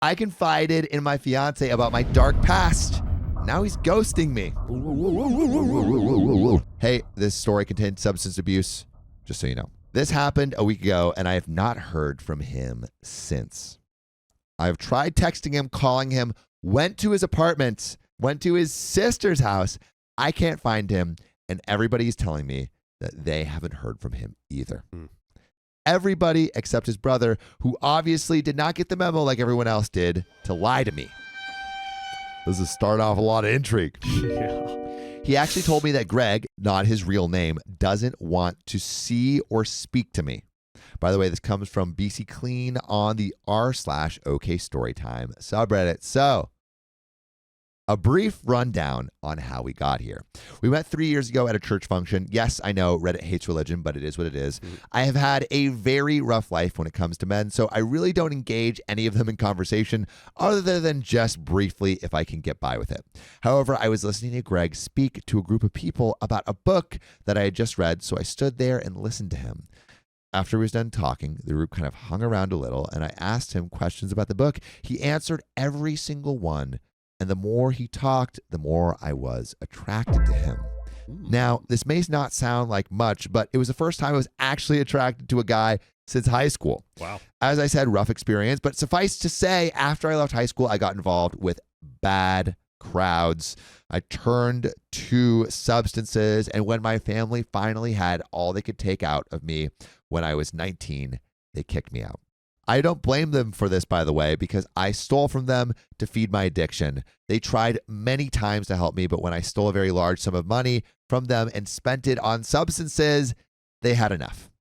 I confided in my fiance about my dark past. Now he's ghosting me. Hey, this story contains substance abuse, just so you know. This happened a week ago, and I have not heard from him since. I've tried texting him, calling him, went to his apartment, went to his sister's house. I can't find him, and everybody's telling me that they haven't heard from him either. Everybody except his brother, who obviously did not get the memo like everyone else did, to lie to me. This is starting off a lot of intrigue. Yeah. He actually told me that Greg, not his real name, doesn't want to see or speak to me. By the way, this comes from BC Clean on the r/OK Storytime subreddit. So, a brief rundown on how we got here. We met 3 years ago at a church function. Yes, I know Reddit hates religion, but it is what it is. I have had a very rough life when it comes to men, so I really don't engage any of them in conversation other than just briefly if I can get by with it. However, I was listening to Greg speak to a group of people about a book that I had just read, so I stood there and listened to him. After he was done talking, the group kind of hung around a little, and I asked him questions about the book. He answered every single one. And the more he talked, the more I was attracted to him. Now, this may not sound like much, but it was the first time I was actually attracted to a guy since high school. Wow. As I said, rough experience, but suffice to say, after I left high school, I got involved with bad crowds. I turned to substances, and when my family finally had all they could take out of me when I was 19, they kicked me out. I don't blame them for this, by the way, because I stole from them to feed my addiction. They tried many times to help me, but when I stole a very large sum of money from them and spent it on substances, they had enough.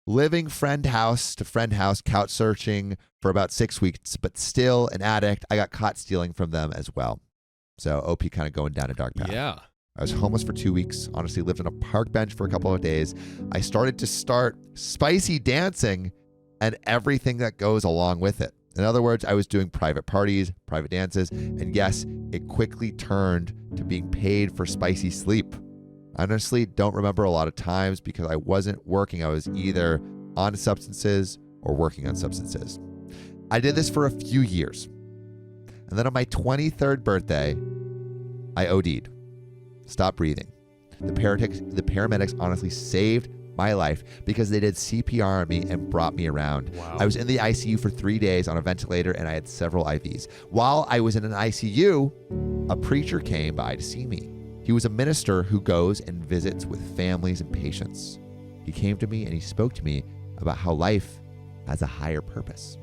Living friend house to friend house, couch searching for about 6 weeks, but still an addict. I got caught stealing from them as well. So OP kind of going down a dark path. Yeah. I was homeless for 2 weeks, honestly lived on a park bench for a couple of days. I started to spicy dancing and everything that goes along with it. In other words, I was doing private parties, private dances, and yes, it quickly turned to being paid for spicy sleep. I honestly don't remember a lot of times because I wasn't working. I was either on substances or working on substances. I did this for a few years. And then on my 23rd birthday, I OD'd. Stopped breathing. The paramedics honestly saved my life because they did CPR on me and brought me around. Wow. I was in the ICU for 3 days on a ventilator and I had several IVs. While I was in an ICU, a preacher came by to see me. He was a minister who goes and visits with families and patients. He came to me and he spoke to me about how life has a higher purpose.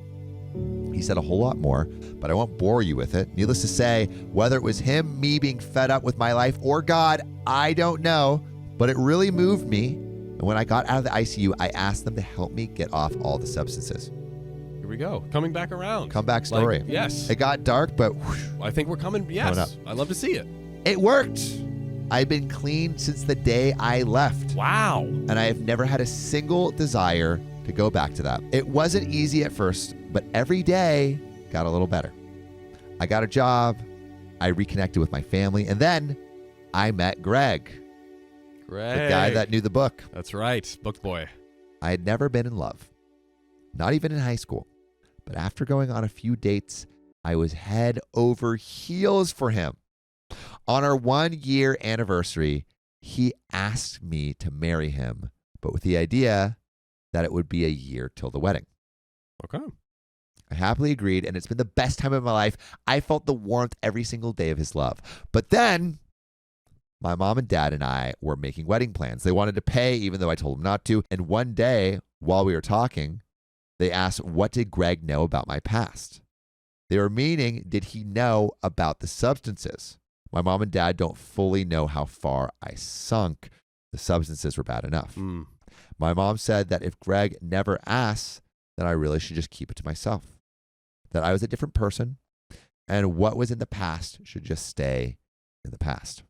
He said a whole lot more, but I won't bore you with it. Needless to say, whether it was him, me being fed up with my life, or God, I don't know, but it really moved me. And when I got out of the ICU, I asked them to help me get off all the substances. Here we go. Coming back around. Comeback story. Like, yes. It got dark, but whoosh, I think we're coming. Yes. Coming up. I love to see it. it worked. I've been clean since the day I left. Wow. And I have never had a single desire to go back to that. It wasn't easy at first, but every day got a little better. I got a job. I reconnected with my family. And then I met Greg. Greg. The guy that knew the book. That's right. Book boy. I had never been in love, not even in high school. But after going on a few dates, I was head over heels for him. On our 1-year anniversary, he asked me to marry him, but with the idea that it would be a year till the wedding. Okay. I happily agreed, and it's been the best time of my life. I felt the warmth every single day of his love. But then my mom and dad and I were making wedding plans. They wanted to pay, even though I told them not to. And one day, while we were talking, they asked, what did Greg know about my past? They were meaning, did he know about the substances? My mom and dad don't fully know how far I sunk. The substances were bad enough. My mom said that if Greg never asks, then I really should just keep it to myself. That I was a different person, and what was in the past should just stay in the past.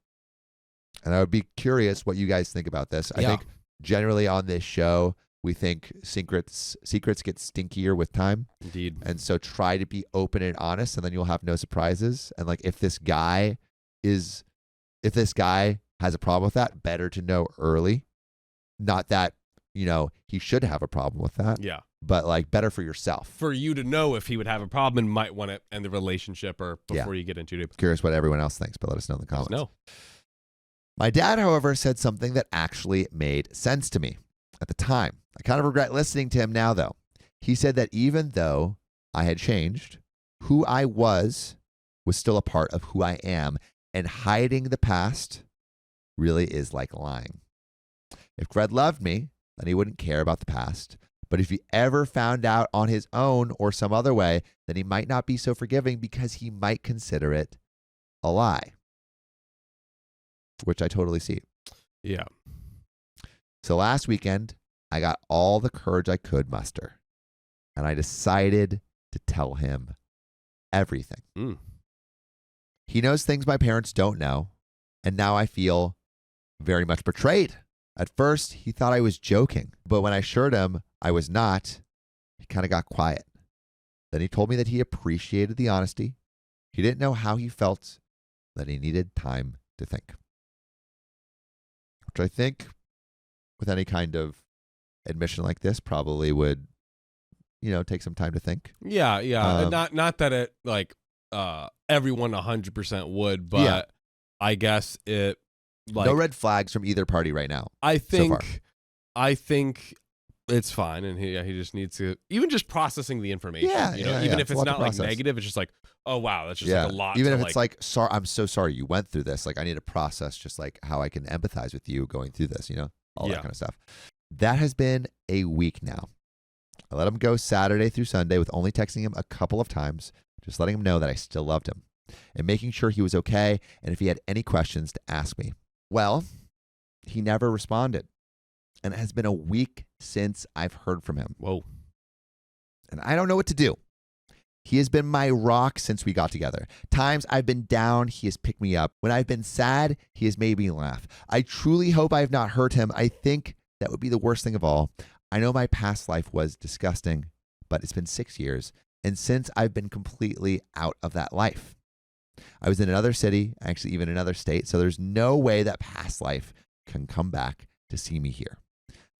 And I would be curious what you guys think about this. I think generally on this show, we think secrets get stinkier with time. Indeed. And so try to be open and honest, and then you'll have no surprises. And like if this guy has a problem with that, better to know early. Not that, he should have a problem with that. Yeah. but like better for yourself. For you to know if he would have a problem and might want to end the relationship or before you get into it. Curious what everyone else thinks, but let us know in the comments. No. My dad, however, said something that actually made sense to me at the time. I kind of regret listening to him now, though. He said that even though I had changed, who I was still a part of who I am, and hiding the past really is like lying. If Fred loved me, then he wouldn't care about the past. But if he ever found out on his own or some other way, then he might not be so forgiving because he might consider it a lie, which I totally see. Yeah. So last weekend, I got all the courage I could muster, and I decided to tell him everything. He knows things my parents don't know, and now I feel very much betrayed. At first, he thought I was joking, but when I assured him I was not, he kind of got quiet. Then he told me that he appreciated the honesty. He didn't know how he felt, that he needed time to think. Which I think, with any kind of admission like this, probably would, take some time to think. Yeah. Not that it like everyone 100% would, but I guess it like no red flags from either party right now. I think so far. I think it's fine, and he just needs to even just processing the information. Even if it's not like negative, it's just like, oh wow, that's just like a lot. Even if it's like, sorry, I'm so sorry you went through this. Like I need to process just like how I can empathize with you going through this. All that kind of stuff. That has been a week now. I let him go Saturday through Sunday with only texting him a couple of times, just letting him know that I still loved him and making sure he was okay and if he had any questions to ask me. Well, he never responded. And it has been a week since I've heard from him. Whoa. And I don't know what to do. He has been my rock since we got together. Times I've been down, he has picked me up. When I've been sad, he has made me laugh. I truly hope I have not hurt him. I think that would be the worst thing of all. I know my past life was disgusting, but it's been 6 years. And since I've been completely out of that life. I was in another city, actually even another state, so there's no way that past life can come back to see me here.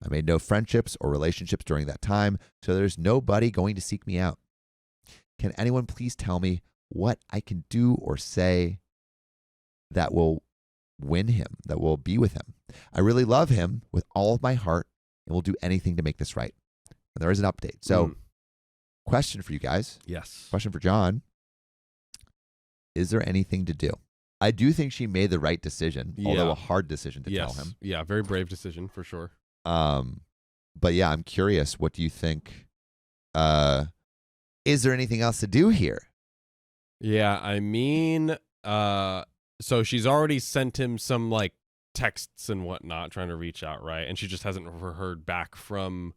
I made no friendships or relationships during that time, so there's nobody going to seek me out. Can anyone please tell me what I can do or say that will win him, that will be with him? I really love him with all of my heart and will do anything to make this right. And there is an update. So, question for you guys. Yes. Question for John. Is there anything to do? I do think she made the right decision, although a hard decision to tell him. Yeah, very brave decision for sure. But yeah, I'm curious. What do you think? Is there anything else to do here? Yeah, I mean, so she's already sent him some like texts and whatnot, trying to reach out, right? And she just hasn't heard back from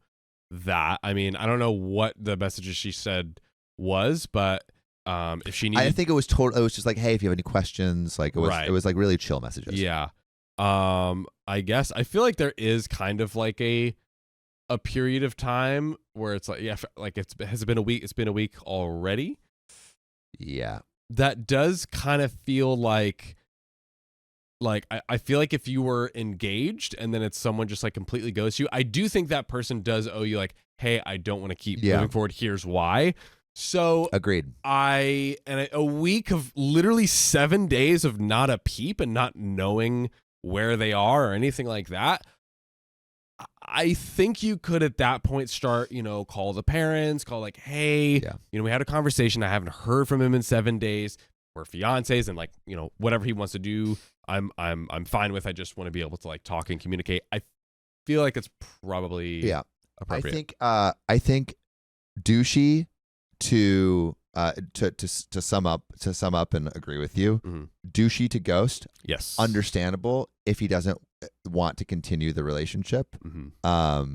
that. I mean, I don't know what the messages she said was, but if she needed, I think it was total. It was just like, hey, if you have any questions, like it was, it was like really chill messages. Yeah. I guess I feel like there is kind of like a period of time where it's like, like it's been a week. It's been a week already. Yeah. That does kind of feel like I feel like if you were engaged and then it's someone just like completely ghosts you, I do think that person does owe you like, hey, I don't want to keep moving forward. Here's why. So agreed. A week of literally 7 days of not a peep and not knowing where they are or anything like that. I think you could at that point start, call the parents, call like, hey, we had a conversation. I haven't heard from him in 7 days. We're fiancés and like, whatever he wants to do, I'm fine with. I just want to be able to like talk and communicate. I feel like it's probably appropriate. I think douchey to sum up and agree with you. Douchey to ghost. Yes. Understandable if he doesn't want to continue the relationship. But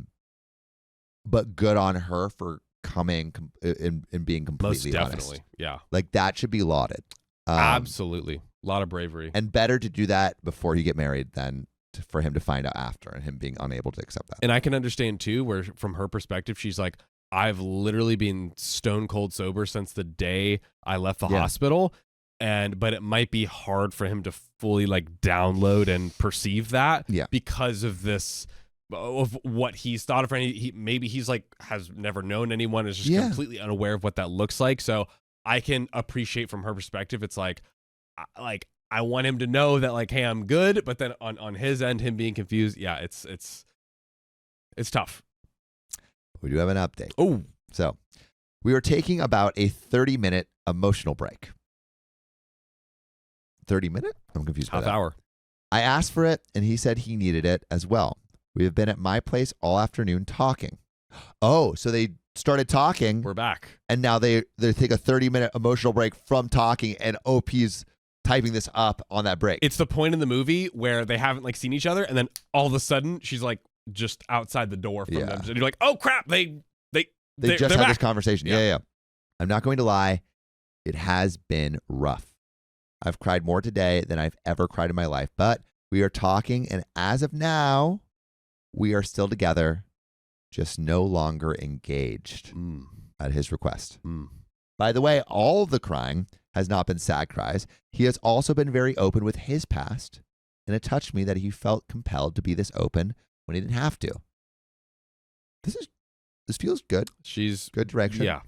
good on her for coming and being completely Most definitely honest. Yeah, like that should be lauded. Absolutely, a lot of bravery, and better to do that before you get married than for him to find out after and him being unable to accept that. And I can understand too where from her perspective she's like, I've literally been stone cold sober since the day I left the hospital, but it might be hard for him to fully like download and perceive that because of this of what he's thought of her. Maybe he's like has never known anyone, is just completely unaware of what that looks like. So I can appreciate from her perspective. It's like I want him to know that like, hey, I'm good. But then on his end, him being confused, yeah, it's tough. We do have an update. Oh, so we were taking about a 30-minute emotional break. 30-minute? I'm confused by that. Half hour. I asked for it, and he said he needed it as well. We have been at my place all afternoon talking. Oh, so they started talking. We're back. And now they take a 30-minute emotional break from talking, and OP's typing this up on that break. It's the point in the movie where they haven't like seen each other, and then all of a sudden she's like just outside the door from them. And you're like, oh crap, they just had back. This conversation. Yeah. I'm not going to lie. It has been rough. I've cried more today than I've ever cried in my life, but we are talking, and as of now, we are still together, just no longer engaged at his request. By the way, all of the crying has not been sad cries. He has also been very open with his past, and it touched me that he felt compelled to be this open when he didn't have to. This feels good. She's good direction. Yeah.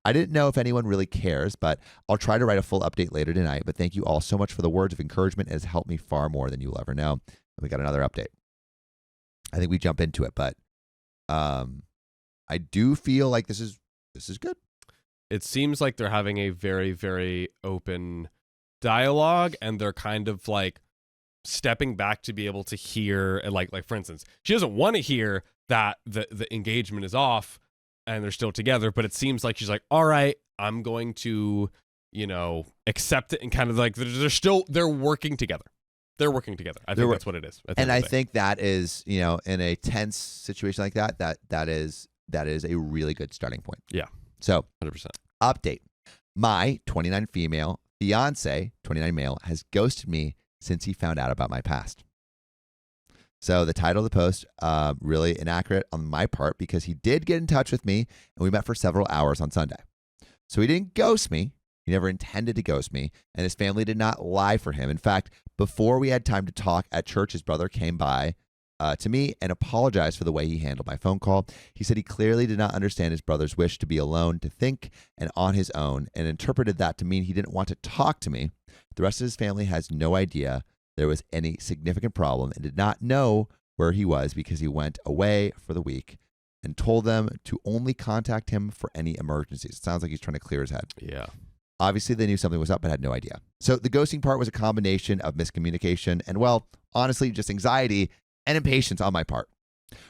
I didn't know if anyone really cares, but I'll try to write a full update later tonight. But thank you all so much for the words of encouragement. It has helped me far more than you'll ever know. And we got another update. I think we jump into it, but I do feel like this is good. It seems like they're having a very, very open dialogue, and they're kind of like stepping back to be able to hear, and like for instance, she doesn't want to hear that the engagement is off and they're still together, but it seems like she's like, all right, I'm going to, accept it, and kind of like they're working together. They're working together. I think that's what it is. I think that is, in a tense situation like that is a really good starting point. Yeah. So 100%. Update. My 29 female fiance, 29 male, has ghosted me since he found out about my past. So the title of the post, really inaccurate on my part, because he did get in touch with me and we met for several hours on Sunday. So he didn't ghost me. He never intended to ghost me, and his family did not lie for him. In fact, before we had time to talk at church, his brother came by to me and apologized for the way he handled my phone call. He said he clearly did not understand his brother's wish to be alone, to think, and on his own, and interpreted that to mean he didn't want to talk to me. The rest of his family has no idea there was any significant problem and did not know where he was because he went away for the week, and told them to only contact him for any emergencies. It sounds like he's trying to clear his head. Yeah. Obviously, they knew something was up but had no idea. So the ghosting part was a combination of miscommunication and, well, honestly, just anxiety and impatience on my part.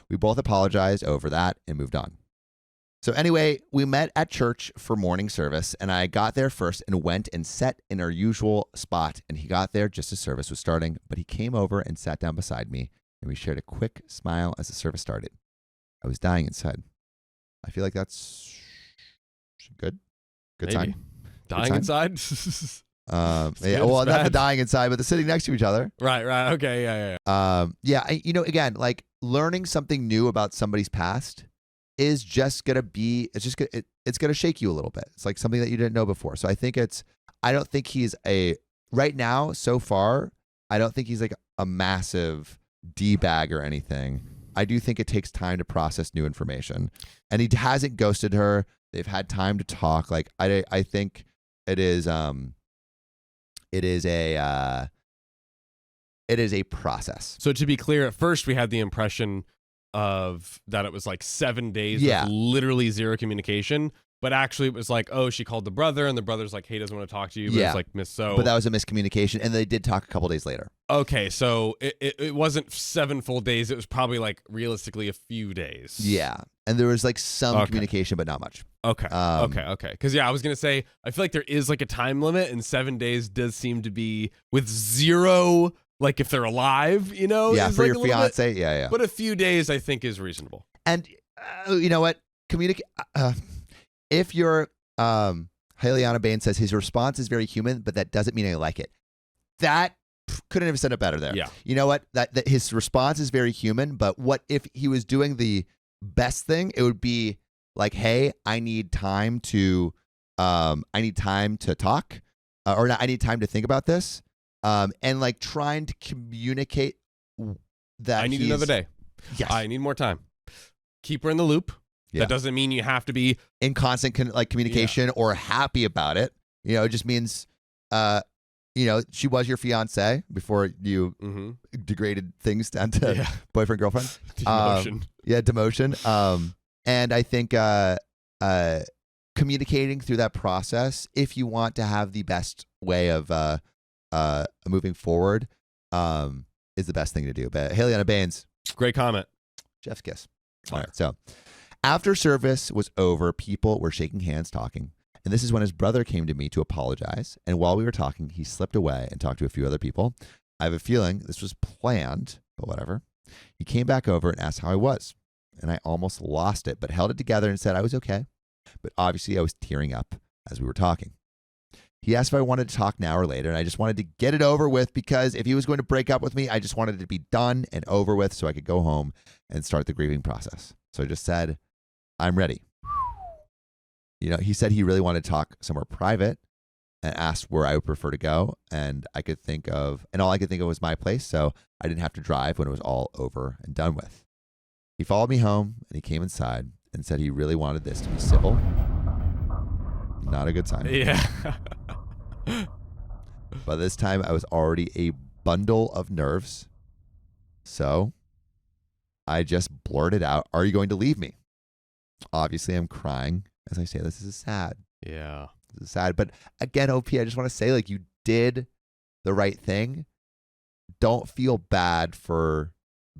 We both apologized over that and moved on. So anyway, we met at church for morning service, and I got there first and went and sat in our usual spot, and he got there just as service was starting, but he came over and sat down beside me, and we shared a quick smile as the service started. I was dying inside. I feel like that's good. Good Maybe. sign. Dying inside? Yeah, well, not the dying inside, but the sitting next to each other. Right. Okay. Yeah. Again, like learning something new about somebody's past is just gonna be, it's gonna shake you a little bit. It's like something that you didn't know before. So I don't think he's right now, so far, I don't think he's like a massive D-bag or anything. I do think it takes time to process new information, and he hasn't ghosted her. They've had time to talk. Like I think it is a process. So to be clear, at first we had the impression of that it was like 7 days of literally zero communication, but actually it was like, oh, she called the brother, and the brother's like, hey, he doesn't want to talk to you. But it's like, But that was a miscommunication, and they did talk a couple days later. Okay, so it wasn't 7 full days. It was probably like realistically a few days. Yeah, and there was like some communication, but not much. Okay. Because I was gonna say, I feel like there is like a time limit, and 7 days does seem to be with zero. Like if they're alive, Yeah, for like your fiance, yeah. But a few days, I think, is reasonable. And you know what? If your Haliana Bain says his response is very human, but that doesn't mean I like it. That couldn't have said it better there. Yeah. You know what? That his response is very human, but what if he was doing the best thing? It would be like, hey, I need time to talk, or not, I need time to think about this. And like trying to communicate that I need another day. Yes. I need more time. Keep her in the loop. Yeah. That doesn't mean you have to be in constant communication or happy about it. It just means, she was your fiance before you degraded things down to boyfriend, girlfriend. Demotion. Demotion. And I think communicating through that process, if you want to have the best way of moving forward, is the best thing to do. But Haliana Baines. Great comment. Jeff's kiss. All right, so after service was over, people were shaking hands, talking. And this is when his brother came to me to apologize. And while we were talking, he slipped away and talked to a few other people. I have a feeling this was planned, but whatever. He came back over and asked how I was. And I almost lost it, but held it together and said I was okay. But obviously I was tearing up as we were talking. He asked if I wanted to talk now or later, and I just wanted to get it over with because if he was going to break up with me, I just wanted it to be done and over with so I could go home and start the grieving process. So I just said, I'm ready. He said he really wanted to talk somewhere private and asked where I would prefer to go. And all I could think of was my place. So I didn't have to drive when it was all over and done with. He followed me home and he came inside and said he really wanted this to be civil. Not a good sign. Yeah. By this time, I was already a bundle of nerves. So I just blurted out, "Are you going to leave me?" Obviously, I'm crying as I say this. Is sad. Yeah. This is sad. But again, OP, I just want to say, you did the right thing. Don't feel bad for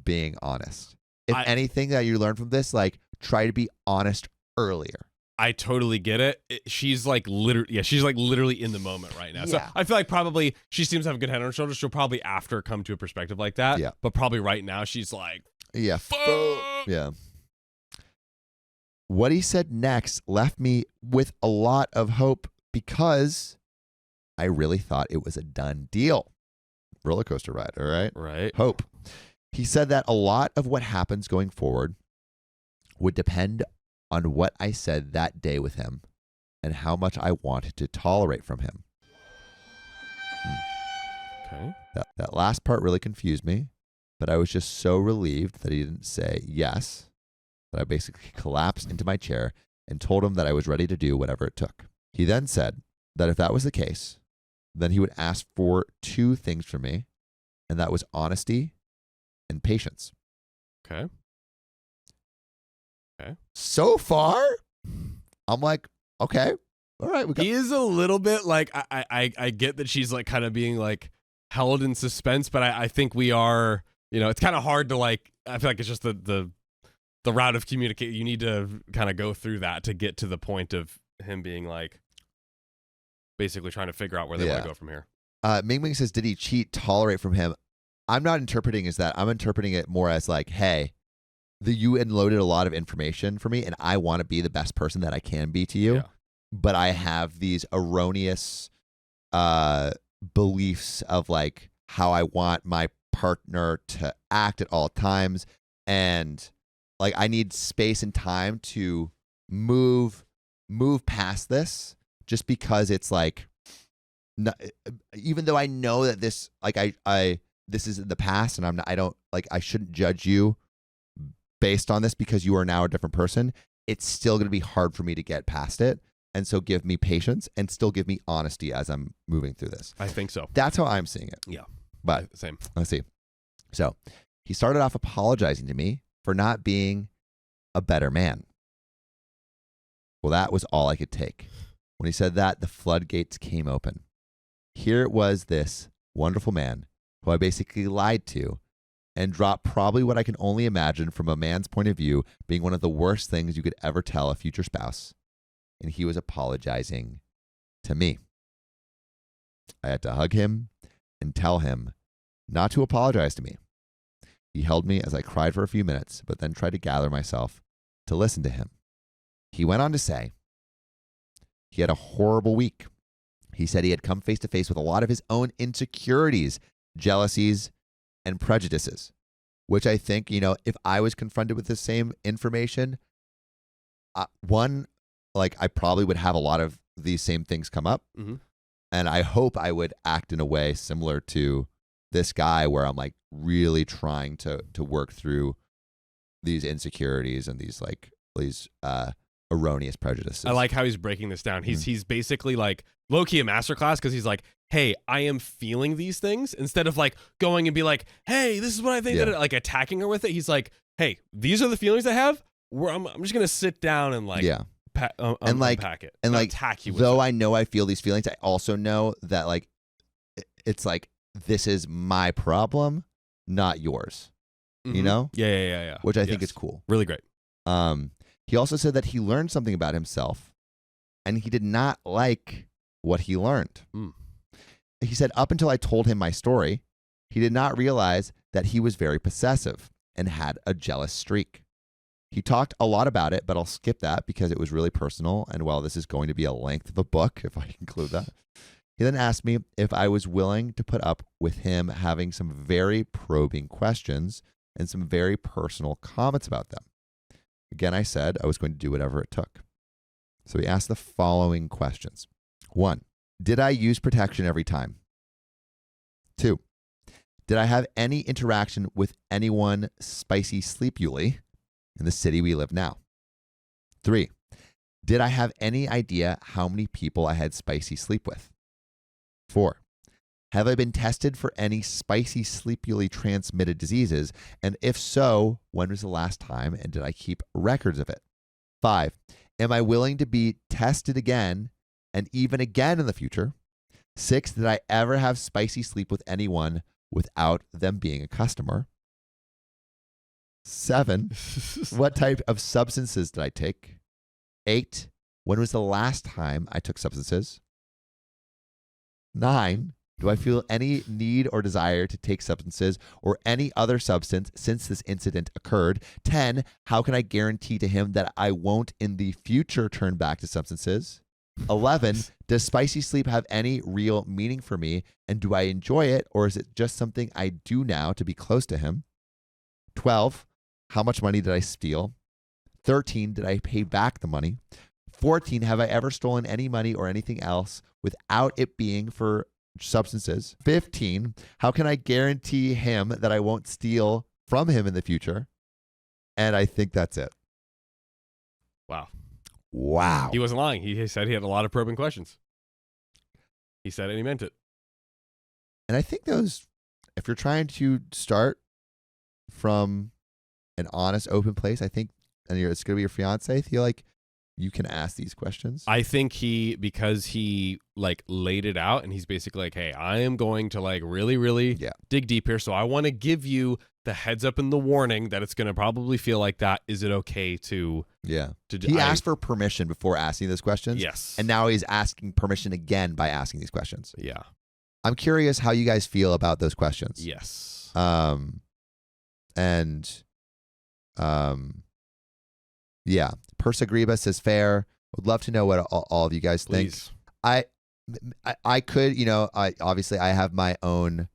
being honest. If anything that you learned from this, try to be honest earlier. I totally get it. She's literally in the moment right now. So I feel like probably she seems to have a good head on her shoulders. She'll probably after come to a perspective like that. Yeah. But probably right now she's like, fuck. Yeah. What he said next left me with a lot of hope because I really thought it was a done deal. Roller coaster ride, all right? Right. Hope. He said that a lot of what happens going forward would depend on what I said that day with him and how much I wanted to tolerate from him. Okay. That last part really confused me, but I was just so relieved that he didn't say yes that I basically collapsed into my chair and told him that I was ready to do whatever it took. He then said that if that was the case, then he would ask for two things from me, and that was honesty and patience. Okay. So far, I'm like, okay, all right. He is a little bit I get that she's kind of being held in suspense, but I think we are, it's kind of hard to I feel like it's just the route of communicate. You need to kind of go through that to get to the point of him being basically trying to figure out where they want to go from here. Ming Ming says, did he cheat, tolerate from him? I'm not interpreting as that. I'm interpreting it more as hey, you unloaded a lot of information for me, and I want to be the best person that I can be to you. Yeah. But I have these erroneous beliefs of how I want my partner to act at all times. And I need space and time to move past this just because it's not, even though I know that this, this is in the past and I shouldn't judge you based on this because you are now a different person, it's still going to be hard for me to get past it. And so give me patience and still give me honesty as I'm moving through this. I think so. That's how I'm seeing it. Yeah. But same. Let's see. So he started off apologizing to me for not being a better man. Well, that was all I could take. When he said that, the floodgates came open. Here it was, this wonderful man who I basically lied to and dropped probably what I can only imagine from a man's point of view being one of the worst things you could ever tell a future spouse. And he was apologizing to me. I had to hug him and tell him not to apologize to me. He held me as I cried for a few minutes, but then tried to gather myself to listen to him. He went on to say he had a horrible week. He said he had come face to face with a lot of his own insecurities, jealousies, and prejudices, which I think, if I was confronted with the same information, I probably would have a lot of these same things come up. Mm-hmm. And I hope I would act in a way similar to this guy where I'm really trying to work through these insecurities and these erroneous prejudices. I like how he's breaking this down. He's basically like low-key a masterclass because he's like, hey, I am feeling these things, instead of like going and be like, hey, this is what I think, that like attacking her with it. He's like, hey, these are the feelings I have. I'm just gonna sit down and like unpack it and like attack you with though it. I know I feel these feelings, I also know that like it's like this is my problem, not yours. You know? Yeah. Which I think is cool. Really great. He also said that he learned something about himself and he did not like what he learned. He said, up until I told him my story, he did not realize that he was very possessive and had a jealous streak. He talked a lot about it, but I'll skip that because it was really personal. And while this is going to be a length of a book, if I include that, he then asked me if I was willing to put up with him having some very probing questions and some very personal comments about them. Again, I said I was going to do whatever it took. So he asked the following questions. 1, did I use protection every time? 2, did I have any interaction with anyone spicy sleepily in the city we live now? 3, did I have any idea how many people I had spicy sleep with? 4, have I been tested for any spicy sleepily transmitted diseases? And if so, when was the last time and did I keep records of it? 5, am I willing to be tested again and even again in the future? 6, did I ever have spicy sleep with anyone without them being a customer? 7, what type of substances did I take? 8, when was the last time I took substances? 9, do I feel any need or desire to take substances or any other substance since this incident occurred? 10, how can I guarantee to him that I won't in the future turn back to substances? 11, does spicy sleep have any real meaning for me? And do I enjoy it, or is it just something I do now to be close to him? 12, how much money did I steal? 13, did I pay back the money? 14, have I ever stolen any money or anything else without it being for substances? 15, how can I guarantee him that I won't steal from him in the future? And I think that's it. Wow. He wasn't lying. He said he had a lot of probing questions. He said it and he meant it. And I think those, if you're trying to start from an honest, open place, I think, and it's going to be your fiance, I feel like you can ask these questions. I think because he like laid it out and he's basically like, hey, I am going to like really dig deep here. So I want to give you the heads up and the warning that it's going to probably feel like that. Is it okay to he asked for permission before asking those questions. Yes. And now he's asking permission again by asking these questions. Yeah. I'm curious how you guys feel about those questions. Yes. Yeah. Persagriba says fair. Would love to know what all of you guys think. Please. I could, I obviously I have my own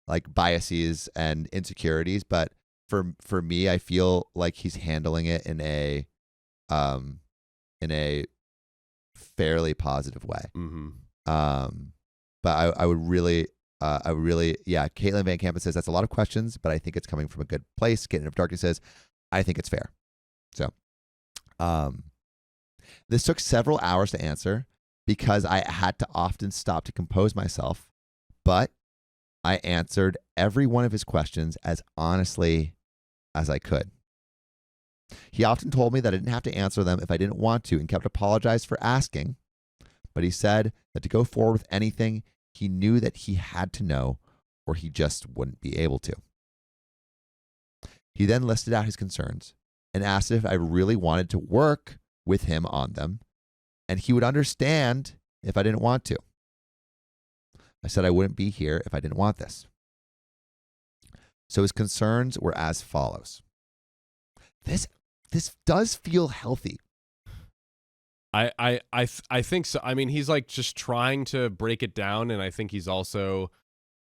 like biases and insecurities, but for me, I feel like he's handling it in a fairly positive way. Mm-hmm. But I would really, Caitlin Van Campen says that's a lot of questions, but I think it's coming from a good place. Getting of Darkness says, I think it's fair. So, this took several hours to answer because I had to often stop to compose myself, but I answered every one of his questions as honestly as I could. He often told me that I didn't have to answer them if I didn't want to and kept apologizing for asking, but he said that to go forward with anything, he knew that he had to know or he just wouldn't be able to. He then listed out his concerns and asked if I really wanted to work with him on them, and he would understand if I didn't want to. I said I wouldn't be here if I didn't want this. So his concerns were as follows. This does feel healthy. I think so. I mean, he's like just trying to break it down, and I think he's also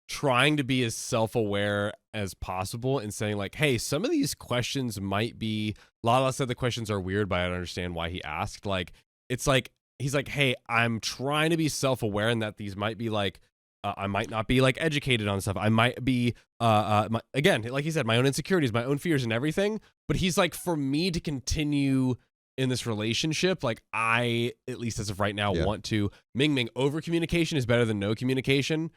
trying to be as self-aware as possible and saying like, hey, some of these questions might be, Lala said the questions are weird, but I don't understand why he asked. Like, it's like, he's like, hey, I'm trying to be self-aware and that these might be like I might not be like educated on stuff. I might be again, like you said, my own insecurities, my own fears and everything. But he's like, for me to continue in this relationship, like I, at least as of right now, want to. Ming, over communication is better than no communication.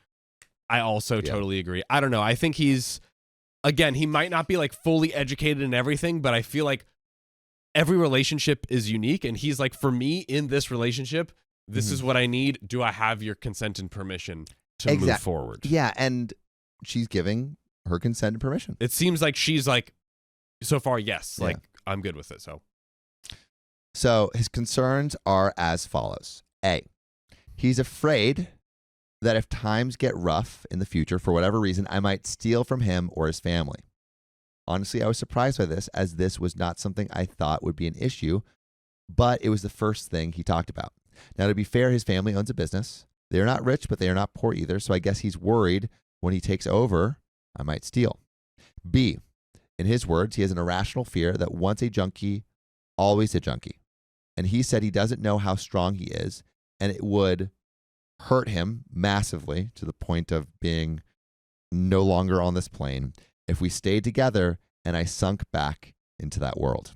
I also totally agree. I don't know. I think he's, again, he might not be like fully educated in everything, but I feel like every relationship is unique. And he's like, for me in this relationship, this is what I need. Do I have your consent and permission to move forward? Yeah. And she's giving her consent and permission. It seems like she's like, so far, yes. Like, I'm good with it. So his concerns are as follows. A, he's afraid that if times get rough in the future, for whatever reason, I might steal from him or his family. Honestly, I was surprised by this, as this was not something I thought would be an issue, but it was the first thing he talked about. Now, to be fair, his family owns a business. They're not rich, but they are not poor either, so I guess he's worried when he takes over, I might steal. B, in his words, he has an irrational fear that once a junkie, always a junkie. And he said he doesn't know how strong he is, and it would hurt him massively to the point of being no longer on this plane if we stayed together and I sunk back into that world.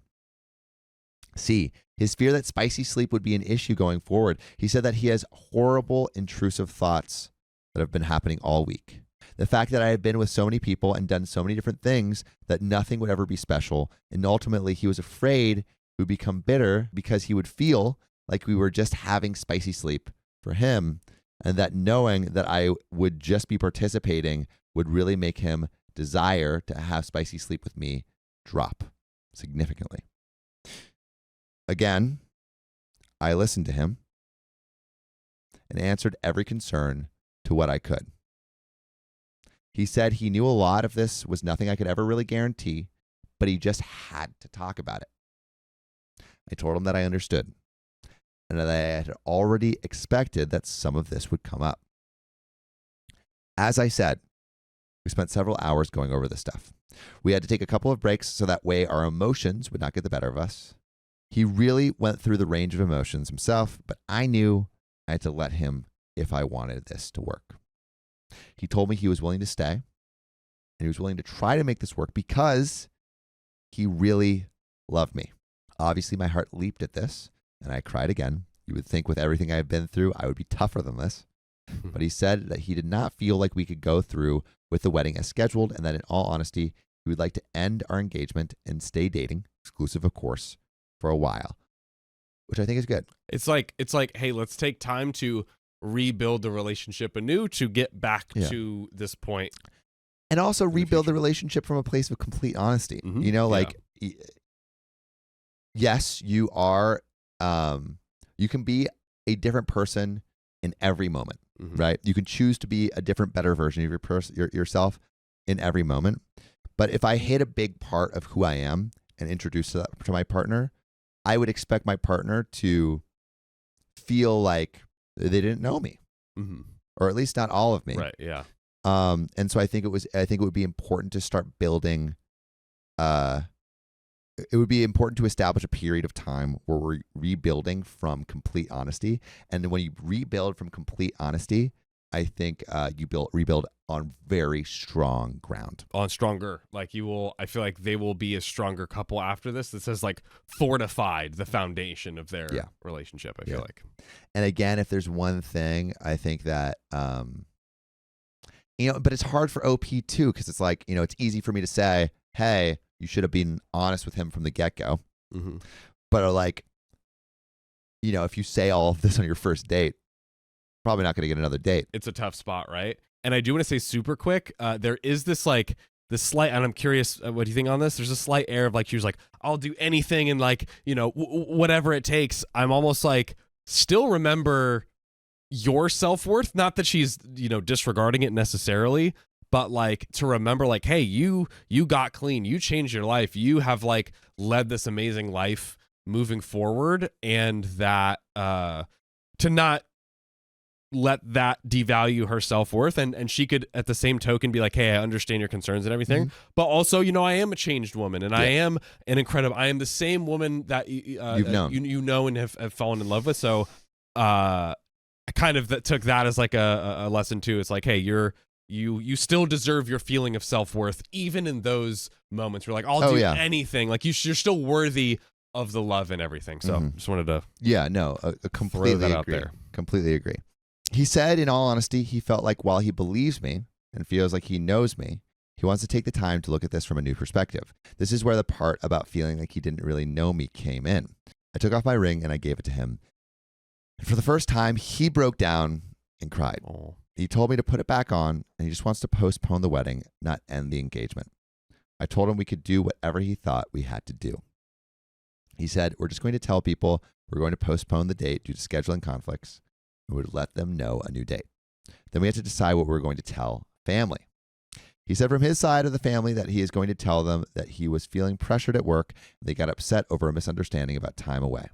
C, his fear that spicy sleep would be an issue going forward. He said that he has horrible, intrusive thoughts that have been happening all week. The fact that I had been with so many people and done so many different things that nothing would ever be special. And ultimately, he was afraid we would become bitter because he would feel like we were just having spicy sleep for him, and that knowing that I would just be participating would really make him desire to have spicy sleep with me drop significantly. Again, I listened to him and answered every concern to what I could. He said he knew a lot of this was nothing I could ever really guarantee, but he just had to talk about it. I told him that I understood and that I had already expected that some of this would come up. As I said, we spent several hours going over this stuff. We had to take a couple of breaks so that way our emotions would not get the better of us. He really went through the range of emotions himself, but I knew I had to let him if I wanted this to work. He told me he was willing to stay, and he was willing to try to make this work because he really loved me. Obviously, my heart leaped at this, and I cried again. You would think with everything I've been through, I would be tougher than this. But he said that he did not feel like we could go through with the wedding as scheduled, and that in all honesty, he would like to end our engagement and stay dating, exclusive of course, for a while, which I think is good. It's like, hey, let's take time to rebuild the relationship anew to get back to this point. And also rebuild the relationship from a place of complete honesty. Mm-hmm. You know, like, yes, you are, you can be a different person in every moment, right? You can choose to be a different, better version of yourself in every moment. But if I hid a big part of who I am and introduced that to my partner, I would expect my partner to feel like they didn't know me, or at least not all of me. Right. Yeah. And so I think it would be important to start building. It would be important to establish a period of time where we're rebuilding from complete honesty. And when you rebuild from complete honesty, I think you rebuild on very strong ground. On stronger. Like you will, I feel like they will be a stronger couple after this. That says like fortified the foundation of their relationship, I feel like. And again, if there's one thing, I think that, but it's hard for OP too, because it's like, it's easy for me to say, hey, you should have been honest with him from the get-go. But like, if you say all of this on your first date, probably not going to get another date. It's a tough spot, right? And I do want to say super quick, there is this like this slight, and I'm curious, what do you think on this? There's a slight air of like, she was like, I'll do anything and like, whatever it takes. I'm almost like, still remember your self-worth. Not that she's, disregarding it necessarily, but like to remember like, hey, you got clean, you changed your life, you have like led this amazing life moving forward, and that to not let that devalue her self-worth, and she could at the same token be like, hey, I understand your concerns and everything, but also, I am a changed woman, and I am I am the same woman that you've known. you know and have fallen in love with. So I kind of took that as like a lesson too. It's like, hey, you still deserve your feeling of self-worth even in those moments where like I'll do anything. Like you're still worthy of the love and everything. So just wanted to completely throw that out agree. there. Completely agree. He said, in all honesty, he felt like while he believes me and feels like he knows me, he wants to take the time to look at this from a new perspective. This is where the part about feeling like he didn't really know me came in. I took off my ring and I gave it to him. And for the first time, he broke down and cried. Oh. He told me to put it back on, and he just wants to postpone the wedding, not end the engagement. I told him we could do whatever he thought we had to do. He said, we're just going to tell people we're going to postpone the date due to scheduling conflicts, and we would let them know a new date. Then we had to decide what we were going to tell family. He said from his side of the family that he is going to tell them that he was feeling pressured at work, and they got upset over a misunderstanding about time away.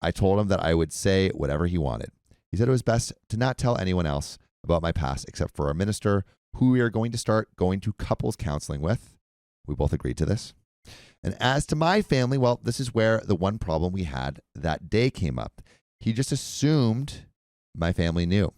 I told him that I would say whatever he wanted. He said it was best to not tell anyone else about my past except for our minister, who we are going to start going to couples counseling with. We both agreed to this. And as to my family, well, this is where the one problem we had that day came up. He just assumed my family knew.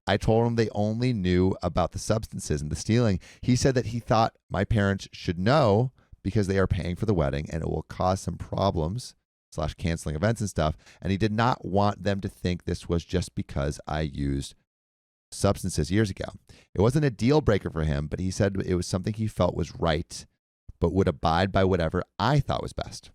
I told him they only knew about the substances and the stealing. He said that he thought my parents should know because they are paying for the wedding and it will cause some problems / canceling events and stuff. And he did not want them to think this was just because I used substances years ago. It wasn't a deal breaker for him, but he said it was something he felt was right, but would abide by whatever I thought was best.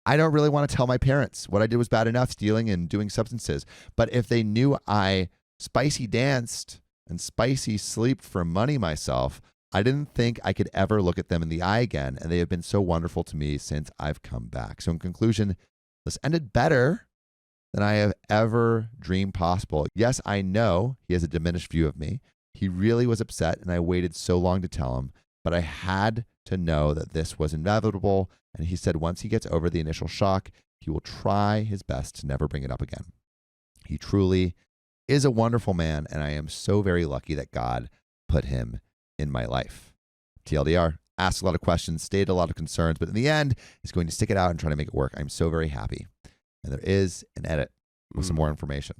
I don't really want to tell my parents what I did was bad enough, stealing and doing substances. But if they knew I spicy danced and spicy slept for money myself, I didn't think I could ever look at them in the eye again. And they have been so wonderful to me since I've come back. So in conclusion, this ended better than I have ever dreamed possible. Yes, I know he has a diminished view of me. He really was upset, and I waited so long to tell him, but I had to know that this was inevitable. And he said once he gets over the initial shock, he will try his best to never bring it up again. He truly is a wonderful man, and I am so very lucky that God put him in my life. TLDR, asked a lot of questions, stated a lot of concerns, but in the end, he's going to stick it out and try to make it work. I'm so very happy. And there is an edit with some more information.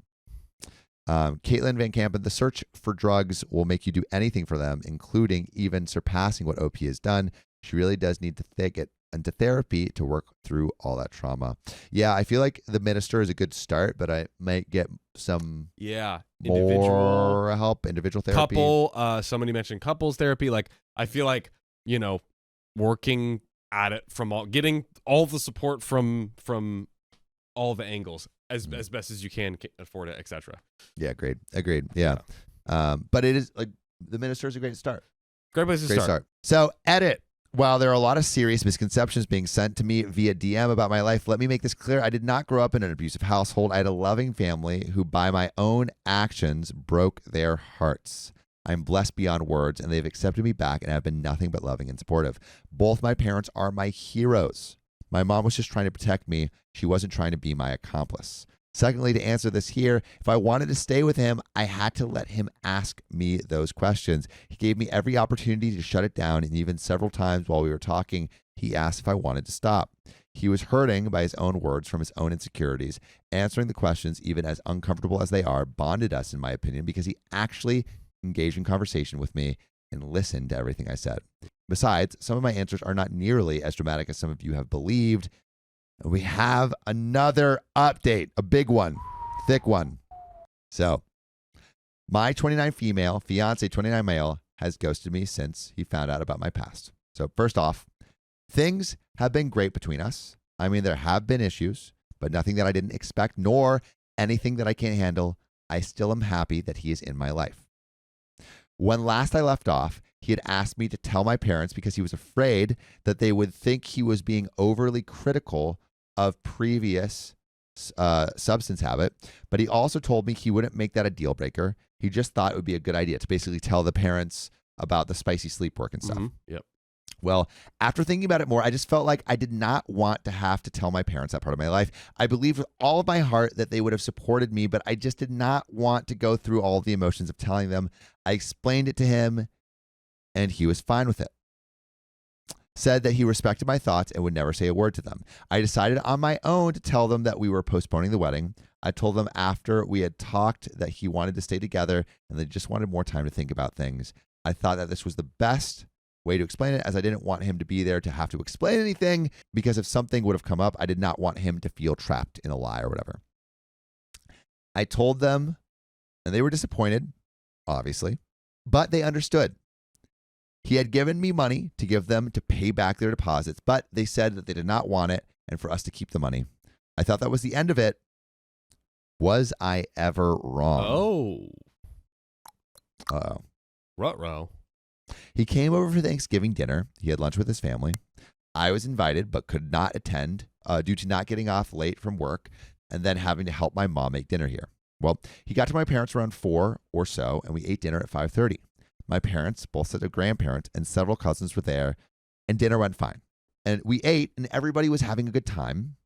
Caitlin Van Kampen, the search for drugs will make you do anything for them, including even surpassing what OP has done. She really does need to get into therapy to work through all that trauma. Yeah, I feel like the minister is a good start, but I might get some more help, individual therapy. Somebody mentioned couples therapy. Like, I feel like, working at it getting all the support from all the angles as best as you can afford it, etc. Yeah, agreed. Yeah. But it is like the minister is a great start. Great place to start. So edit. While there are a lot of serious misconceptions being sent to me via DM about my life, let me make this clear. I did not grow up in an abusive household. I had a loving family who, by my own actions, broke their hearts. I'm blessed beyond words, and they've accepted me back and have been nothing but loving and supportive. Both my parents are my heroes. My mom was just trying to protect me. She wasn't trying to be my accomplice. Secondly, to answer this here, if I wanted to stay with him, I had to let him ask me those questions. He gave me every opportunity to shut it down, and even several times while we were talking, he asked if I wanted to stop. He was hurting by his own words from his own insecurities. Answering the questions, even as uncomfortable as they are, bonded us, in my opinion, because he actually engaged in conversation with me and listened to everything I said. Besides, some of my answers are not nearly as dramatic as some of you have believed. We have another update, a big one, thick one. So, my 29 female, fiance 29 male, has ghosted me since he found out about my past. So, first off, things have been great between us. I mean, there have been issues, but nothing that I didn't expect, nor anything that I can't handle. I still am happy that he is in my life. When last I left off, he had asked me to tell my parents because he was afraid that they would think he was being overly critical of previous substance habit. But he also told me he wouldn't make that a deal breaker. He just thought it would be a good idea to basically tell the parents about the spicy sleep work and stuff. Yep. Well, after thinking about it more, I just felt like I did not want to have to tell my parents that part of my life. I believed with all of my heart that they would have supported me, but I just did not want to go through all the emotions of telling them. I explained it to him, and he was fine with it. Said that he respected my thoughts and would never say a word to them. I decided on my own to tell them that we were postponing the wedding. I told them after we had talked that he wanted to stay together and they just wanted more time to think about things. I thought that this was the best way to explain it, as I didn't want him to be there to have to explain anything, because if something would have come up, I did not want him to feel trapped in a lie or whatever. I told them, and they were disappointed, obviously, but they understood. He had given me money to give them to pay back their deposits, but they said that they did not want it and for us to keep the money. I thought that was the end of it. Was I ever wrong? Oh. Uh-oh. Ruh-roh. He came over for Thanksgiving dinner. He had lunch with his family. I was invited but could not attend due to not getting off late from work and then having to help my mom make dinner here. Well, he got to my parents around 4 or so, and we ate dinner at 5:30. My parents, both sets of grandparents, and several cousins were there, and dinner went fine. And we ate, and everybody was having a good time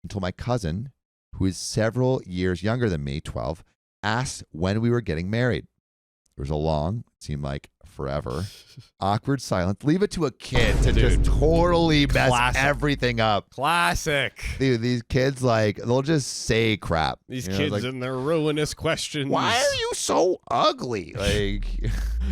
until my cousin, who is several years younger than me, 12, asked when we were getting married. There was a long, it seemed like forever, awkward silence. Leave it to a kid to just totally mess everything up. Classic. Dude, these kids, like, they'll just say crap. These kids like, and their ruinous questions. Why are you so ugly? Like,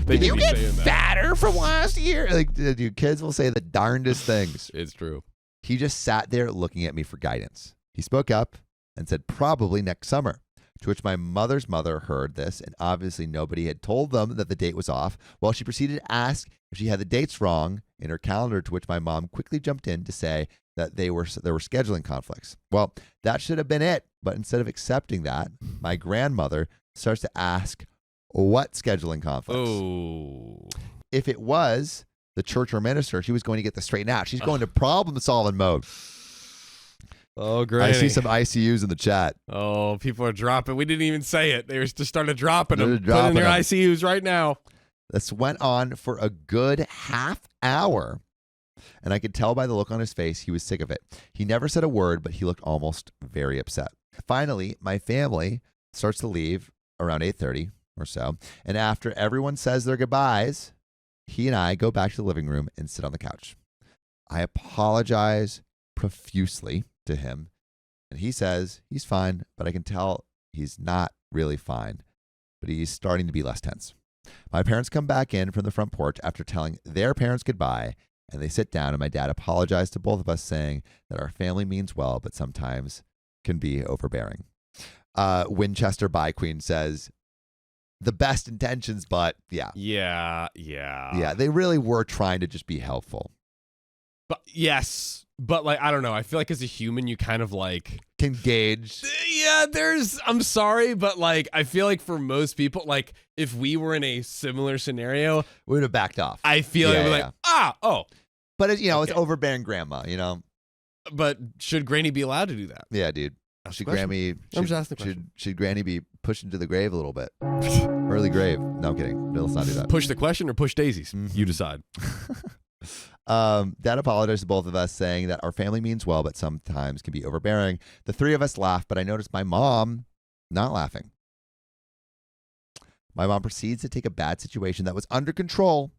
did you get fatter from last year? Like, dude, kids will say the darndest things. It's true. He just sat there looking at me for guidance. He spoke up and said, probably next summer. To which my mother's mother heard this, and obviously nobody had told them that the date was off. Well, she proceeded to ask if she had the dates wrong in her calendar, to which my mom quickly jumped in to say that there were scheduling conflicts. Well, that should have been it. But instead of accepting that, my grandmother starts to ask, what scheduling conflicts? Oh. If it was the church or minister, she was going to get this straightened out. She's going to problem-solving mode. Oh, great. I see some ICUs in the chat. Oh, people are dropping. We didn't even say it. They just started dropping them. Put in their ICUs right now. This went on for a good half hour, and I could tell by the look on his face he was sick of it. He never said a word, but he looked almost very upset. Finally, my family starts to leave around 8:30 or so, and after everyone says their goodbyes, he and I go back to the living room and sit on the couch. I apologize profusely to him, and he says he's fine, but I can tell he's not really fine, but he's starting to be less tense. My parents come back in from the front porch after telling their parents goodbye, and they sit down, and my dad apologized to both of us, saying that our family means well, but sometimes can be overbearing. Winchester by Queen says, the best intentions, but yeah, they really were trying to just be helpful. But yes. But, like, I don't know. I feel like as a human, you kind of, like... can gauge. Yeah, I'm sorry, but, like, I feel like for most people, like, if we were in a similar scenario... we would have backed off. I feel like we're like, But, it's overbearing grandma, But should Granny be allowed to do that? Yeah, dude. Should Granny be pushed into the grave a little bit? Early grave. No, I'm kidding. No, let's not do that. Push the question or push daisies? Mm-hmm. You decide. Dad apologized to both of us, saying that our family means well, but sometimes can be overbearing. The three of us laughed, but I noticed my mom not laughing. My mom proceeds to take a bad situation that was under control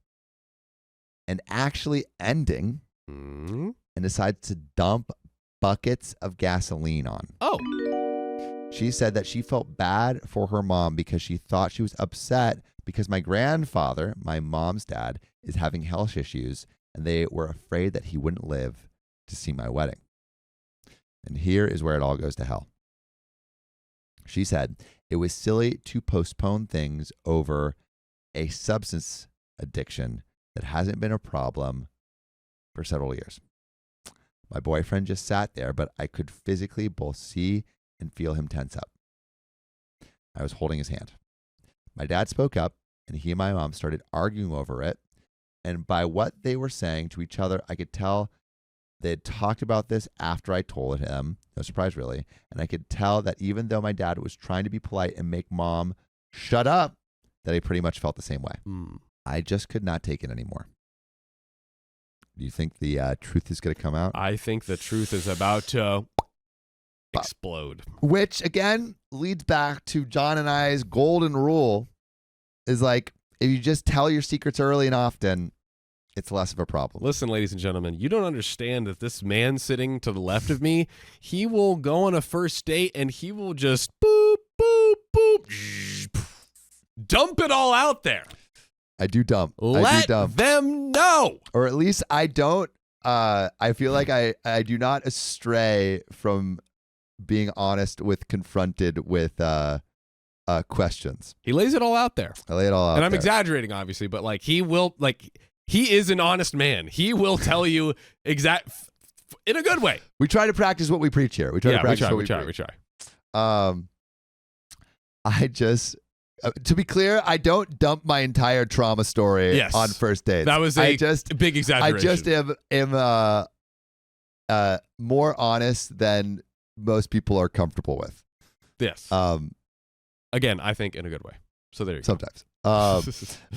and actually ending and decides to dump buckets of gasoline on. Oh. She said that she felt bad for her mom because she thought she was upset because my grandfather, my mom's dad, is having health issues, and they were afraid that he wouldn't live to see my wedding. And here is where it all goes to hell. She said it was silly to postpone things over a substance addiction that hasn't been a problem for several years. My boyfriend just sat there, but I could physically both see and feel him tense up. I was holding his hand. My dad spoke up, and he and my mom started arguing over it. And by what they were saying to each other, I could tell they had talked about this after I told him. No surprise, really. And I could tell that even though my dad was trying to be polite and make mom shut up, that I pretty much felt the same way. I just could not take it anymore. Do you think the truth is going to come out? I think the truth is about to explode. Which, again, leads back to John and I's golden rule is like, if you just tell your secrets early and often, it's less of a problem. Listen, ladies and gentlemen, you don't understand that this man sitting to the left of me, he will go on a first date and he will just boop, boop, boop, dump it all out there. I do dump. Let them know. Or at least I don't. I feel like I do not astray from being honest with confronted with questions. He lays it all out there. I lay it all out and I'm there. exaggerating, obviously, but like he is an honest man. He will tell you in a good way. We try to practice what we preach here. We try to practice what we preach. We try. I just, to be clear, I don't dump my entire trauma story on first dates. That was a big exaggeration. I just am more honest than most people are comfortable with. Yes. Again, I think in a good way. So there you go. Sometimes.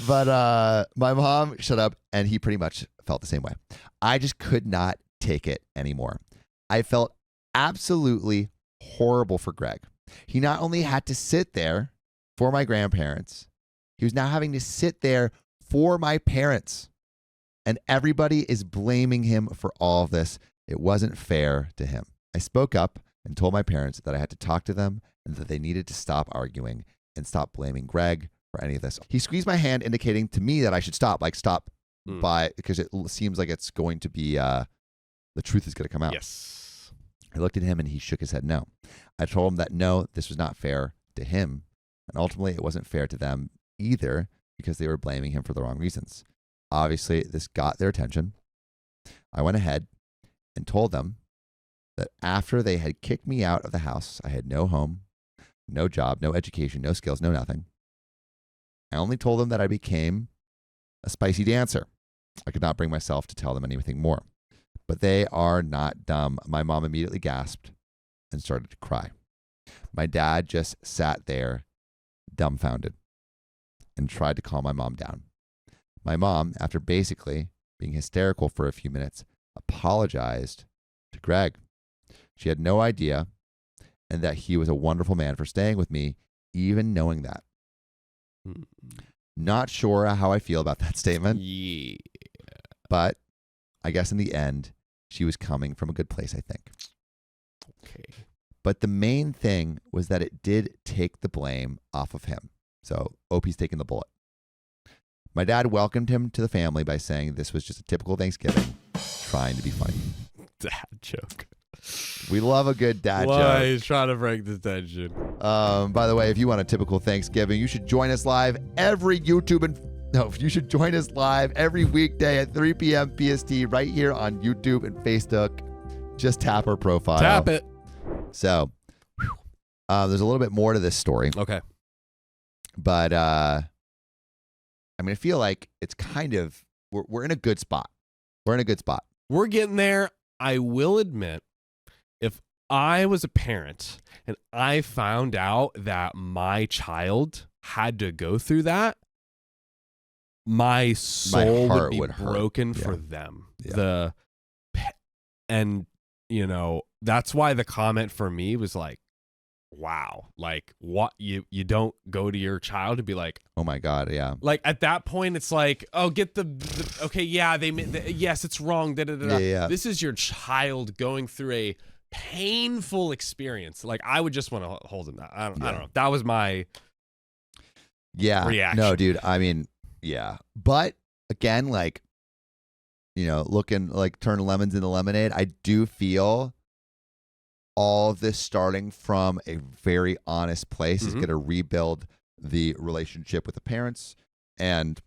But my mom shut up, and he pretty much felt the same way. I just could not take it anymore. I felt absolutely horrible for Greg. He not only had to sit there for my grandparents, he was now having to sit there for my parents. And everybody is blaming him for all of this. It wasn't fair to him. I spoke up and told my parents that I had to talk to them and that they needed to stop arguing and stop blaming Greg for any of this. He squeezed my hand, indicating to me that I should stop, because it seems like it's going to be, the truth is going to come out. Yes. I looked at him and he shook his head no. I told him that no, this was not fair to him. And ultimately it wasn't fair to them either because they were blaming him for the wrong reasons. Obviously this got their attention. I went ahead and told them that after they had kicked me out of the house, I had no home, no job, no education, no skills, no nothing. I only told them that I became a spicy dancer. I could not bring myself to tell them anything more. But they are not dumb. My mom immediately gasped and started to cry. My dad just sat there dumbfounded and tried to calm my mom down. My mom, after basically being hysterical for a few minutes, apologized to Greg. She had no idea and that he was a wonderful man for staying with me, even knowing that. Not sure how I feel about that statement. Yeah. But I guess in the end, she was coming from a good place, I think. Okay. But the main thing was that it did take the blame off of him. So Opie's taking the bullet. My dad welcomed him to the family by saying this was just a typical Thanksgiving, trying to be funny. Dad joke. We love a good dad Why joke. he's trying to break the tension. By the way, if you want a typical Thanksgiving, you should join us live every you should join us live every weekday at 3 p.m. PST right here on YouTube and Facebook. Just tap our profile. Tap it. So, there's a little bit more to this story. Okay. But, I feel like it's kind of, we're in a good spot. We're in a good spot. We're getting there. I will admit, if I was a parent and I found out that my child had to go through that, my soul heart would be broken for them. Yeah. That's why the comment for me was like, wow, like what you don't go to your child and be like, oh my God, yeah. Like at that point, it's like, oh, get the okay, yeah, yes, it's wrong. Yeah. This is your child going through a painful experience. Like I would just want to hold him. I don't know. That was my reaction. No, dude. Yeah. But again, like, looking like turn lemons into lemonade. I do feel all of this starting from a very honest place is going to rebuild the relationship with the parents and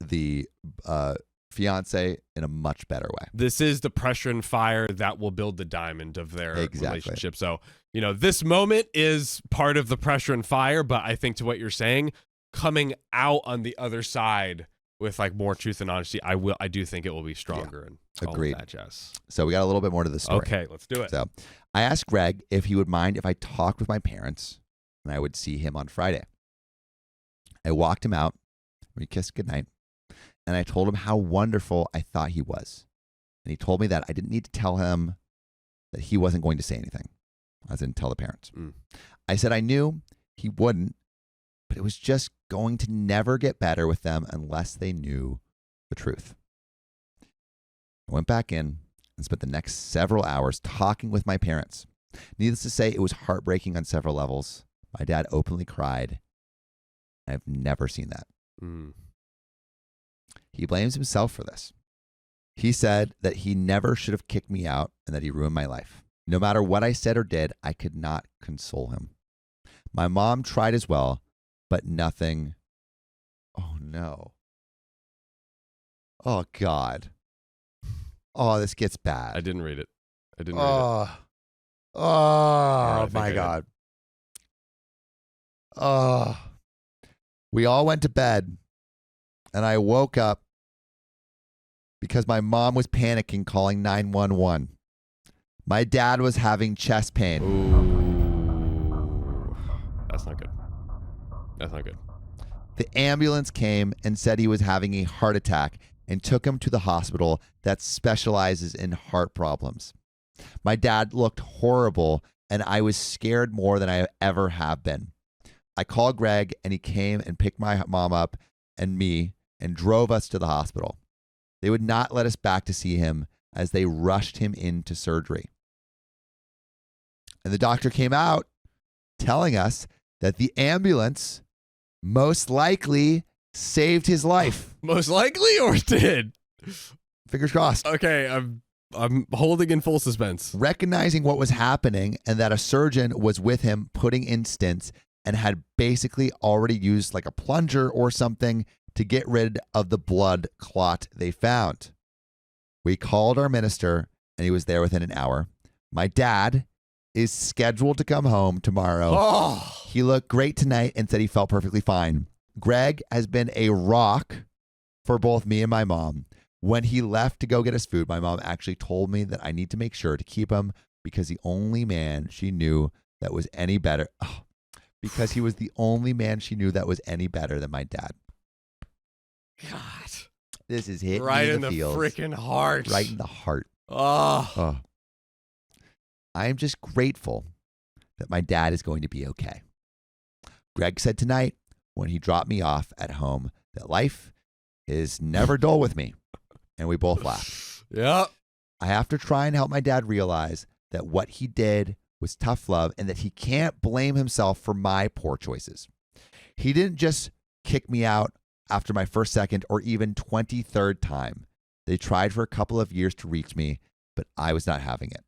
the fiance in a much better way. This is the pressure and fire that will build the diamond of their relationship. So, this moment is part of the pressure and fire, but I think to what you're saying, coming out on the other side with like more truth and honesty, I do think it will be stronger and agreed. All of that jazz. So we got a little bit more to the story. Okay, let's do it. So I asked Greg if he would mind if I talked with my parents and I would see him on Friday. I walked him out. We kissed goodnight. And I told him how wonderful I thought he was. And he told me that I didn't need to tell him that he wasn't going to say anything. I didn't tell the parents. I said I knew he wouldn't, but it was just going to never get better with them unless they knew the truth. I went back in and spent the next several hours talking with my parents. Needless to say, it was heartbreaking on several levels. My dad openly cried. I've never seen that. He blames himself for this. He said that he never should have kicked me out and that he ruined my life. No matter what I said or did, I could not console him. My mom tried as well, but nothing. Oh, no. Oh, God. Oh, this gets bad. I didn't read it. I didn't read it. Oh, my God. Oh. We all went to bed, and I woke up because my mom was panicking, calling 911. My dad was having chest pain. Ooh. That's not good. That's not good. The ambulance came and said he was having a heart attack and took him to the hospital that specializes in heart problems. My dad looked horrible, and I was scared more than I ever have been. I called Greg, and he came and picked my mom up and me and drove us to the hospital. They would not let us back to see him as they rushed him into surgery. And the doctor came out telling us that the ambulance most likely saved his life. Most likely, or did? Fingers crossed. Okay, I'm holding in full suspense. Recognizing what was happening and that a surgeon was with him putting in stents and had basically already used like a plunger or something to get rid of the blood clot they found. We called our minister and he was there within an hour. My dad is scheduled to come home tomorrow. Oh. He looked great tonight and said he felt perfectly fine. Greg has been a rock for both me and my mom. When he left to go get his food, my mom actually told me that I need to make sure to keep him because the only man she knew that was any better. Oh, because he was the only man she knew that was any better than my dad. God. This is hitting right me in the feels. freaking heart. Right in the heart. Oh. I am just grateful that my dad is going to be okay. Greg said tonight when he dropped me off at home that life is never dull with me. And we both laughed. Yep. I have to try and help my dad realize that what he did was tough love and that he can't blame himself for my poor choices. He didn't just kick me out after my first, second, or even 23rd time. They tried for a couple of years to reach me, but I was not having it.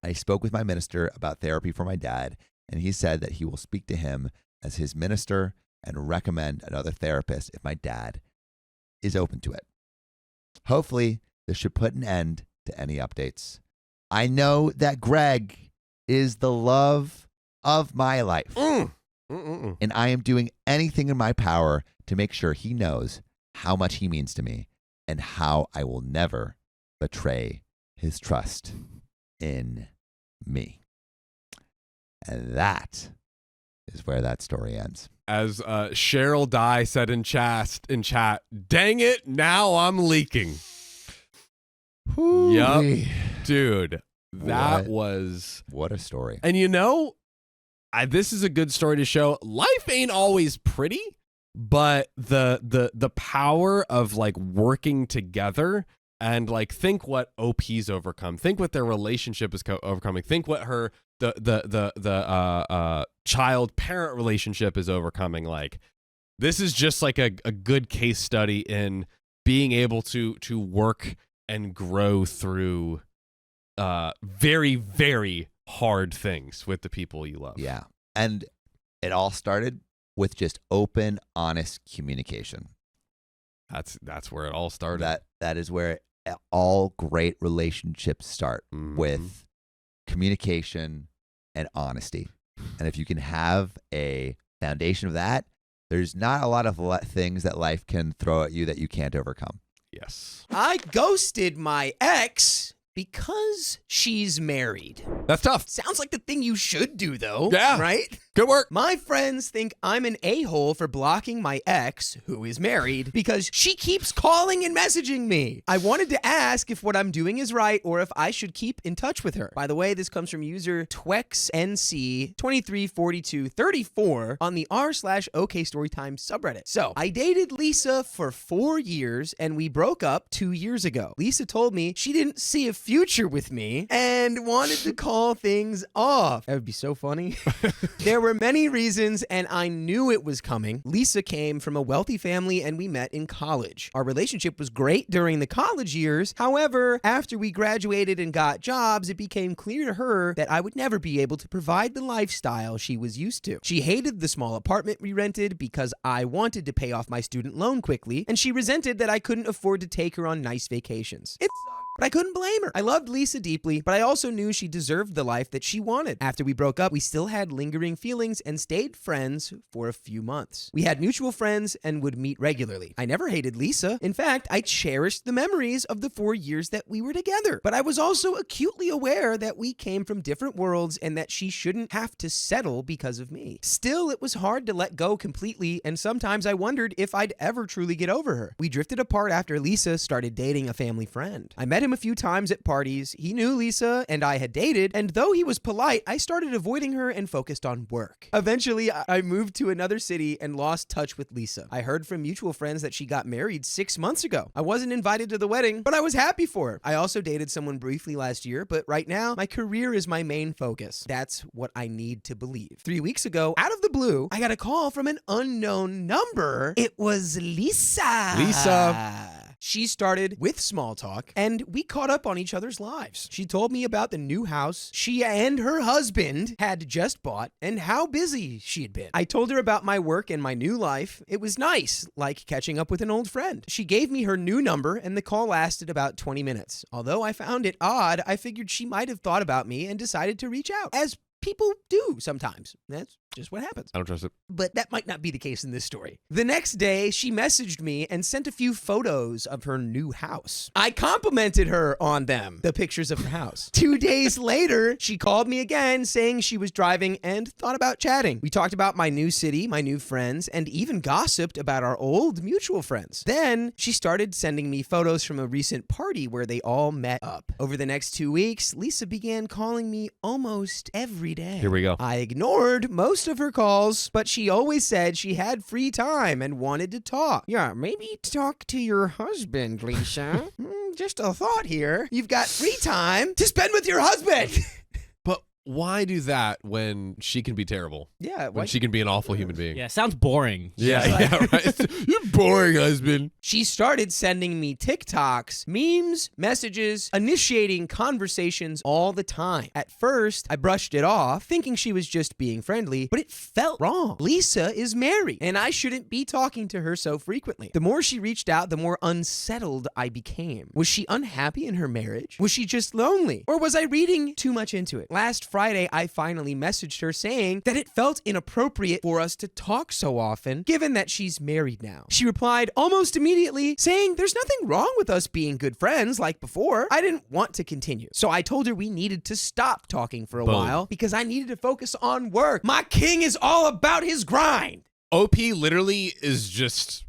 I spoke with my minister about therapy for my dad, and he said that he will speak to him as his minister and recommend another therapist if my dad is open to it. Hopefully, this should put an end to any updates. I know that Greg is the love of my life, and I am doing anything in my power to make sure he knows how much he means to me and how I will never betray his trust in me. And that is where that story ends. As Cheryl Dye said in chat, dang it, now I'm leaking. Yup. Dude, that was... What a story. And you know, this is a good story to show. Life ain't always pretty, but the power of like working together and like think what OP's overcome. Think what their relationship is overcoming. Think what her the child parent relationship is overcoming. Like this is just like a good case study in being able to work and grow through very, very hard things with the people you love. Yeah. And it all started with just open, honest communication. That's where it all started. That is where all great relationships start, with communication and honesty. And if you can have a foundation of that, there's not a lot of things that life can throw at you that you can't overcome. Yes. I ghosted my ex because she's married. That's tough. Sounds like the thing you should do, though. Yeah. Right? Good work. My friends think I'm an a-hole for blocking my ex, who is married, because she keeps calling and messaging me. I wanted to ask if what I'm doing is right or if I should keep in touch with her. By the way, this comes from user TwexNC234234 on the r/OK Storytime subreddit. So, I dated Lisa for 4 years and we broke up 2 years ago. Lisa told me she didn't see a future with me and wanted to call things off. That would be so funny. There were many reasons and I knew it was coming. Lisa came from a wealthy family and we met in college. Our relationship was great during the college years. However, after we graduated and got jobs, it became clear to her that I would never be able to provide the lifestyle she was used to. She hated the small apartment we rented because I wanted to pay off my student loan quickly, and she resented that I couldn't afford to take her on nice vacations. It sucked, but I couldn't blame her. I loved Lisa deeply, but I also knew she deserved the life that she wanted. After we broke up, we still had lingering feelings and stayed friends for a few months. We had mutual friends and would meet regularly. I never hated Lisa. In fact, I cherished the memories of the 4 years that we were together. But I was also acutely aware that we came from different worlds and that she shouldn't have to settle because of me. Still, it was hard to let go completely, and sometimes I wondered if I'd ever truly get over her. We drifted apart after Lisa started dating a family friend. I met him a few times at parties. He knew Lisa and I had dated, and though he was polite, I started avoiding her and focused on work. Eventually, I moved to another city and lost touch with Lisa. I heard from mutual friends that she got married 6 months ago. I wasn't invited to the wedding, but I was happy for her. I also dated someone briefly last year, but right now, my career is my main focus. That's what I need to believe. 3 weeks ago, out of the blue, I got a call from an unknown number. It was Lisa. She started with small talk, and we caught up on each other's lives. She told me about the new house she and her husband had just bought and how busy she had been. I told her about my work and my new life. It was nice, like catching up with an old friend. She gave me her new number, and the call lasted about 20 minutes. Although I found it odd, I figured she might have thought about me and decided to reach out, as people do sometimes. That's just what happens. I don't trust it. But that might not be the case in this story. The next day, she messaged me and sent a few photos of her new house. I complimented her on them, the pictures of her house. 2 days later, she called me again saying she was driving and thought about chatting. We talked about my new city, my new friends, and even gossiped about our old mutual friends. Then she started sending me photos from a recent party where they all met up. Over the next 2 weeks, Lisa began calling me almost every day. Here we go. I ignored most of her calls, but she always said she had free time and wanted to talk. Yeah, maybe talk to your husband, Lisa. Just a thought here. You've got free time to spend with your husband. But why do that when she can be terrible? Yeah. When she can be an awful human being? Yeah, sounds boring. Yeah, right. You're boring, husband. She started sending me TikToks, memes, messages, initiating conversations all the time. At first, I brushed it off, thinking she was just being friendly, but it felt wrong. Lisa is married, and I shouldn't be talking to her so frequently. The more she reached out, the more unsettled I became. Was she unhappy in her marriage? Was she just lonely? Or was I reading too much into it? Last Friday, I finally messaged her saying that it felt inappropriate for us to talk so often, given that she's married now. She replied almost immediately, saying there's nothing wrong with us being good friends like before. I didn't want to continue. So I told her we needed to stop talking for a while because I needed to focus on work. My king is all about his grind. OP literally is just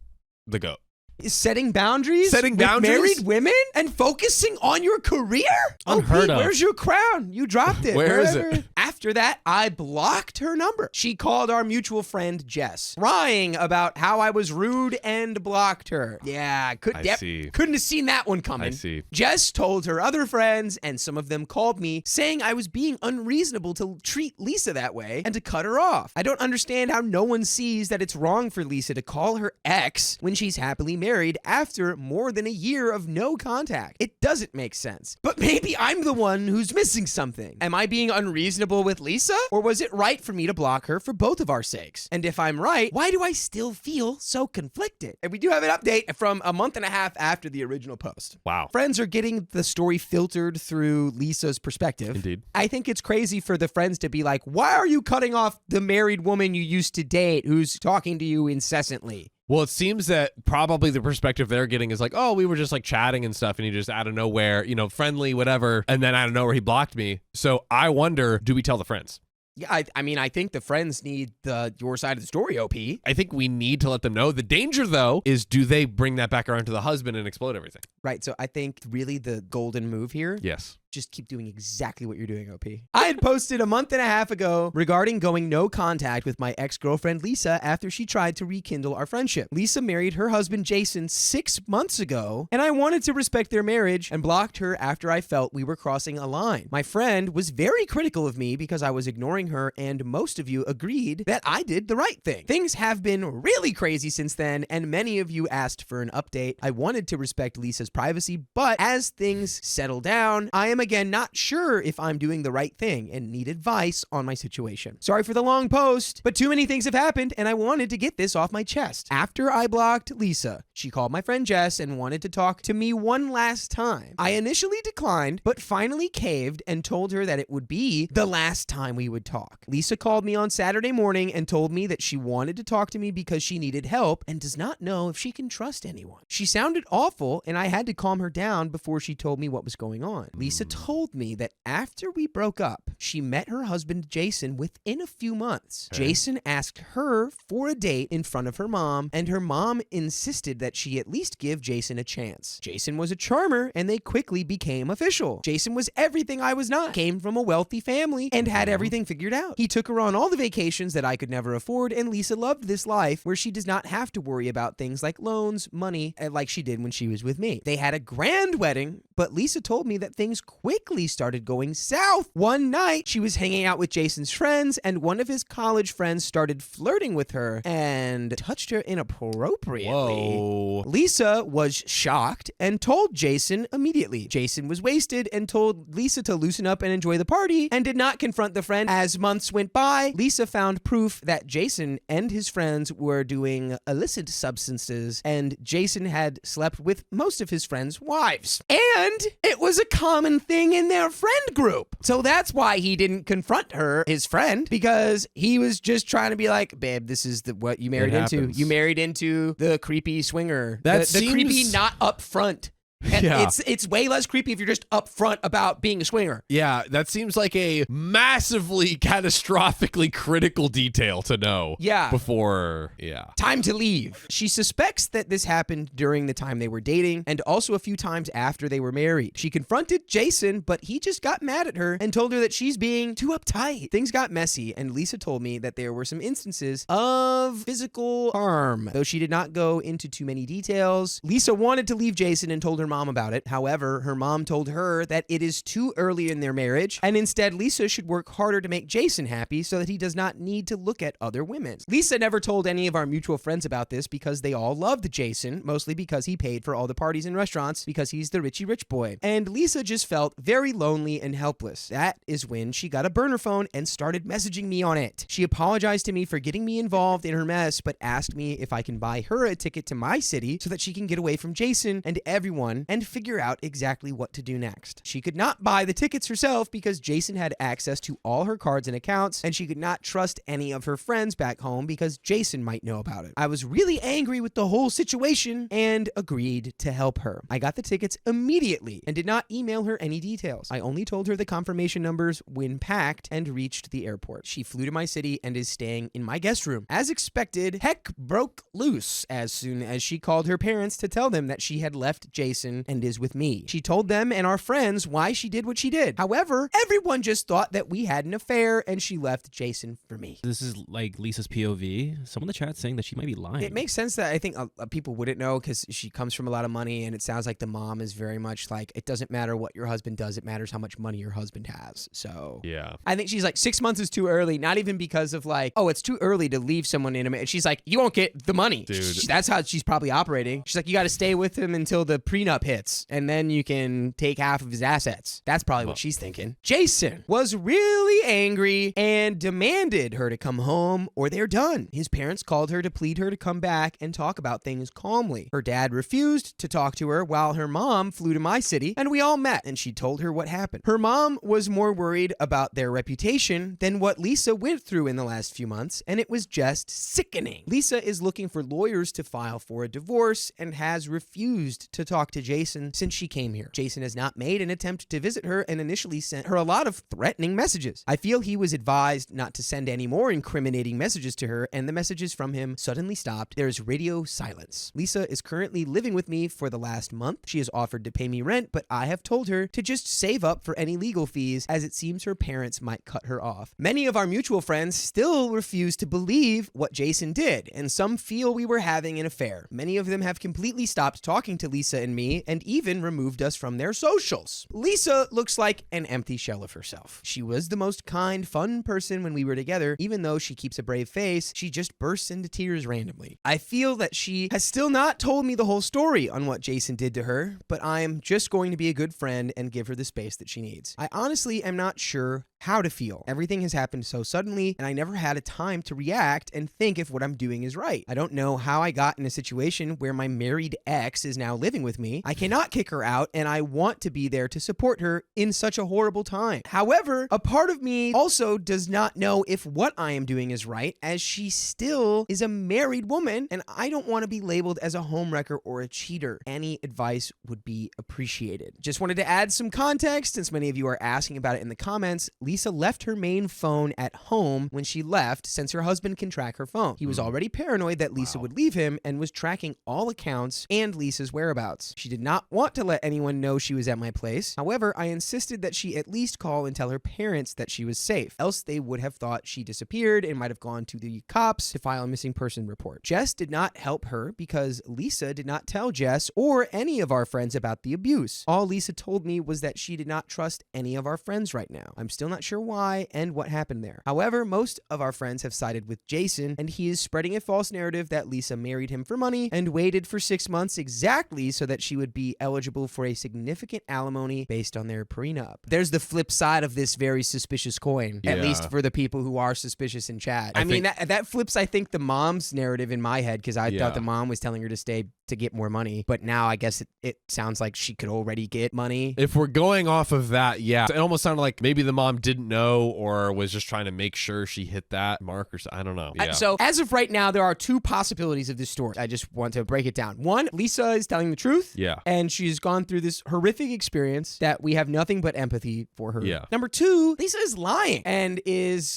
the GOAT. Is setting boundaries Setting with boundaries? married women and focusing on your career? Unheard of. Where's your crown? You dropped it. Where is Wherever. it? After that, I blocked her number. She called our mutual friend Jess, crying about how I was rude and blocked her. Yeah, couldn't have seen that one coming. I see. Jess told her other friends, and some of them called me, saying I was being unreasonable to treat Lisa that way and to cut her off. I don't understand how no one sees that it's wrong for Lisa to call her ex when she's happily married after more than a year of no contact. It doesn't make sense. But maybe I'm the one who's missing something. Am I being unreasonable with Lisa? Or was it right for me to block her for both of our sakes? And if I'm right, why do I still feel so conflicted? And we do have an update from a month and a half after the original post. Wow. Friends are getting the story filtered through Lisa's perspective. Indeed. I think it's crazy for the friends to be like, why are you cutting off the married woman you used to date who's talking to you incessantly? Well, it seems that probably the perspective they're getting is like, oh, we were just like chatting and stuff, and he just out of nowhere, friendly, whatever, and then out of nowhere he blocked me. So I wonder, do we tell the friends? Yeah, I mean, I think the friends need your side of the story, OP. I think we need to let them know. The danger, though, is do they bring that back around to the husband and explode everything? Right, so I think really the golden move here, Yes. just keep doing exactly what you're doing, OP. I had posted a month and a half ago regarding going no contact with my ex-girlfriend Lisa after she tried to rekindle our friendship. Lisa married her husband Jason 6 months ago, and I wanted to respect their marriage and blocked her after I felt we were crossing a line. My friend was very critical of me because I was ignoring her, and most of you agreed that I did the right thing. Things have been really crazy since then, and many of you asked for an update. I wanted to respect Lisa's privacy, but as things settle down, I am again not sure if I'm doing the right thing and need advice on my situation. Sorry for the long post, but too many things have happened and I wanted to get this off my chest. After I blocked Lisa, she called my friend Jess and wanted to talk to me one last time. I initially declined, but finally caved and told her that it would be the last time we would talk. Lisa called me on Saturday morning and told me that she wanted to talk to me because she needed help and does not know if she can trust anyone. She sounded awful and I had to calm her down before she told me what was going on. Lisa told me that after we broke up, she met her husband Jason within a few months. Okay. Jason asked her for a date in front of her mom, and her mom insisted that she at least give Jason a chance. Jason was a charmer, and they quickly became official. Jason was everything I was not, came from a wealthy family, and had everything figured out. He took her on all the vacations that I could never afford, and Lisa loved this life where she does not have to worry about things like loans, money, like she did when she was with me. They had a grand wedding, but Lisa told me that things quickly started going south. One night, she was hanging out with Jason's friends, and one of his college friends started flirting with her and touched her inappropriately. Whoa. Lisa was shocked and told Jason immediately. Jason was wasted and told Lisa to loosen up and enjoy the party and did not confront the friend. As months went by, Lisa found proof that Jason and his friends were doing illicit substances, and Jason had slept with most of his friends' wives. And it was a common thing in their friend group. So that's why he didn't confront her, his friend, because he was just trying to be like, babe, this is what you married into. happens. You married into the creepy swinger. That the creepy seems- not upfront. And Yeah. it's way less creepy if you're just upfront about being a swinger. Yeah, that seems like a massively catastrophically critical detail to know. Yeah. Before, yeah. Time to leave. She suspects that this happened during the time they were dating and also a few times after they were married. She confronted Jason, but he just got mad at her and told her that she's being too uptight. Things got messy, and Lisa told me that there were some instances of physical harm, though she did not go into too many details. Lisa wanted to leave Jason and told her mom about it. However, her mom told her that it is too early in their marriage, and instead Lisa should work harder to make Jason happy so that he does not need to look at other women. Lisa never told any of our mutual friends about this because they all loved Jason, mostly because he paid for all the parties and restaurants because he's the Richie Rich boy. And Lisa just felt very lonely and helpless. That is when she got a burner phone and started messaging me on it. She apologized to me for getting me involved in her mess, but asked me if I can buy her a ticket to my city so that she can get away from Jason and everyone and figure out exactly what to do next. She could not buy the tickets herself because Jason had access to all her cards and accounts, and she could not trust any of her friends back home because Jason might know about it. I was really angry with the whole situation and agreed to help her. I got the tickets immediately and did not email her any details. I only told her the confirmation numbers when packed and reached the airport. She flew to my city and is staying in my guest room. As expected, heck broke loose as soon as she called her parents to tell them that she had left Jason and is with me. She told them and our friends why she did what she did. However, everyone just thought that we had an affair and she left Jason for me. This is like Lisa's POV. Someone in the chat saying that she might be lying. It makes sense that I think people wouldn't know because she comes from a lot of money, and it sounds like the mom is very much like, it doesn't matter what your husband does, it matters how much money your husband has. So Yeah. I think she's like, 6 months is too early, not even because of like, oh, it's too early to leave someone in a marriage. She's like, you won't get the money. Dude. That's how she's probably operating. She's like, you got to stay with him until the prenup hits, and then you can take half of his assets. That's probably what she's thinking. Jason was really angry and demanded her to come home or they're done. His parents called her to plead her to come back and talk about things calmly. Her dad refused to talk to her while her mom flew to my city, and we all met, and she told her what happened. Her mom was more worried about their reputation than what Lisa went through in the last few months, and it was just sickening. Lisa is looking for lawyers to file for a divorce and has refused to talk to Jason since she came here. Jason has not made an attempt to visit her and initially sent her a lot of threatening messages. I feel he was advised not to send any more incriminating messages to her, and the messages from him suddenly stopped. There is radio silence. Lisa is currently living with me for the last month. She has offered to pay me rent, but I have told her to just save up for any legal fees, as it seems her parents might cut her off. Many of our mutual friends still refuse to believe what Jason did, and some feel we were having an affair. Many of them have completely stopped talking to Lisa and me, and even removed us from their socials. Lisa looks like an empty shell of herself. She was the most kind, fun person when we were together. Even though she keeps a brave face, she just bursts into tears randomly. I feel that she has still not told me the whole story on what Jason did to her, but I'm just going to be a good friend and give her the space that she needs. I honestly am not sure how to feel. Everything has happened so suddenly, and I never had a time to react and think if what I'm doing is right. I don't know how I got in a situation where my married ex is now living with me. I cannot kick her out, and I want to be there to support her in such a horrible time. However, a part of me also does not know if what I am doing is right, as she still is a married woman, and I don't want to be labeled as a homewrecker or a cheater. Any advice would be appreciated. Just wanted to add some context, since many of you are asking about it in the comments. Lisa left her main phone at home when she left, since her husband can track her phone. He was already paranoid that Lisa would leave him and was tracking all accounts and Lisa's whereabouts. She did not want to let anyone know she was at my place. However, I insisted that she at least call and tell her parents that she was safe, else they would have thought she disappeared and might have gone to the cops to file a missing person report. Jess did not help her because Lisa did not tell Jess or any of our friends about the abuse. All Lisa told me was that she did not trust any of our friends right now. I'm still not sure why and what happened there. However, most of our friends have sided with Jason, and he is spreading a false narrative that Lisa married him for money and waited for 6 months exactly so that she would be eligible for a significant alimony based on their prenup. There's the flip side of this very suspicious coin, at least for the people who are suspicious in chat. I mean, that flips, I think, the mom's narrative in my head, because I thought the mom was telling her to stay to get more money, but now I guess it sounds like she could already get money. If we're going off of that, yeah, it almost sounded like maybe the mom didn't know or was just trying to make sure she hit that mark, or I don't know. Yeah. So as of right now, there are two possibilities of this story. I just want to break it down. One, Lisa is telling the truth. Yeah. And she's gone through this horrific experience that we have nothing but empathy for her. Yeah. Number two, Lisa is lying and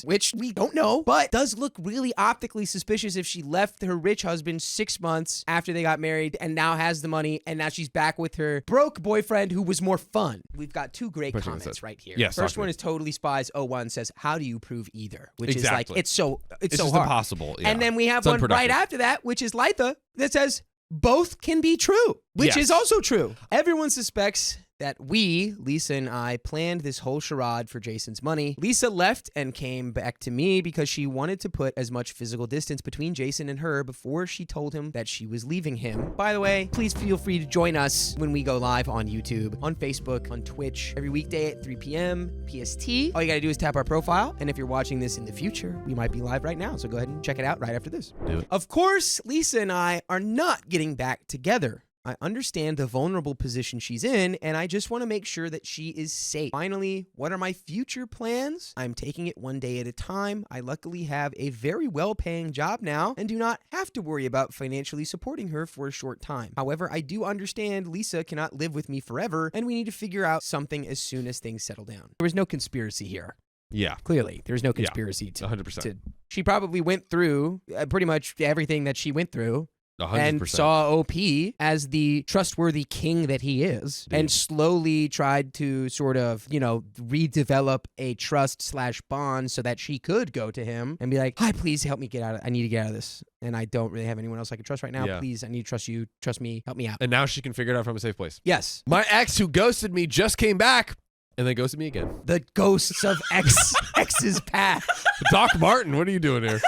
which we don't know, but does look really optically suspicious if she left her rich husband 6 months after they got married and now has the money, and now she's back with her broke boyfriend who was more fun. We've got two great comments right here. Yes, First one is Totally Spies 01 says, how do you prove either? Which is Exactly. like, it's so just hard. impossible. Yeah. And then we have It's one unproductive. right after that, which is Litha, that says both can be true, which is also true. Everyone suspects that we, Lisa and I, planned this whole charade for Jason's money. Lisa left and came back to me because she wanted to put as much physical distance between Jason and her before she told him that she was leaving him. By the way, please feel free to join us when we go live on YouTube, on Facebook, on Twitch, every weekday at 3 p.m. PST. All you gotta do is tap our profile, and if you're watching this in the future, we might be live right now, so go ahead and check it out right after this. Do it. Of course, Lisa and I are not getting back together. I understand the vulnerable position she's in, and I just want to make sure that she is safe. Finally, what are my future plans? I'm taking it one day at a time. I luckily have a very well-paying job now and do not have to worry about financially supporting her for a short time. However, I do understand Lisa cannot live with me forever, and we need to figure out something as soon as things settle down. There was no conspiracy here. Yeah. Clearly, there's no conspiracy. 100%. She probably went through pretty much everything that she went through. 100%. And saw OP as the trustworthy king that he is, and slowly tried to sort of, redevelop a trust/bond so that she could go to him and be like, hi, please help me get out of, I need to get out of this. And I don't really have anyone else I can trust right now. Yeah. Please, I need to trust you. Trust me. Help me out. And now she can figure it out from a safe place. Yes. My ex who ghosted me just came back and then ghosted me again. The ghosts of ex's past. Doc Martin, what are you doing here?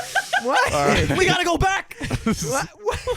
What? Right. We gotta go back. What?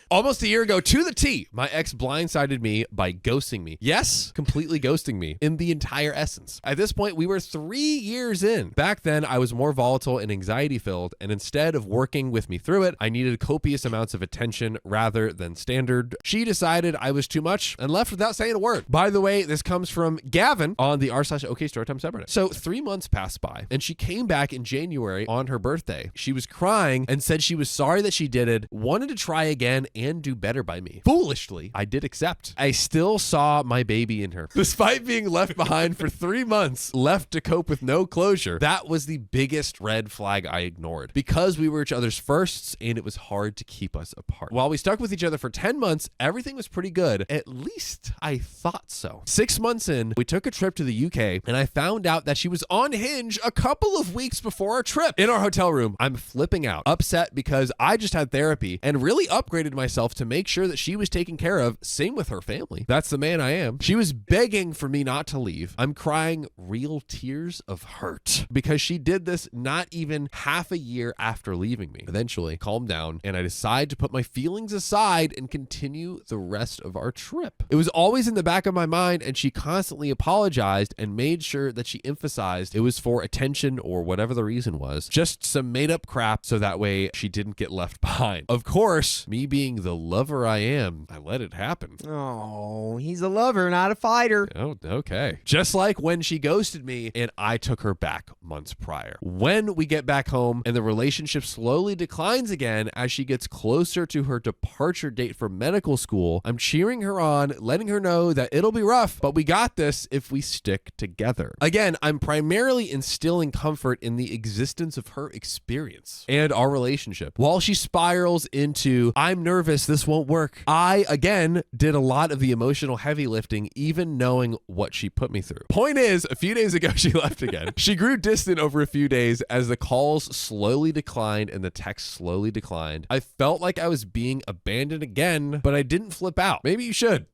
Almost a year ago, to the T, my ex blindsided me by ghosting me. Yes, completely ghosting me in the entire essence. At this point, we were 3 years in. Back then, I was more volatile and anxiety-filled, and instead of working with me through it, I needed copious amounts of attention rather than standard. She decided I was too much and left without saying a word. By the way, this comes from Gavin on the r/OK Storytime subreddit. So 3 months passed by, and she came back in January on her birthday. She was crying and said she was sorry that she did it, wanted to try again, and do better by me. Foolishly, I did accept. I still saw my baby in her. Despite being left behind for 3 months, left to cope with no closure, that was the biggest red flag I ignored because we were each other's firsts and it was hard to keep us apart. While we stuck with each other for 10 months, everything was pretty good. At least I thought so. 6 months in, we took a trip to the UK and I found out that she was on Hinge a couple of weeks before our trip. In our hotel room, I'm flipping out, upset because I just had therapy and really upgraded myself to make sure that she was taken care of. Same with her family. That's the man I am. She was begging for me not to leave. I'm crying real tears of hurt because she did this not even half a year after leaving me. Eventually, calmed down and I decide to put my feelings aside and continue the rest of our trip. It was always in the back of my mind and she constantly apologized and made sure that she emphasized it was for attention or whatever the reason was. Just some made up crap so that way she didn't get left behind. Of course, me being the lover I am, I let it happen. Oh, he's a lover, not a fighter. Oh, okay. Just like when she ghosted me and I took her back months prior. When we get back home and the relationship slowly declines again as she gets closer to her departure date for medical school, I'm cheering her on, letting her know that it'll be rough, but we got this if we stick together. Again, I'm primarily instilling comfort in the existence of her experience and our relationship. While she spirals into, I'm nervous, this won't work, I, again, did a lot of the emotional heavy lifting, even knowing what she put me through. Point is, a few days ago, she left again. She grew distant over a few days as the calls slowly declined and the texts slowly declined. I felt like I was being abandoned again, but I didn't flip out. Maybe you should.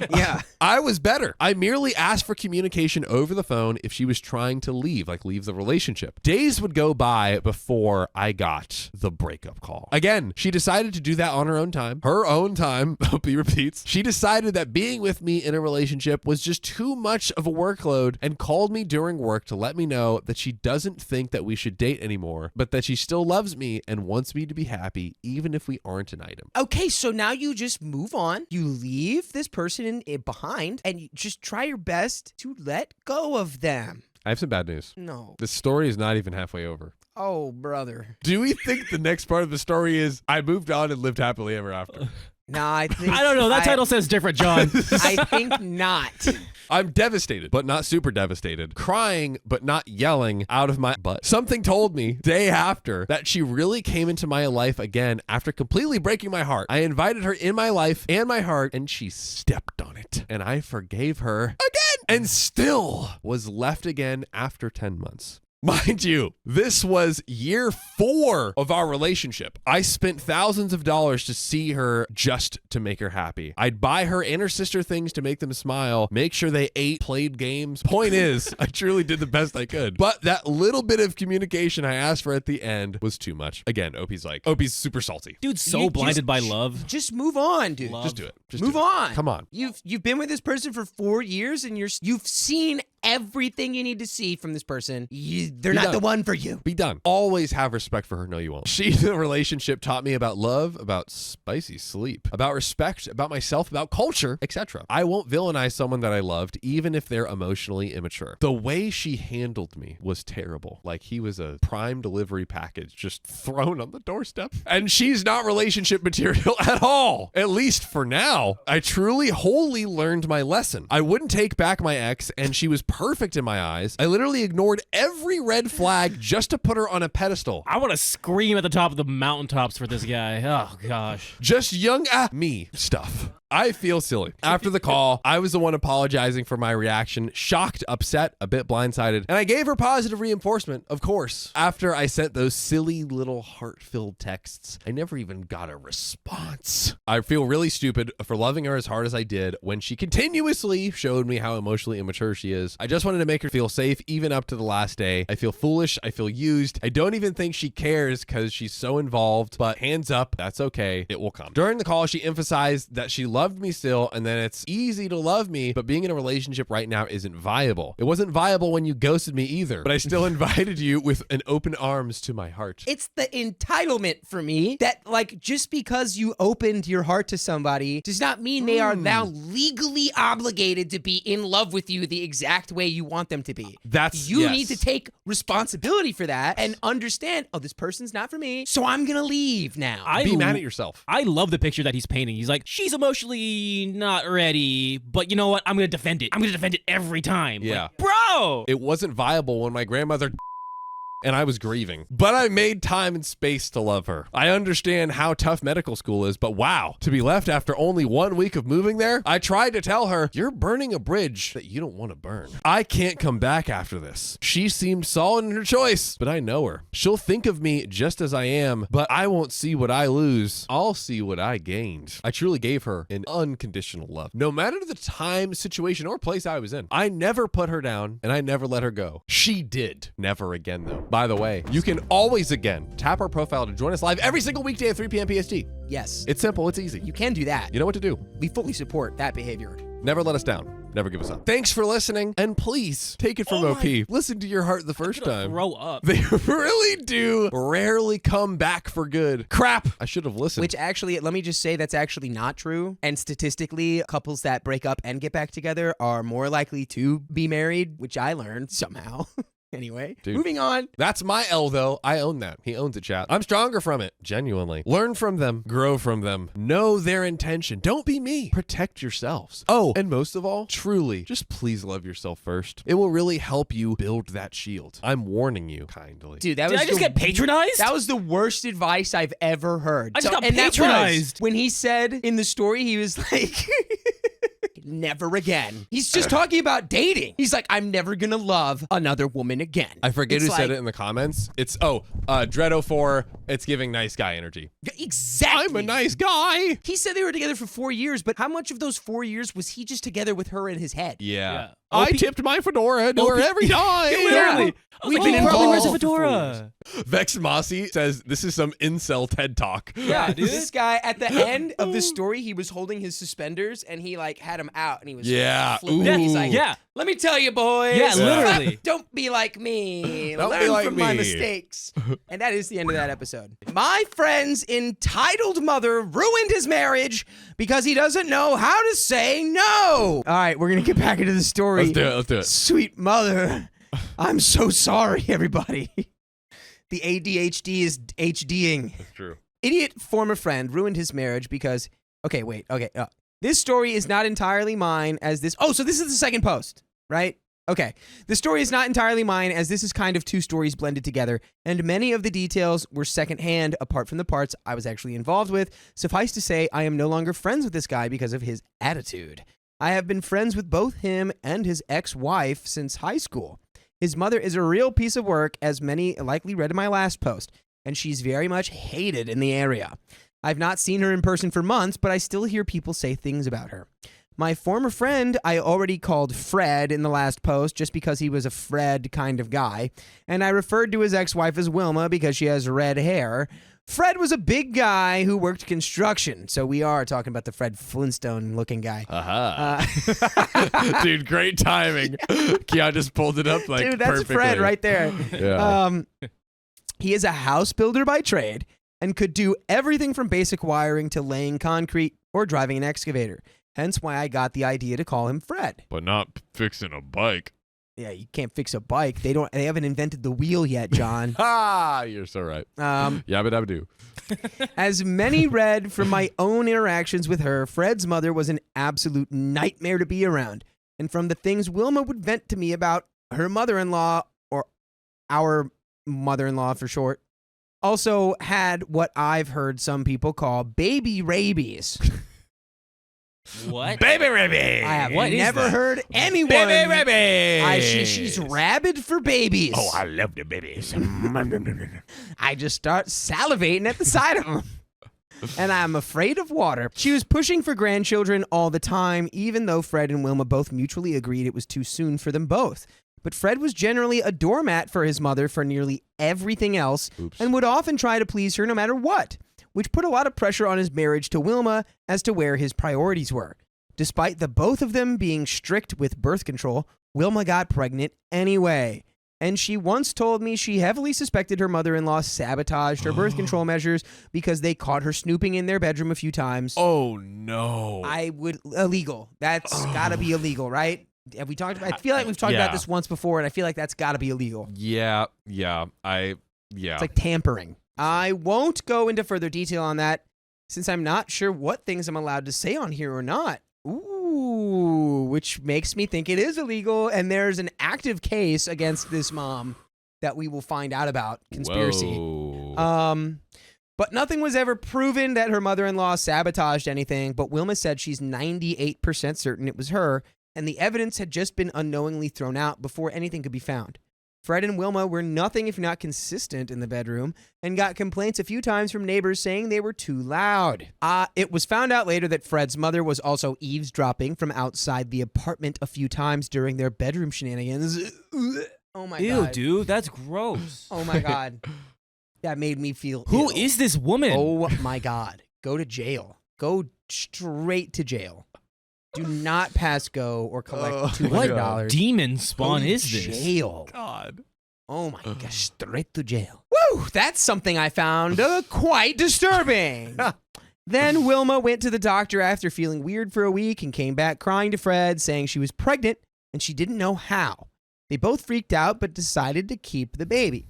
Yeah. I was better. I merely asked for communication over the phone if she was trying to leave, like leave the relationship. Days would go by before I got the breakup call. Again, she decided to do that on her own time. Her own time, hope he repeats. She decided that being with me in a relationship was just too much of a workload and called me during work to let me know that she doesn't think that we should date anymore, but that she still loves me and wants me to be happy even if we aren't an item. Okay, so now you just move on. You leave this person behind and you just try your best to let go of them. I have some bad news. No. This story is not even halfway over. Oh, brother. Do we think the next part of the story is I moved on and lived happily ever after? Nah, I think... I don't know. That title says different, John. I think not. I'm devastated, but not super devastated. Crying, but not yelling out of my butt. Something told me day after that she really came into my life again after completely breaking my heart. I invited her in my life and my heart, and she stepped on it. And I forgave her again and still was left again after 10 months. Mind you, this was year 4 of our relationship. I spent thousands of dollars to see her just to make her happy. I'd buy her and her sister things to make them smile, make sure they ate, played games. Point is, I truly did the best I could. But that little bit of communication I asked for at the end was too much. Again, Opie's super salty. Dude's so You blinded by love. Just move on, dude. Love. Just do it. Just Move do it. on. Come on. You've been with this person for 4 years and you've seen everything you need to see from this person. They're Be not done. the one for you. Be done. Always have respect for her. No, you won't. She, the relationship, taught me about love, about spicy sleep, about respect, about myself, about culture, etc. I won't villainize someone that I loved, even if they're emotionally immature. The way she handled me was terrible. Like he was a prime delivery package just thrown on the doorstep. And she's not relationship material at all. At least for now. I truly, wholly learned my lesson. I wouldn't take back my ex, and she was perfect in my eyes. I literally ignored every red flag just to put her on a pedestal. I want to scream at the top of the mountaintops for this guy. Oh, gosh. Just young me stuff. I feel silly. After the call, I was the one apologizing for my reaction, shocked, upset, a bit blindsided, and I gave her positive reinforcement, of course. After I sent those silly little heart-filled texts, I never even got a response. I feel really stupid for loving her as hard as I did when she continuously showed me how emotionally immature she is. I just wanted to make her feel safe even up to the last day. I feel foolish. I feel used. I don't even think she cares because she's so involved, but hands up, that's okay. It will come. During the call, she emphasized that she loved loved me still, and then it's easy to love me, but being in a relationship right now isn't viable. It wasn't viable when you ghosted me either, but I still invited you with an open arms to my heart. It's the entitlement for me that, like, just because you opened your heart to somebody does not mean they are now legally obligated to be in love with you the exact way you want them to be. You need to take responsibility for that and understand, oh, this person's not for me, so I'm gonna leave now. Be mad at yourself. I love the picture that he's painting. He's like, she's emotionally not ready, but you know what? I'm going to defend it. I'm going to defend it every time. Yeah. Like, bro! It wasn't viable when my grandmother and I was grieving, but I made time and space to love her. I understand how tough medical school is, but wow, to be left after only 1 week of moving there, I tried to tell her, you're burning a bridge that you don't want to burn. I can't come back after this. She seemed solid in her choice, but I know her. She'll think of me just as I am, but I won't see what I lose. I'll see what I gained. I truly gave her an unconditional love, no matter the time, situation, or place I was in. I never put her down, and I never let her go. She did. Never again, though. By the way, you can always again tap our profile to join us live every single weekday at 3 p.m. PST. Yes. It's simple. It's easy. You can do that. You know what to do. We fully support that behavior. Never let us down. Never give us up. Thanks for listening, and please take it from OP. Listen to your heart the first time. Grow up. They really do rarely come back for good. Crap. I should have listened. Which actually, let me just say that's actually not true. And statistically, couples that break up and get back together are more likely to be married, which I learned somehow. Anyway, Dude, moving on. That's my L, though. I own that. He owns it, chat. I'm stronger from it, genuinely. Learn from them. Grow from them. Know their intention. Don't be me. Protect yourselves. Oh, and most of all, truly, just please love yourself first. It will really help you build that shield. I'm warning you kindly. Dude, Did I just get patronized? That was the worst advice I've ever heard. I just got and that was patronized. when he said in the story, he was like... Never again. He's just talking about dating. He's like, I'm never gonna love another woman again. I forget It's who said like- it in the comments. It's, Dread04, it's giving nice guy energy. Exactly. I'm a nice guy. He said they were together for 4 years, but how much of those 4 years was he just together with her in his head? Yeah. OP I tipped my fedora to her every time. Literally. We've We've been been probably wears a involved for 4 fedora. Vex Mossy says this is some incel TED talk. Yeah, dude. this guy at the end of the story, he was holding his suspenders and he like had them out and he was Yeah. flipping. He's like, Yeah. let me tell you, boys. Yeah, literally. Don't be like me. Don't be Learn like from my me. mistakes. And that is the end of that episode. My friend's entitled mother ruined his marriage because he doesn't know how to say no. All right, we're going to get back into the story. Let's do it. Let's do it. Sweet mother. I'm so sorry, everybody. The ADHD is HDing. That's true. Idiot former friend ruined his marriage because... Okay, wait. Okay. This story is not entirely mine as this... Oh, so this is the second post, right? Okay. The story is not entirely mine as this is kind of two stories blended together, and many of the details were secondhand apart from the parts I was actually involved with. Suffice to say, I am no longer friends with this guy because of his attitude. I have been friends with both him and his ex-wife since high school. His mother is a real piece of work, as many likely read in my last post, and she's very much hated in the area. I've not seen her in person for months, but I still hear people say things about her. My former friend I already called Fred in the last post just because he was a Fred kind of guy, and I referred to his ex-wife as Wilma because she has red hair. Fred was a big guy who worked construction, so we are talking about the Fred Flintstone-looking guy. Dude, great timing. Keon just pulled it up like Dude, that's perfectly. Fred right there. Yeah. He is a house builder by trade and could do everything from basic wiring to laying concrete or driving an excavator. Hence why I got the idea to call him Fred. But not fixing a bike. Yeah, you can't fix a bike. They haven't invented the wheel yet, John. You're so right. Um, Yabba dabba doo. As many read from my own interactions with her, Fred's mother was an absolute nightmare to be around. And from the things Wilma would vent to me about her mother-in-law, or our mother-in-law for short, also had what I've heard some people call baby rabies. What? Baby rabbit. I have What is never that? heard anyone. Baby rabbit. She's rabid for babies. Oh, I love the babies. I just start salivating at the sight of them. And I'm afraid of water. She was pushing for grandchildren all the time, even though Fred and Wilma both mutually agreed it was too soon for them both. But Fred was generally a doormat for his mother for nearly everything else and would often try to please her no matter what. which put a lot of pressure on his marriage to Wilma as to where his priorities were. Despite the both of them being strict with birth control, Wilma got pregnant anyway. And she once told me she heavily suspected her mother-in-law sabotaged her birth control measures because they caught her snooping in their bedroom a few times. Oh, no. Illegal. That's gotta be illegal, right? Have we talked about? I feel like we've talked about this once before, and I feel like that's gotta be illegal. Yeah. It's like tampering. I won't go into further detail on that since I'm not sure what things I'm allowed to say on here or not. Ooh, which makes me think it is illegal, and there's an active case against this mom that we will find out about. Conspiracy. Whoa. But nothing was ever proven that her mother-in-law sabotaged anything, but Wilma said she's 98% certain it was her, and the evidence had just been unknowingly thrown out before anything could be found. Fred and Wilma were nothing if not consistent in the bedroom and got complaints a few times from neighbors saying they were too loud. It was found out later that Fred's mother was also eavesdropping from outside the apartment a few times during their bedroom shenanigans. Oh my Ew, God. dude, that's gross. Oh my God. That made me feel Who ill. is this woman? Oh my God. Go to jail. Go straight to jail. Do not pass go or collect $200. What demon spawn Go to is this? Jail. God. Oh my gosh, straight to jail. Woo! That's something I found quite disturbing. Then Wilma went to the doctor after feeling weird for a week and came back crying to Fred, saying she was pregnant and she didn't know how. They both freaked out but decided to keep the baby.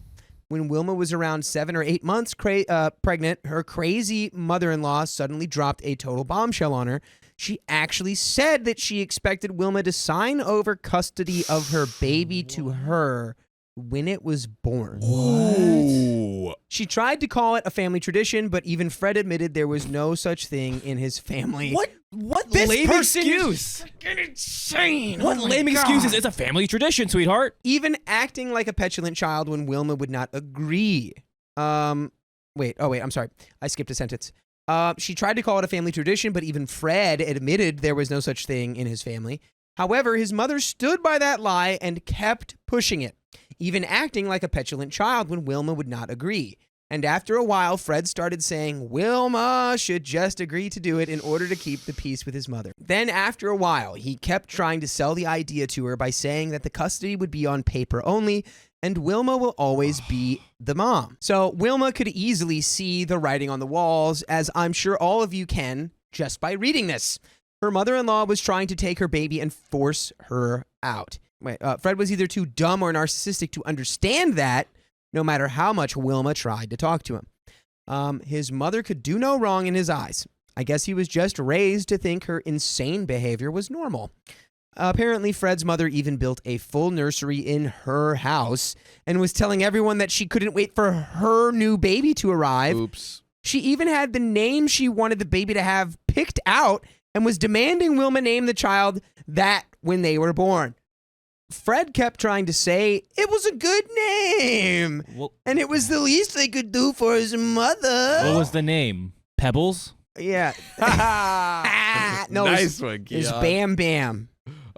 When Wilma was around 7 or 8 months pregnant, her crazy mother-in-law suddenly dropped a total bombshell on her. She actually said that she expected Wilma to sign over custody of her baby to her when it was born. What? She tried to call it a family tradition, but even Fred admitted there was no such thing in his family. What This lame person excuse? Freaking insane. What Oh my lame God. excuse is it's a family tradition, sweetheart? Even acting like a petulant child when Wilma would not agree. I'm sorry. I skipped a sentence. She tried to call it a family tradition, but even Fred admitted there was no such thing in his family. However, his mother stood by that lie and kept pushing it, even acting like a petulant child when Wilma would not agree. And after a while, Fred started saying Wilma should just agree to do it in order to keep the peace with his mother. Then after a while, he kept trying to sell the idea to her by saying that the custody would be on paper only, and Wilma will always be the mom. So Wilma could easily see the writing on the walls, as I'm sure all of you can just by reading this. Her mother-in-law was trying to take her baby and force her out. Fred was either too dumb or narcissistic to understand that, no matter how much Wilma tried to talk to him. His mother could do no wrong in his eyes. I guess he was just raised to think her insane behavior was normal. Apparently, Fred's mother even built a full nursery in her house and was telling everyone that she couldn't wait for her new baby to arrive. Oops. She even had the name she wanted the baby to have picked out and was demanding Wilma name the child that when they were born. Fred kept trying to say it was a good name, and it was the least they could do for his mother. What was the name? Pebbles? Yeah. No, Nice one, it's Keon. Bam Bam.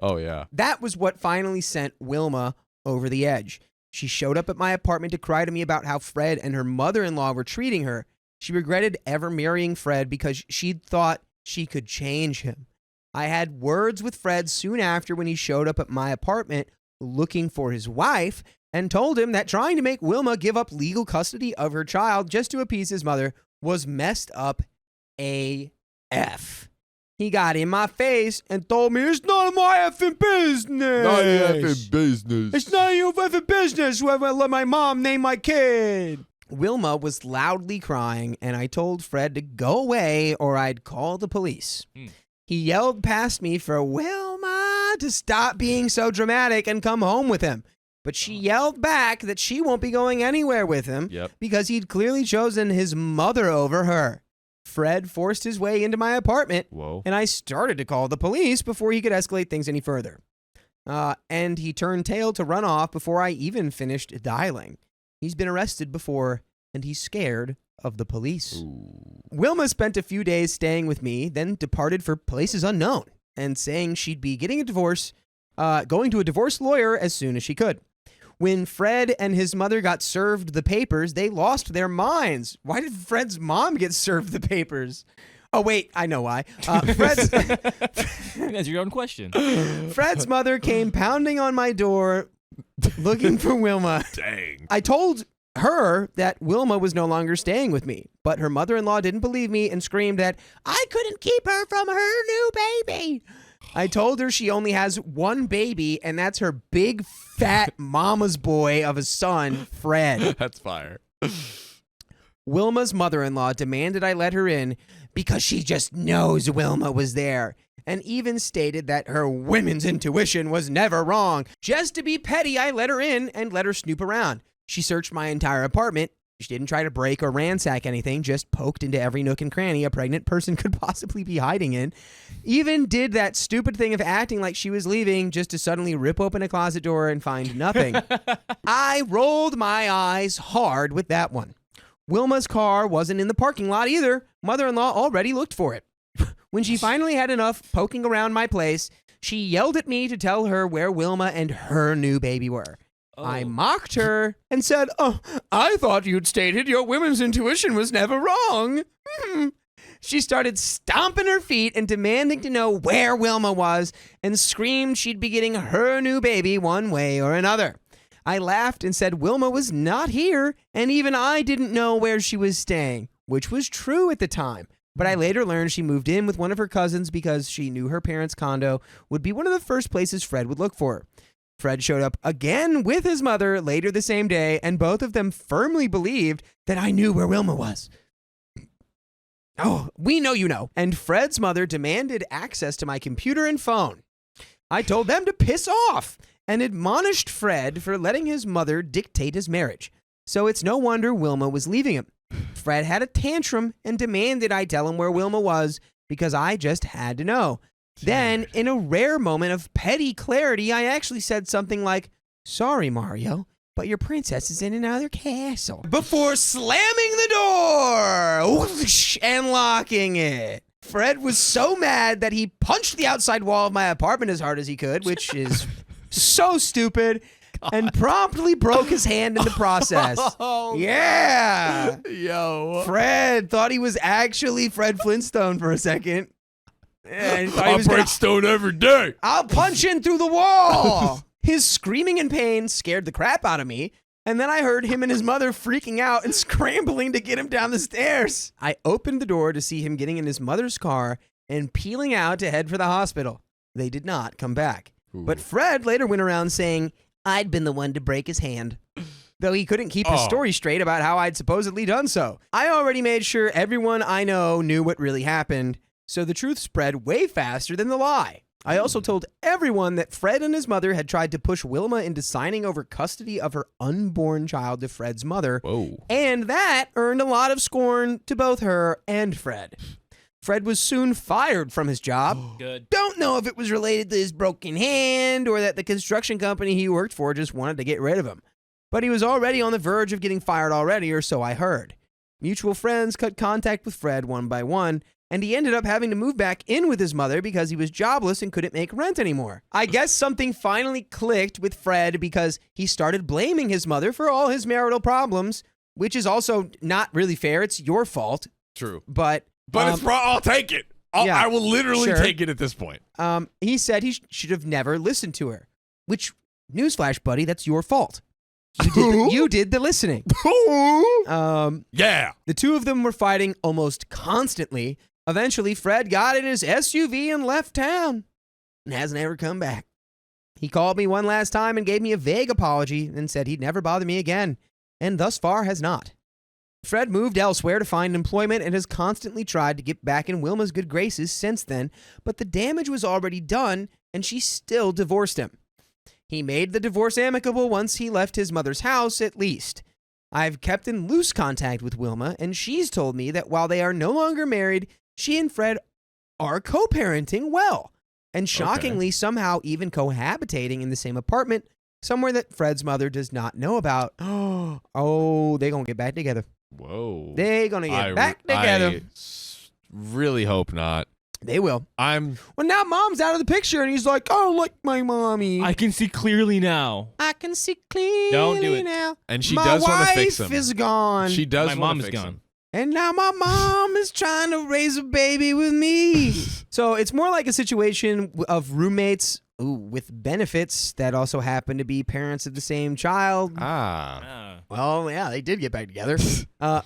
Oh, yeah. That was what finally sent Wilma over the edge. She showed up at my apartment to cry to me about how Fred and her mother-in-law were treating her. She regretted ever marrying Fred because she'd thought she could change him. I had words with Fred soon after when he showed up at my apartment looking for his wife and told him that trying to make Wilma give up legal custody of her child just to appease his mother was messed up AF. He got in my face and told me, it's none of my effing business. Not your effing business. It's none of your effing business whoever let my mom name my kid. Wilma was loudly crying, and I told Fred to go away or I'd call the police. He yelled past me for Wilma to stop being so dramatic and come home with him. But she yelled back that she won't be going anywhere with him because he'd clearly chosen his mother over her. Fred forced his way into my apartment, and I started to call the police before he could escalate things any further. And he turned tail to run off before I even finished dialing. He's been arrested before, and he's scared of the police. Ooh. Wilma spent a few days staying with me, then departed for places unknown, and saying she'd be getting a divorce, going to a divorce lawyer as soon as she could. When Fred and his mother got served the papers, they lost their minds. Why did Fred's mom get served the papers? Oh, wait, I know why. That's your own question. Fred's mother came pounding on my door looking for Wilma. Dang. I told her that Wilma was no longer staying with me, but her mother-in-law didn't believe me and screamed that I couldn't keep her from her new baby. I told her she only has one baby, and that's her big, fat mama's boy of a son, Fred. That's fire. Wilma's mother-in-law demanded I let her in because she just knows Wilma was there, and even stated that her women's intuition was never wrong. Just to be petty, I let her in and let her snoop around. She searched my entire apartment. She didn't try to break or ransack anything, just poked into every nook and cranny a pregnant person could possibly be hiding in. Even did that stupid thing of acting like she was leaving just to suddenly rip open a closet door and find nothing. I rolled my eyes hard with that one. Wilma's car wasn't in the parking lot either. Mother-in-law already looked for it. When she finally had enough poking around my place, she yelled at me to tell her where Wilma and her new baby were. Oh. I mocked her and said, "Oh, I thought you'd stated your women's intuition was never wrong." She started stomping her feet and demanding to know where Wilma was and screamed she'd be getting her new baby one way or another. I laughed and said Wilma was not here, and even I didn't know where she was staying, which was true at the time. But I later learned she moved in with one of her cousins because she knew her parents' condo would be one of the first places Fred would look for her. Fred showed up again with his mother later the same day, and both of them firmly believed that I knew where Wilma was. Oh, we know you know. And Fred's mother demanded access to my computer and phone. I told them to piss off and admonished Fred for letting his mother dictate his marriage. So it's no wonder Wilma was leaving him. Fred had a tantrum and demanded I tell him where Wilma was because I just had to know. Then, in a rare moment of petty clarity, I actually said something like, "Sorry, Mario, but your princess is in another castle," before slamming the door and locking it. Fred was so mad that he punched the outside wall of my apartment as hard as he could, which is so stupid, and promptly broke his hand in the process. Yeah. Yo. Fred thought he was actually Fred Flintstone for a second. And he thought he I was break gonna, stone every day. I'll punch in through the wall. His screaming in pain scared the crap out of me, and then I heard him and his mother freaking out and scrambling to get him down the stairs. I opened the door to see him getting in his mother's car and peeling out to head for the hospital. They did not come back. But Fred later went around saying I'd been the one to break his hand, though he couldn't keep his story straight about how I'd supposedly done so. I already made sure everyone I know knew what really happened, so the truth spread way faster than the lie. I also told everyone that Fred and his mother had tried to push Wilma into signing over custody of her unborn child to Fred's mother, and that earned a lot of scorn to both her and Fred. Fred was soon fired from his job. Good. Don't know if it was related to his broken hand or that the construction company he worked for just wanted to get rid of him. But he was already on the verge of getting fired already, or so I heard. Mutual friends cut contact with Fred one by one, and he ended up having to move back in with his mother because he was jobless and couldn't make rent anymore. I guess something finally clicked with Fred because he started blaming his mother for all his marital problems, which is also not really fair. It's your fault. True. But it's I'll take it. I will literally take it at this point. He said he should have never listened to her, which, newsflash, buddy, that's your fault. You did the listening. Yeah. The two of them were fighting almost constantly. Eventually, Fred got in his SUV and left town and hasn't ever come back. He called me one last time and gave me a vague apology and said he'd never bother me again, and thus far has not. Fred moved elsewhere to find employment and has constantly tried to get back in Wilma's good graces since then, but the damage was already done and she still divorced him. He made the divorce amicable once he left his mother's house, at least. I've kept in loose contact with Wilma, and she's told me that while they are no longer married, she and Fred are co-parenting well, and shockingly somehow even cohabitating in the same apartment, somewhere that Fred's mother does not know about. Oh, they're going to get back together. Whoa. They're going to get back together. I really hope not. They will. I'm Well, now mom's out of the picture, and he's like, "Oh, like my mommy. I can see clearly now. I can see clearly Don't do it. now." and she my does want to fix wife him. is gone. She does My want mom to is fix gone. him. And now my mom is trying to raise a baby with me. So it's more like a situation of roommates with benefits that also happen to be parents of the same child. Well, yeah, they did get back together.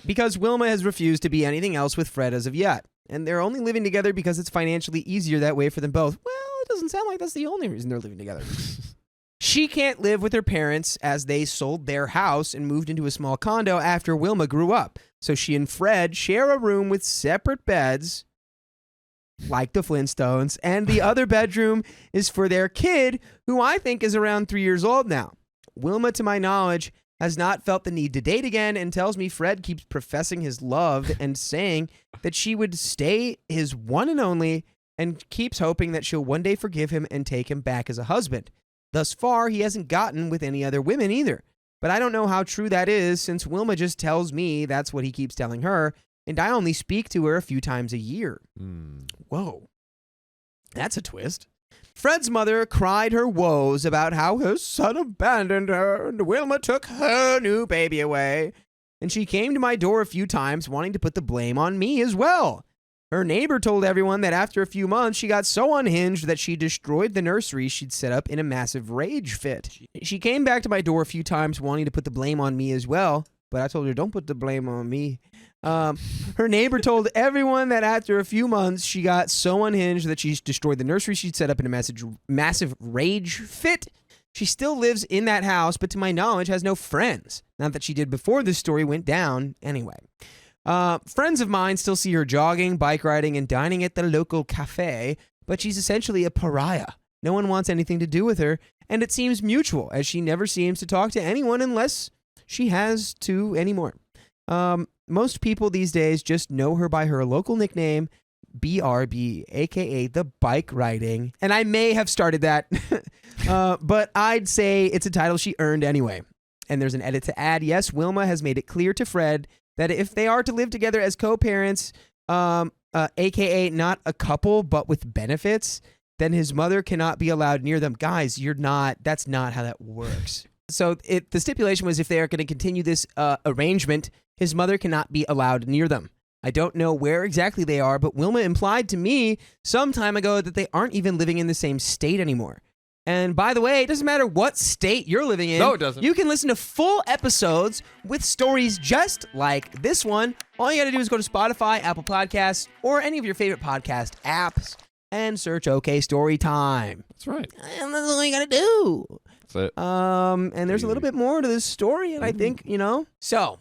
Because Wilma has refused to be anything else with Fred as of yet. And they're only living together because it's financially easier that way for them both. Well, it doesn't sound like that's the only reason they're living together. She can't live with her parents as they sold their house and moved into a small condo after Wilma grew up. So she and Fred share a room with separate beds, like the Flintstones, and the other bedroom is for their kid, who I think is around 3 years old now. Wilma, to my knowledge, has not felt the need to date again and tells me Fred keeps professing his love and saying that she would stay his one and only, and keeps hoping that she'll one day forgive him and take him back as a husband. Thus far, he hasn't gotten with any other women either. But I don't know how true that is, since Wilma just tells me that's what he keeps telling her, and I only speak to her a few times a year. Whoa. That's a twist. Fred's mother cried her woes about how her son abandoned her and Wilma took her new baby away. And she came to my door a few times wanting to put the blame on me as well. Her neighbor told everyone that after a few months, she got so unhinged that she destroyed the nursery she'd set up in a massive rage fit. She came back to my door a few times wanting to put the blame on me as well, but I told her, don't put the blame on me. Her neighbor told everyone that after a few months, she got so unhinged that she destroyed the nursery she'd set up in a massive rage fit. She still lives in that house, but to my knowledge has no friends. Not that she did before this story went down anyway. Friends of mine still see her jogging, bike riding, and dining at the local cafe, but she's essentially a pariah. No one wants anything to do with her, and it seems mutual, as she never seems to talk to anyone unless she has to anymore. Most people these days just know her by her local nickname, BRB, aka the bike riding. And I may have started that, but I'd say it's a title she earned anyway. And there's an edit to add, yes, Wilma has made it clear to Fred that if they are to live together as co-parents, aka not a couple, but with benefits, then his mother cannot be allowed near them. Guys, that's not how that works. So the stipulation was if they are going to continue this arrangement, his mother cannot be allowed near them. I don't know where exactly they are, but Wilma implied to me some time ago that they aren't even living in the same state anymore. And by the way, it doesn't matter what state you're living in. No, it doesn't. You can listen to full episodes with stories just like this one. All you got to do is go to Spotify, Apple Podcasts, or any of your favorite podcast apps and search OK Storytime. That's right. And that's all you got to do. That's it. And there's a little bit more to this story, and I think, So,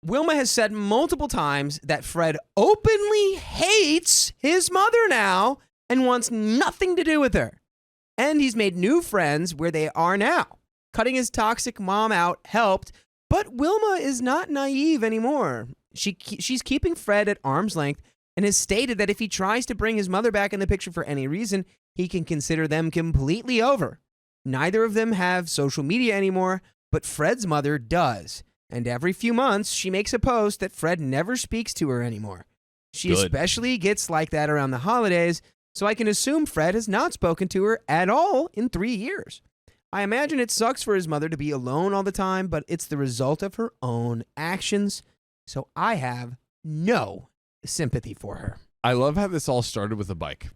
Wilma has said multiple times that Fred openly hates his mother now and wants nothing to do with her. And he's made new friends where they are now. Cutting his toxic mom out helped, but Wilma is not naive anymore. She's keeping Fred at arm's length and has stated that if he tries to bring his mother back in the picture for any reason, he can consider them completely over. Neither of them have social media anymore, but Fred's mother does. And every few months, she makes a post that Fred never speaks to her anymore. She especially gets like that around the holidays, so I can assume Fred has not spoken to her at all in 3 years. I imagine it sucks for his mother to be alone all the time, but it's the result of her own actions, so I have no sympathy for her. I love how this all started with a bike.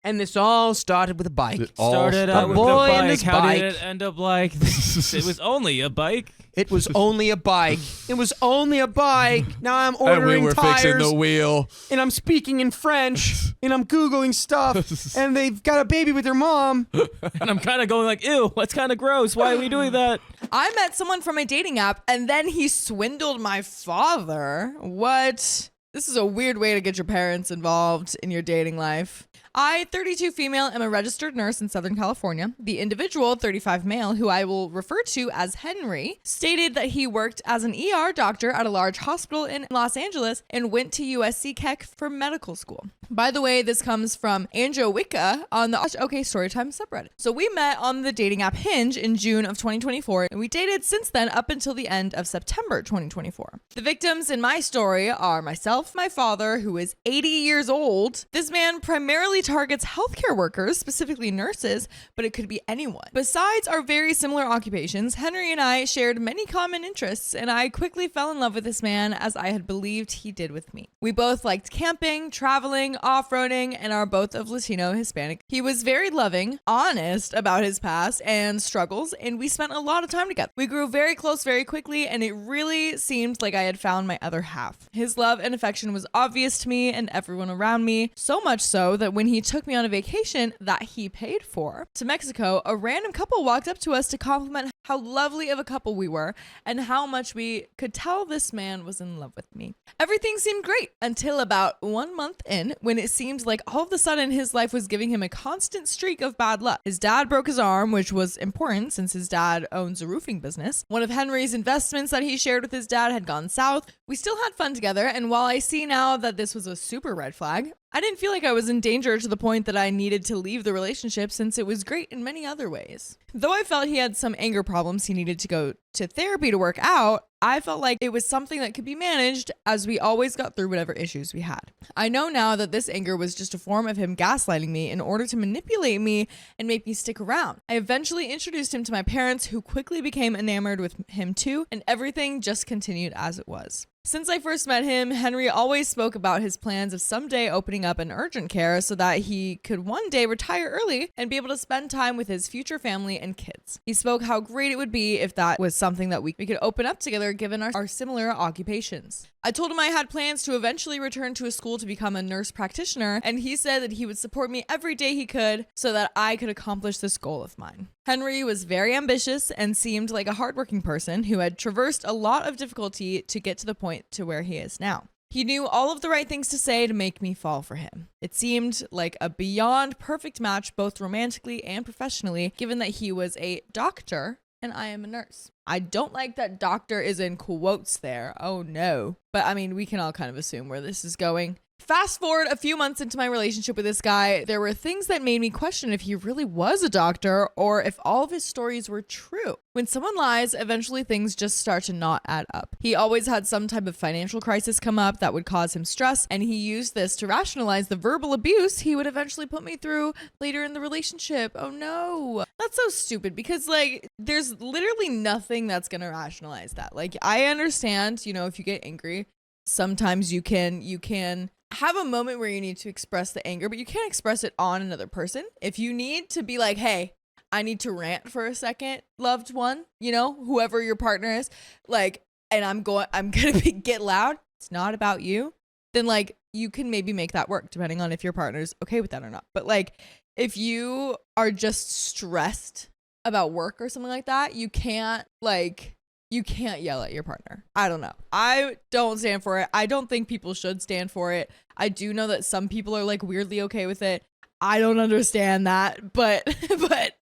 And this all started with a bike. Started out with boy a and bike. his How bike. did it end up like this? It was only a bike. It was only a bike. It was only a bike. Now I'm ordering and we were tires. fixing the wheel. And I'm speaking in French. And I'm Googling stuff. And they've got a baby with their mom. And I'm kind of going like, ew, that's kind of gross. Why are we doing that? I met someone from a dating app and then he swindled my father. What? This is a weird way to get your parents involved in your dating life. I, 32 female, am a registered nurse in Southern California. The individual, 35 male, who I will refer to as Henry, stated that he worked as an ER doctor at a large hospital in Los Angeles and went to USC Keck for medical school. By the way, this comes from Anjo Wicca on the OK Storytime subreddit. So we met on the dating app Hinge in June of 2024, and we dated since then up until the end of September 2024. The victims in my story are myself, himself, my father, who is 80 years old. This man primarily targets healthcare workers, specifically nurses, but it could be anyone. Besides our very similar occupations, Henry and I shared many common interests, and I quickly fell in love with this man as I had believed he did with me. We both liked camping, traveling, off-roading, and are both of Latino Hispanic. He was very loving, honest about his past and struggles, and we spent a lot of time together. We grew very close very quickly, and it really seemed like I had found my other half. His love and affection was obvious to me and everyone around me, so much so that when he took me on a vacation that he paid for to Mexico, a random couple walked up to us to compliment how lovely of a couple we were and how much we could tell this man was in love with me. Everything seemed great until about 1 month in, when it seemed like all of a sudden his life was giving him a constant streak of bad luck. His dad broke his arm, which was important since his dad owns a roofing business. One of Henry's investments that he shared with his dad had gone south. We still had fun together, and while I see now that this was a super red flag, I didn't feel like I was in danger to the point that I needed to leave the relationship since it was great in many other ways. Though I felt he had some anger problems he needed to go to therapy to work out, I felt like it was something that could be managed as we always got through whatever issues we had. I know now that this anger was just a form of him gaslighting me in order to manipulate me and make me stick around. I eventually introduced him to my parents, who quickly became enamored with him too, and everything just continued as it was. Since I first met him, Henry always spoke about his plans of someday opening up an urgent care so that he could one day retire early and be able to spend time with his future family and kids. He spoke how great it would be if that was something that we could open up together given our similar occupations. I told him I had plans to eventually return to a school to become a nurse practitioner, and he said that he would support me every day he could so that I could accomplish this goal of mine. Henry was very ambitious and seemed like a hardworking person who had traversed a lot of difficulty to get to the point to where he is now. He knew all of the right things to say to make me fall for him. It seemed like a beyond perfect match both romantically and professionally, given that he was a doctor and I am a nurse. I don't like that doctor is in quotes there. Oh no. But I mean, we can all kind of assume where this is going. Fast forward a few months into my relationship with this guy, there were things that made me question if he really was a doctor or if all of his stories were true. When someone lies, eventually things just start to not add up. He always had some type of financial crisis come up that would cause him stress, and he used this to rationalize the verbal abuse he would eventually put me through later in the relationship. Oh no. That's so stupid because like there's literally nothing that's gonna rationalize that. Like I understand, if you get angry, sometimes you can have a moment where you need to express the anger, but you can't express it on another person. If you need to be like, hey, I need to rant for a second, loved one, whoever your partner is, like, and I'm gonna get loud. It's not about you. Then like you can maybe make that work depending on if your partner's okay with that or not. But like if you are just stressed about work or something like that, you can't yell at your partner. I don't know. I don't stand for it. I don't think people should stand for it. I do know that some people are like weirdly okay with it. I don't understand that, but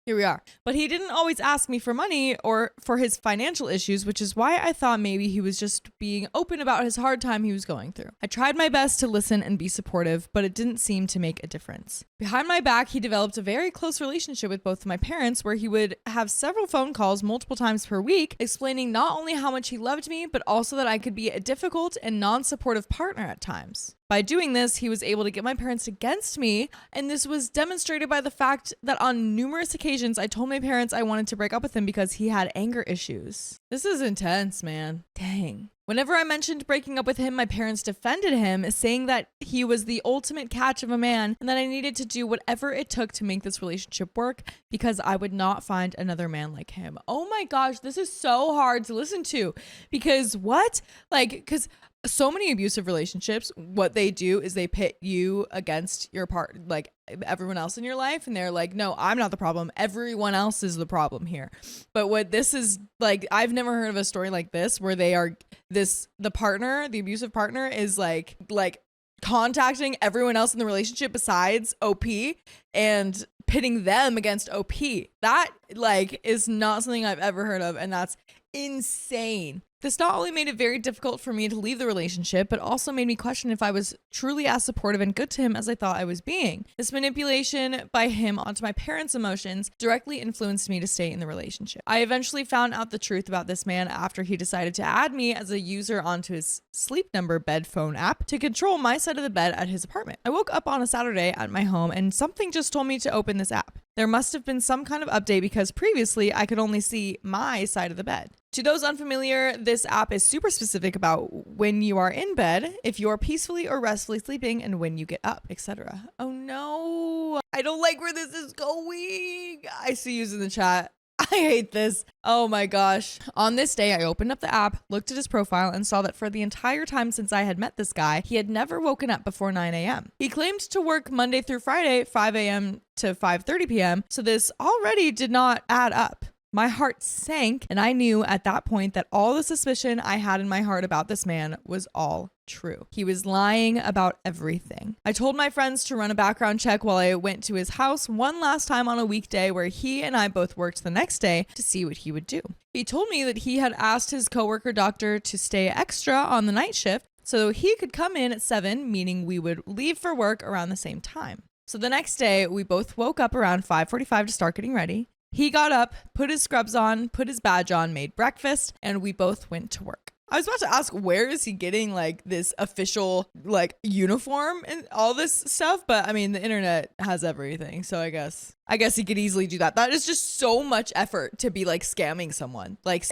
here we are. But he didn't always ask me for money or for his financial issues, which is why I thought maybe he was just being open about his hard time he was going through. I tried my best to listen and be supportive, but it didn't seem to make a difference. Behind my back, he developed a very close relationship with both of my parents, where he would have several phone calls multiple times per week, explaining not only how much he loved me, but also that I could be a difficult and non-supportive partner at times. By doing this, he was able to get my parents against me, and this was demonstrated by the fact that on numerous occasions I told my parents I wanted to break up with him because he had anger issues. This is intense, man. Dang. Whenever I mentioned breaking up with him, my parents defended him, saying that he was the ultimate catch of a man and that I needed to do whatever it took to make this relationship work because I would not find another man like him. Oh my gosh, this is so hard to listen to because what? Because so many abusive relationships, what they do is they pit you against your everyone else in your life, and they're like, no, I'm not the problem, everyone else is the problem here. But what this is like, I've never heard of a story like this where the abusive partner is like contacting everyone else in the relationship besides OP and pitting them against OP. That is not something I've ever heard of, and that's insane. This not only made it very difficult for me to leave the relationship, but also made me question if I was truly as supportive and good to him as I thought I was being. This manipulation by him onto my parents' emotions directly influenced me to stay in the relationship. I eventually found out the truth about this man after he decided to add me as a user onto his Sleep Number bed phone app to control my side of the bed at his apartment. I woke up on a Saturday at my home and something just told me to open this app. There must have been some kind of update because previously I could only see my side of the bed. To those unfamiliar, this app is super specific about when you are in bed, if you're peacefully or restfully sleeping, and when you get up, etc. Oh no, I don't like where this is going. I see yous in the chat. I hate this. Oh my gosh. On this day, I opened up the app, looked at his profile, and saw that for the entire time since I had met this guy, he had never woken up before 9 a.m. He claimed to work Monday through Friday, 5 a.m. to 5:30 p.m., so this already did not add up. My heart sank, and I knew at that point that all the suspicion I had in my heart about this man was all true. He was lying about everything. I told my friends to run a background check while I went to his house one last time on a weekday where he and I both worked the next day to see what he would do. He told me that he had asked his coworker doctor to stay extra on the night shift so he could come in at 7, meaning we would leave for work around the same time. So the next day, we both woke up around 5:45 to start getting ready. He got up, put his scrubs on, put his badge on, made breakfast, and we both went to work. I was about to ask, where is he getting like this official like uniform and all this stuff? But I mean, the internet has everything. So I guess he could easily do that. That is just so much effort to be like scamming someone. Like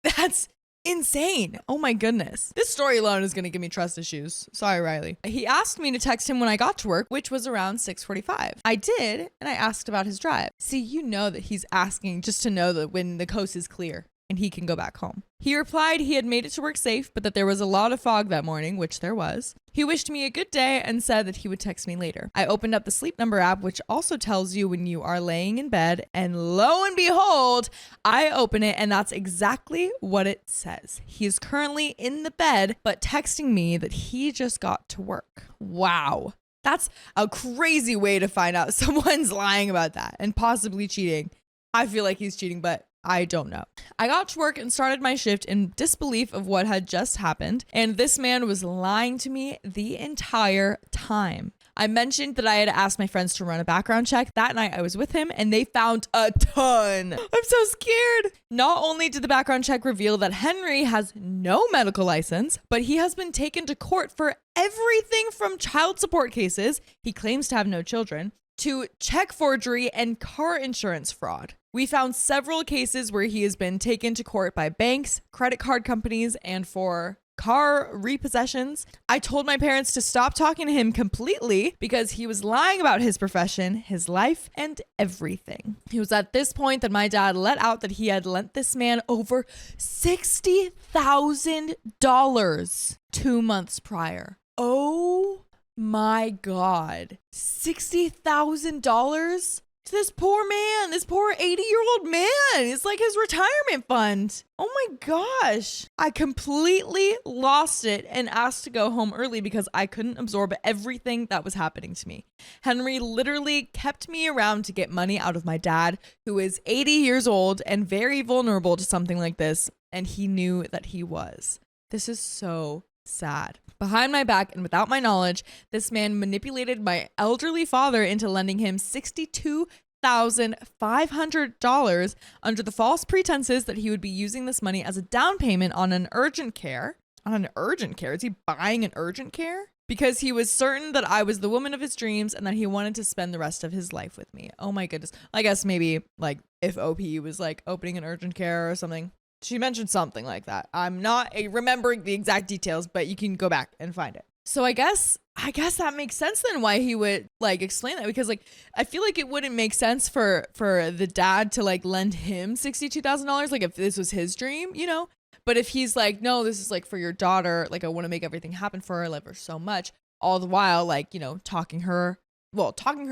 that's insane. Oh my goodness. This story alone is going to give me trust issues. Sorry, Riley. He asked me to text him when I got to work, which was around 6:45. I did, and I asked about his drive. See, you know that he's asking just to know that when the coast is clear and he can go back home. He replied he had made it to work safe, but that there was a lot of fog that morning, which there was. He wished me a good day and said that he would text me later. I opened up the Sleep Number app, which also tells you when you are laying in bed, and lo and behold, I open it and that's exactly what it says. He is currently in the bed, but texting me that he just got to work. Wow. That's a crazy way to find out someone's lying about that and possibly cheating. I feel like he's cheating, but I don't know. I got to work and started my shift in disbelief of what had just happened, and this man was lying to me the entire time. I mentioned that I had asked my friends to run a background check. That night I was with him and they found a ton. I'm so scared. Not only did the background check reveal that Henry has no medical license, but he has been taken to court for everything from child support cases, he claims to have no children, to check forgery and car insurance fraud. We found several cases where he has been taken to court by banks, credit card companies, and for car repossessions. I told my parents to stop talking to him completely because he was lying about his profession, his life, and everything. It was at this point that my dad let out that he had lent this man over $60,000 2 months prior. Oh my God. $60,000 to this poor man, this poor 80-year-old man. It's like his retirement fund. Oh my gosh. I completely lost it and asked to go home early because I couldn't absorb everything that was happening to me. Henry literally kept me around to get money out of my dad, who is 80 years old and very vulnerable to something like this, and he knew that he was. This is so sad. Behind my back and without my knowledge, this man manipulated my elderly father into lending him $62,500 under the false pretenses that he would be using this money as a down payment on an urgent care. On an urgent care? Is he buying an urgent care? Because he was certain that I was the woman of his dreams and that he wanted to spend the rest of his life with me. Oh my goodness. I guess maybe like if OP was like opening an urgent care or something. She mentioned something like that. I'm not remembering the exact details, but you can go back and find it. So I guess that makes sense then why he would like explain that, because like I feel like it wouldn't make sense for the dad to like lend him $62,000 like if this was his dream, you know? But if he's like, no, this is like for your daughter, like I want to make everything happen for her, I love her so much, all the while like, you know, talking her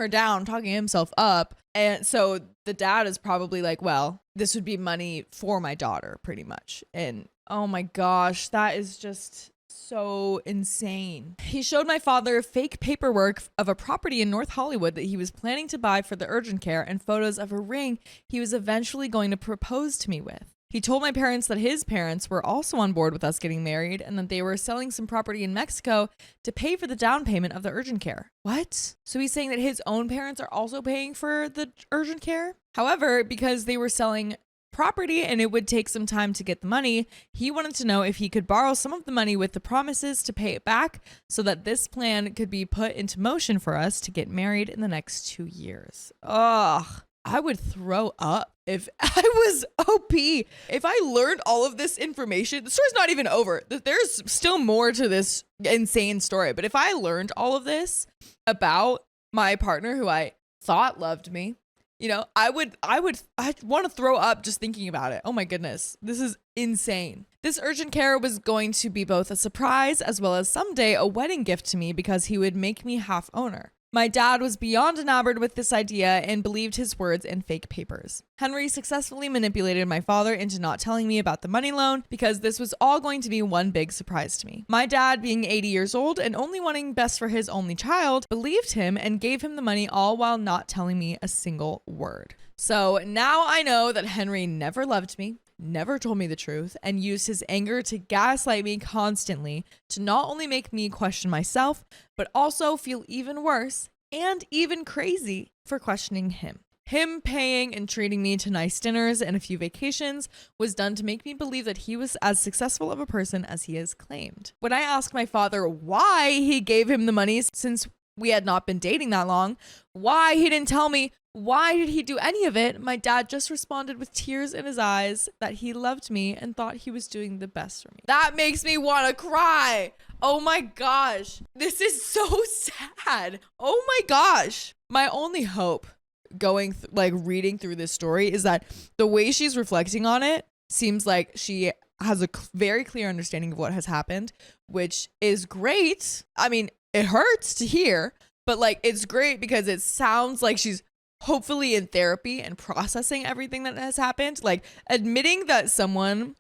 down, talking himself up. And so the dad is probably like, well, this would be money for my daughter pretty much. And oh my gosh, that is just so insane. He showed my father fake paperwork of a property in North Hollywood that he was planning to buy for the urgent care and photos of a ring he was eventually going to propose to me with. He told my parents that his parents were also on board with us getting married and that they were selling some property in Mexico to pay for the down payment of the urgent care. What? So he's saying that his own parents are also paying for the urgent care? However, because they were selling property and it would take some time to get the money. He wanted to know if he could borrow some of the money with the promises to pay it back so that this plan could be put into motion for us to get married in the next 2 years. Ugh. I would throw up if I was OP. If I learned all of this information, the story's not even over. There's still more to this insane story. But if I learned all of this about my partner who I thought loved me, you know, I'd want to throw up just thinking about it. Oh my goodness. This is insane. This urgent care was going to be both a surprise as well as someday a wedding gift to me because he would make me half owner. My dad was beyond enamored with this idea and believed his words and fake papers. Henry successfully manipulated my father into not telling me about the money loan because this was all going to be one big surprise to me. My dad, being 80 years old and only wanting best for his only child, believed him and gave him the money all while not telling me a single word. So now I know that Henry never loved me, never told me the truth, and used his anger to gaslight me constantly to not only make me question myself, but also feel even worse and even crazy for questioning him. Him paying and treating me to nice dinners and a few vacations was done to make me believe that he was as successful of a person as he has claimed. When I asked my father why he gave him the money since we had not been dating that long, why he didn't tell me, why did he do any of it? My dad just responded with tears in his eyes that he loved me and thought he was doing the best for me. That makes me want to cry. Oh my gosh. This is so sad. Oh my gosh. My only hope reading through this story is that the way she's reflecting on it seems like she has a very clear understanding of what has happened, which is great. I mean, it hurts to hear, but it's great because it sounds like she's hopefully in therapy and processing everything that has happened. Admitting that someone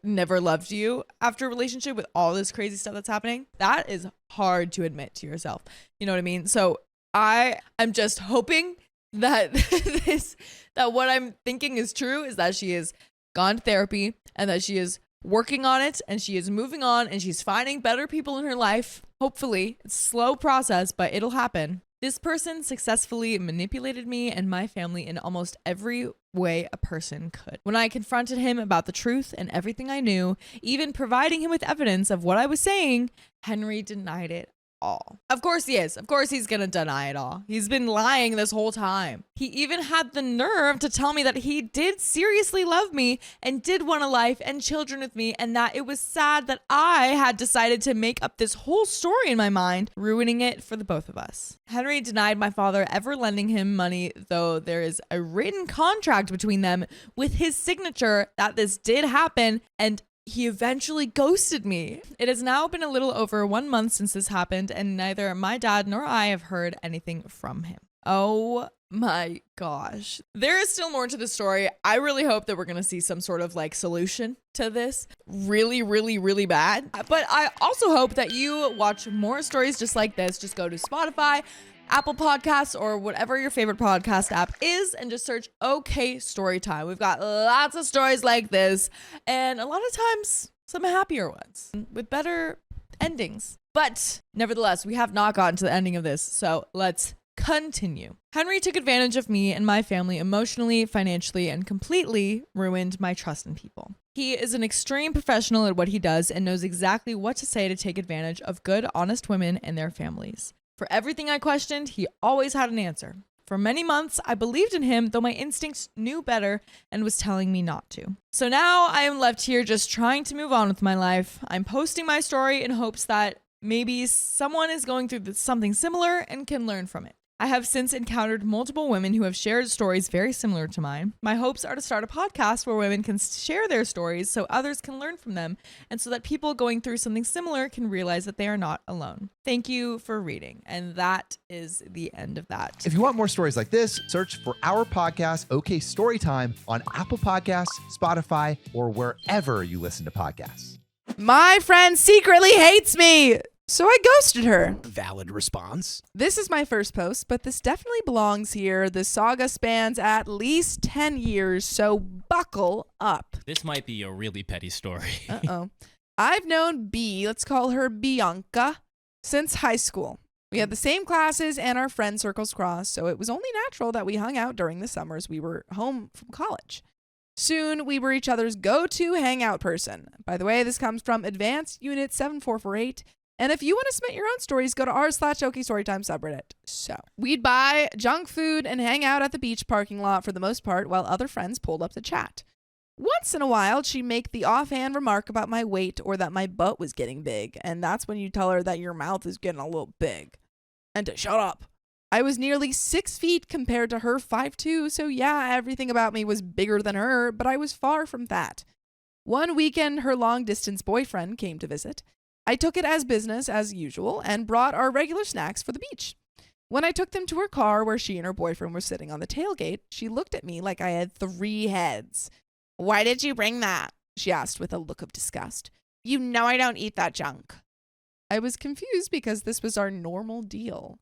never loved you after a relationship with all this crazy stuff that's happening, that is hard to admit to yourself. You know what I mean? So I'm just hoping that that what I'm thinking is true, is that she has gone to therapy and that she is working on it and she is moving on and she's finding better people in her life. Hopefully. It's a slow process, but it'll happen. This person successfully manipulated me and my family in almost every way a person could. When I confronted him about the truth and everything I knew, even providing him with evidence of what I was saying, Henry denied it all. Of course he is. Of course he's gonna deny it all. He's been lying this whole time. He even had the nerve to tell me that he did seriously love me and did want a life and children with me, and that it was sad that I had decided to make up this whole story in my mind, ruining it for the both of us. Henry denied my father ever lending him money, though there is a written contract between them with his signature that this did happen, and he eventually ghosted me. It has now been a little over 1 month since this happened, and neither my dad nor I have heard anything from him. Oh my gosh. There is still more to the story. I really hope that we're going to see some sort of solution to this. Really, really, really bad. But I also hope that you watch more stories just like this. Just go to Spotify, Apple Podcasts, or whatever your favorite podcast app is, and just search OK Storytime. We've got lots of stories like this, and a lot of times some happier ones with better endings. But nevertheless, we have not gotten to the ending of this, so let's continue. Henry took advantage of me and my family emotionally, financially, and completely ruined my trust in people. He is an extreme professional at what he does and knows exactly what to say to take advantage of good, honest women and their families. For everything I questioned, he always had an answer. For many months, I believed in him, though my instincts knew better and was telling me not to. So now I am left here just trying to move on with my life. I'm posting my story in hopes that maybe someone is going through something similar and can learn from it. I have since encountered multiple women who have shared stories very similar to mine. My hopes are to start a podcast where women can share their stories so others can learn from them, and so that people going through something similar can realize that they are not alone. Thank you for reading. And that is the end of that. If you want more stories like this, search for our podcast, OK Storytime, on Apple Podcasts, Spotify, or wherever you listen to podcasts. My friend secretly hates me, so I ghosted her. Valid response. This is my first post, but this definitely belongs here. The saga spans at least 10 years, so buckle up. This might be a really petty story. Uh-oh. I've known B, let's call her Bianca, since high school. We had the same classes and our friend circles crossed, so it was only natural that we hung out during the summers we were home from college. Soon, we were each other's go-to hangout person. By the way, this comes from Advanced Unit 7448. And if you want to submit your own stories, go to r/OKStorytime subreddit. So, we'd buy junk food and hang out at the beach parking lot for the most part while other friends pulled up to chat. Once in a while, she'd make the offhand remark about my weight or that my butt was getting big, and that's when you tell her that your mouth is getting a little big. And to shut up. I was nearly 6 feet compared to her 5'2", so yeah, everything about me was bigger than her, but I was far from that. One weekend, her long-distance boyfriend came to visit. I took it as business as usual and brought our regular snacks for the beach. When I took them to her car where she and her boyfriend were sitting on the tailgate, she looked at me like I had 3 heads. "Why did you bring that?" she asked with a look of disgust. "You know I don't eat that junk." I was confused because this was our normal deal.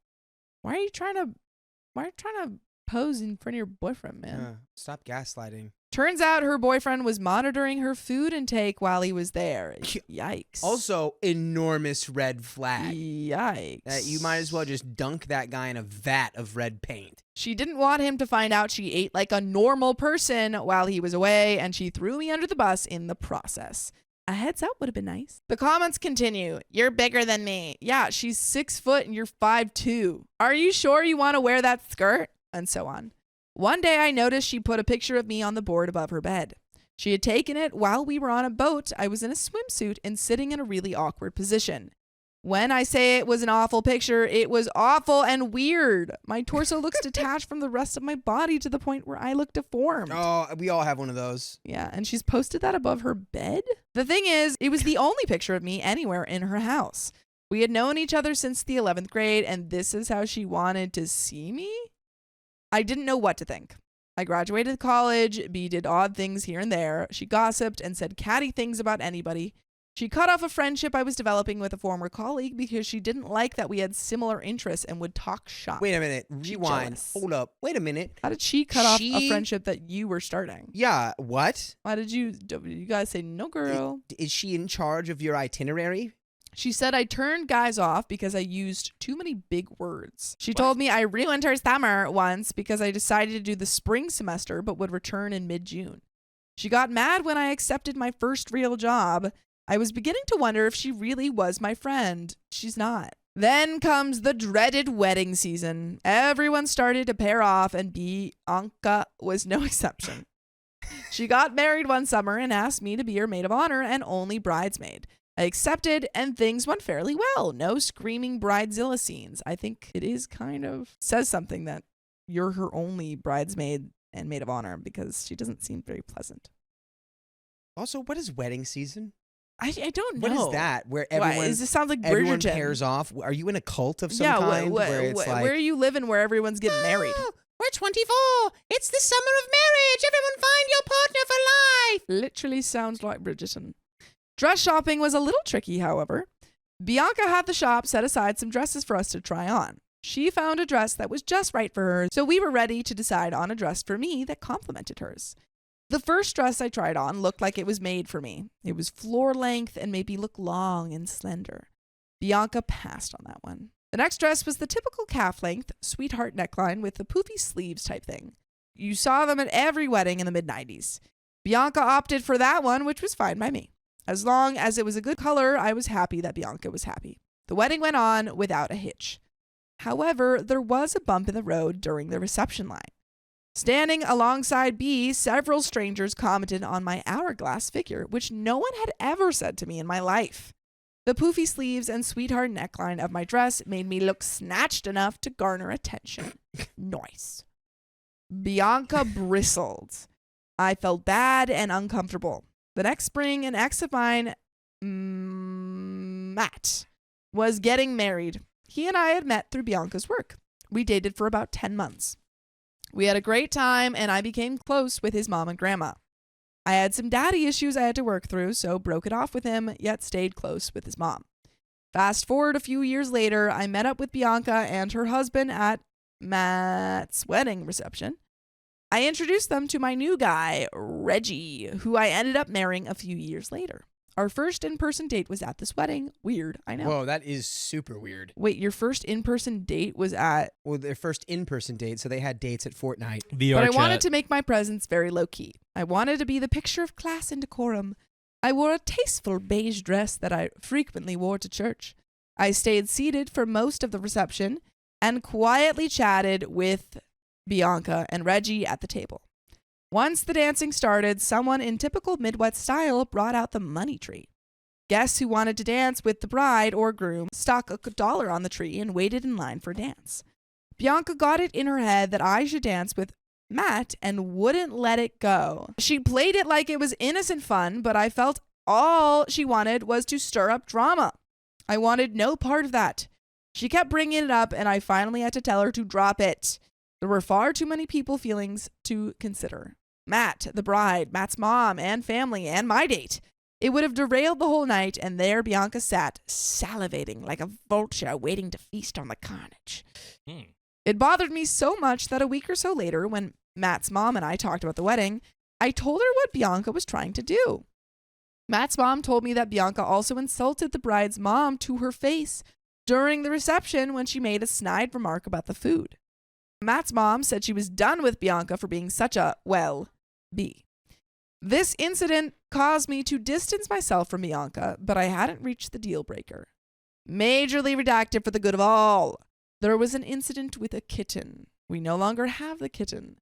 Why are you trying to pose in front of your boyfriend, man? Stop gaslighting. Turns out her boyfriend was monitoring her food intake while he was there. Yikes. Also, enormous red flag. Yikes. You might as well just dunk that guy in a vat of red paint. She didn't want him to find out she ate like a normal person while he was away, and she threw me under the bus in the process. A heads up would have been nice. The comments continue. "You're bigger than me." "Yeah, she's 6 foot and you're 5'2". "Are you sure you want to wear that skirt?" And so on. One day I noticed she put a picture of me on the board above her bed. She had taken it while we were on a boat. I was in a swimsuit and sitting in a really awkward position. When I say it was an awful picture, it was awful and weird. My torso looks detached from the rest of my body to the point where I look deformed. Oh, we all have one of those. Yeah, and she's posted that above her bed? The thing is, it was the only picture of me anywhere in her house. We had known each other since the 11th grade, and this is how she wanted to see me? I didn't know what to think. I graduated college, B did odd things here and there. She gossiped and said catty things about anybody. She cut off a friendship I was developing with a former colleague because she didn't like that we had similar interests and would talk shop. Wait a minute. Rewind. Jealous. Hold up. Wait a minute. How did she cut off a friendship that you were starting? Yeah, what? Why did you guys say, "No, girl"? Is she in charge of your itinerary? She said I turned guys off because I used too many big words. She told me I ruined her summer once because I decided to do the spring semester but would return in mid-June. She got mad when I accepted my first real job. I was beginning to wonder if she really was my friend. She's not. Then comes the dreaded wedding season. Everyone started to pair off, and Bianca was no exception. She got married one summer and asked me to be her maid of honor and only bridesmaid. I accepted, and things went fairly well. No screaming bridezilla scenes. I think it is kind of says something that you're her only bridesmaid and maid of honor because she doesn't seem very pleasant. Also, what is wedding season? I don't know. What is that? Where Why, everyone this sounds like everyone Bridgerton. pairs off? Are you in a cult of some kind? Where it's like, where are you living where everyone's getting married? We're 24. It's the summer of marriage. Everyone find your partner for life. Literally sounds like Bridgerton. Dress shopping was a little tricky, however. Bianca had the shop set aside some dresses for us to try on. She found a dress that was just right for her, so we were ready to decide on a dress for me that complemented hers. The first dress I tried on looked like it was made for me. It was floor length and made me look long and slender. Bianca passed on that one. The next dress was the typical calf length, sweetheart neckline with the poofy sleeves type thing. You saw them at every wedding in the mid-90s. Bianca opted for that one, which was fine by me. As long as it was a good color, I was happy that Bianca was happy. The wedding went on without a hitch. However, there was a bump in the road during the reception line. Standing alongside B, several strangers commented on my hourglass figure, which no one had ever said to me in my life. The poofy sleeves and sweetheart neckline of my dress made me look snatched enough to garner attention. Nice. Bianca bristled. I felt bad and uncomfortable. The next spring, an ex of mine, Matt, was getting married. He and I had met through Bianca's work. We dated for about 10 months. We had a great time, and I became close with his mom and grandma. I had some daddy issues I had to work through, so broke it off with him, yet stayed close with his mom. Fast forward a few years later, I met up with Bianca and her husband at Matt's wedding reception. I introduced them to my new guy, Reggie, who I ended up marrying a few years later. Our first in-person date was at this wedding. Weird, I know. Whoa, that is super weird. Wait, your first in-person date was at... Well, their first in-person date, so they had dates at Fortnite. VR But I chat. wanted to make my presence very low-key. I wanted to be the picture of class and decorum. I wore a tasteful beige dress that I frequently wore to church. I stayed seated for most of the reception and quietly chatted with Bianca and Reggie at the table. Once the dancing started, someone in typical Midwest style brought out the money tree. Guests who wanted to dance with the bride or groom stuck $1 on the tree and waited in line for a dance. Bianca got it in her head that I should dance with Matt and wouldn't let it go. She played it like it was innocent fun, but I felt all she wanted was to stir up drama. I wanted no part of that. She kept bringing it up, and I finally had to tell her to drop it. There were far too many feelings to consider. Matt, the bride, Matt's mom and family, and my date. It would have derailed the whole night, and there Bianca sat, salivating like a vulture waiting to feast on the carnage. It bothered me so much that a week or so later, when Matt's mom and I talked about the wedding, I told her what Bianca was trying to do. Matt's mom told me that Bianca also insulted the bride's mom to her face during the reception when she made a snide remark about the food. Matt's mom said she was done with Bianca for being such a, B. This incident caused me to distance myself from Bianca, but I hadn't reached the deal breaker. Majorly redacted for the good of all. There was an incident with a kitten. We no longer have the kitten.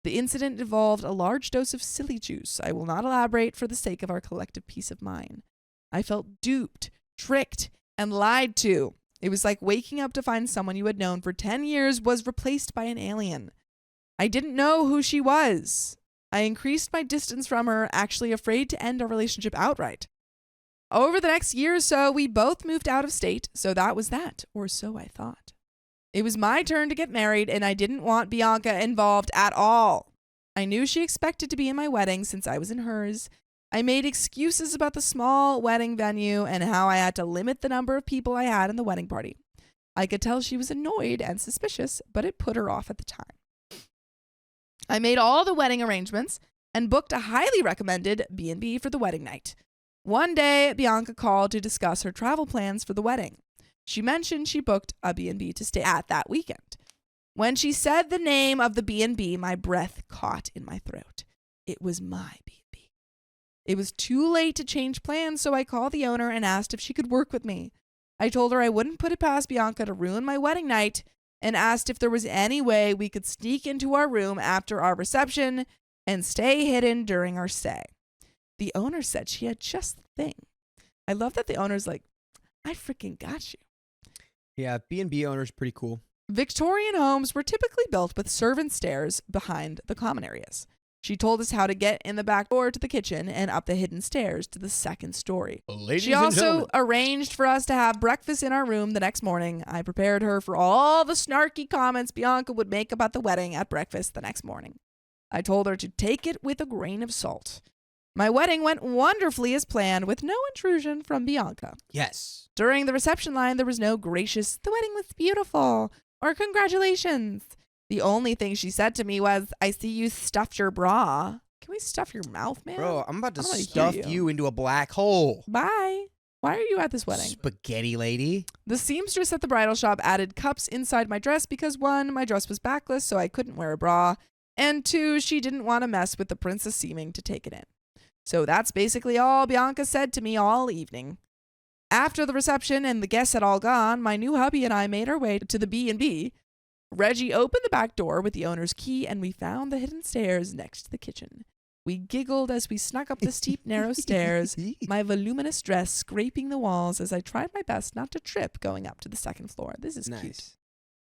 The incident involved a large dose of silly juice. I will not elaborate for the sake of our collective peace of mind. I felt duped, tricked, and lied to. It was like waking up to find someone you had known for 10 years was replaced by an alien. I didn't know who she was. I increased my distance from her, actually afraid to end our relationship outright. Over the next year or so, we both moved out of state, so that was that, or so I thought. It was my turn to get married, and I didn't want Bianca involved at all. I knew she expected to be in my wedding since I was in hers. I made excuses about the small wedding venue and how I had to limit the number of people I had in the wedding party. I could tell she was annoyed and suspicious, but it put her off at the time. I made all the wedding arrangements and booked a highly recommended B&B for the wedding night. One day, Bianca called to discuss her travel plans for the wedding. She mentioned she booked a B&B to stay at that weekend. When she said the name of the B&B, my breath caught in my throat. It was my B&B. It was too late to change plans, so I called the owner and asked if she could work with me. I told her I wouldn't put it past Bianca to ruin my wedding night and asked if there was any way we could sneak into our room after our reception and stay hidden during our stay. The owner said she had just the thing. I love that the owner's like, I freaking got you. Yeah, B&B owner's pretty cool. Victorian homes were typically built with servant stairs behind the common areas. She told us how to get in the back door to the kitchen and up the hidden stairs to the second story. She also arranged for us to have breakfast in our room the next morning. I prepared her for all the snarky comments Bianca would make about the wedding at breakfast the next morning. I told her to take it with a grain of salt. My wedding went wonderfully as planned with no intrusion from Bianca. Yes. During the reception line, there was no gracious, "The wedding was beautiful," or "Congratulations." The only thing she said to me was, "I see you stuffed your bra." Can we stuff your mouth, man? Bro, I'm about to I don't wanna stuff hear you into a black hole. Bye. Why are you at this wedding? Spaghetti lady. The seamstress at the bridal shop added cups inside my dress because 1, my dress was backless, so I couldn't wear a bra, and 2, she didn't want to mess with the princess seaming to take it in. So that's basically all Bianca said to me all evening. After the reception and the guests had all gone, my new hubby and I made our way to the B&B. Reggie opened the back door with the owner's key, and we found the hidden stairs next to the kitchen. We giggled as we snuck up the steep, narrow stairs, my voluminous dress scraping the walls as I tried my best not to trip going up to the second floor. This is Nice. cute.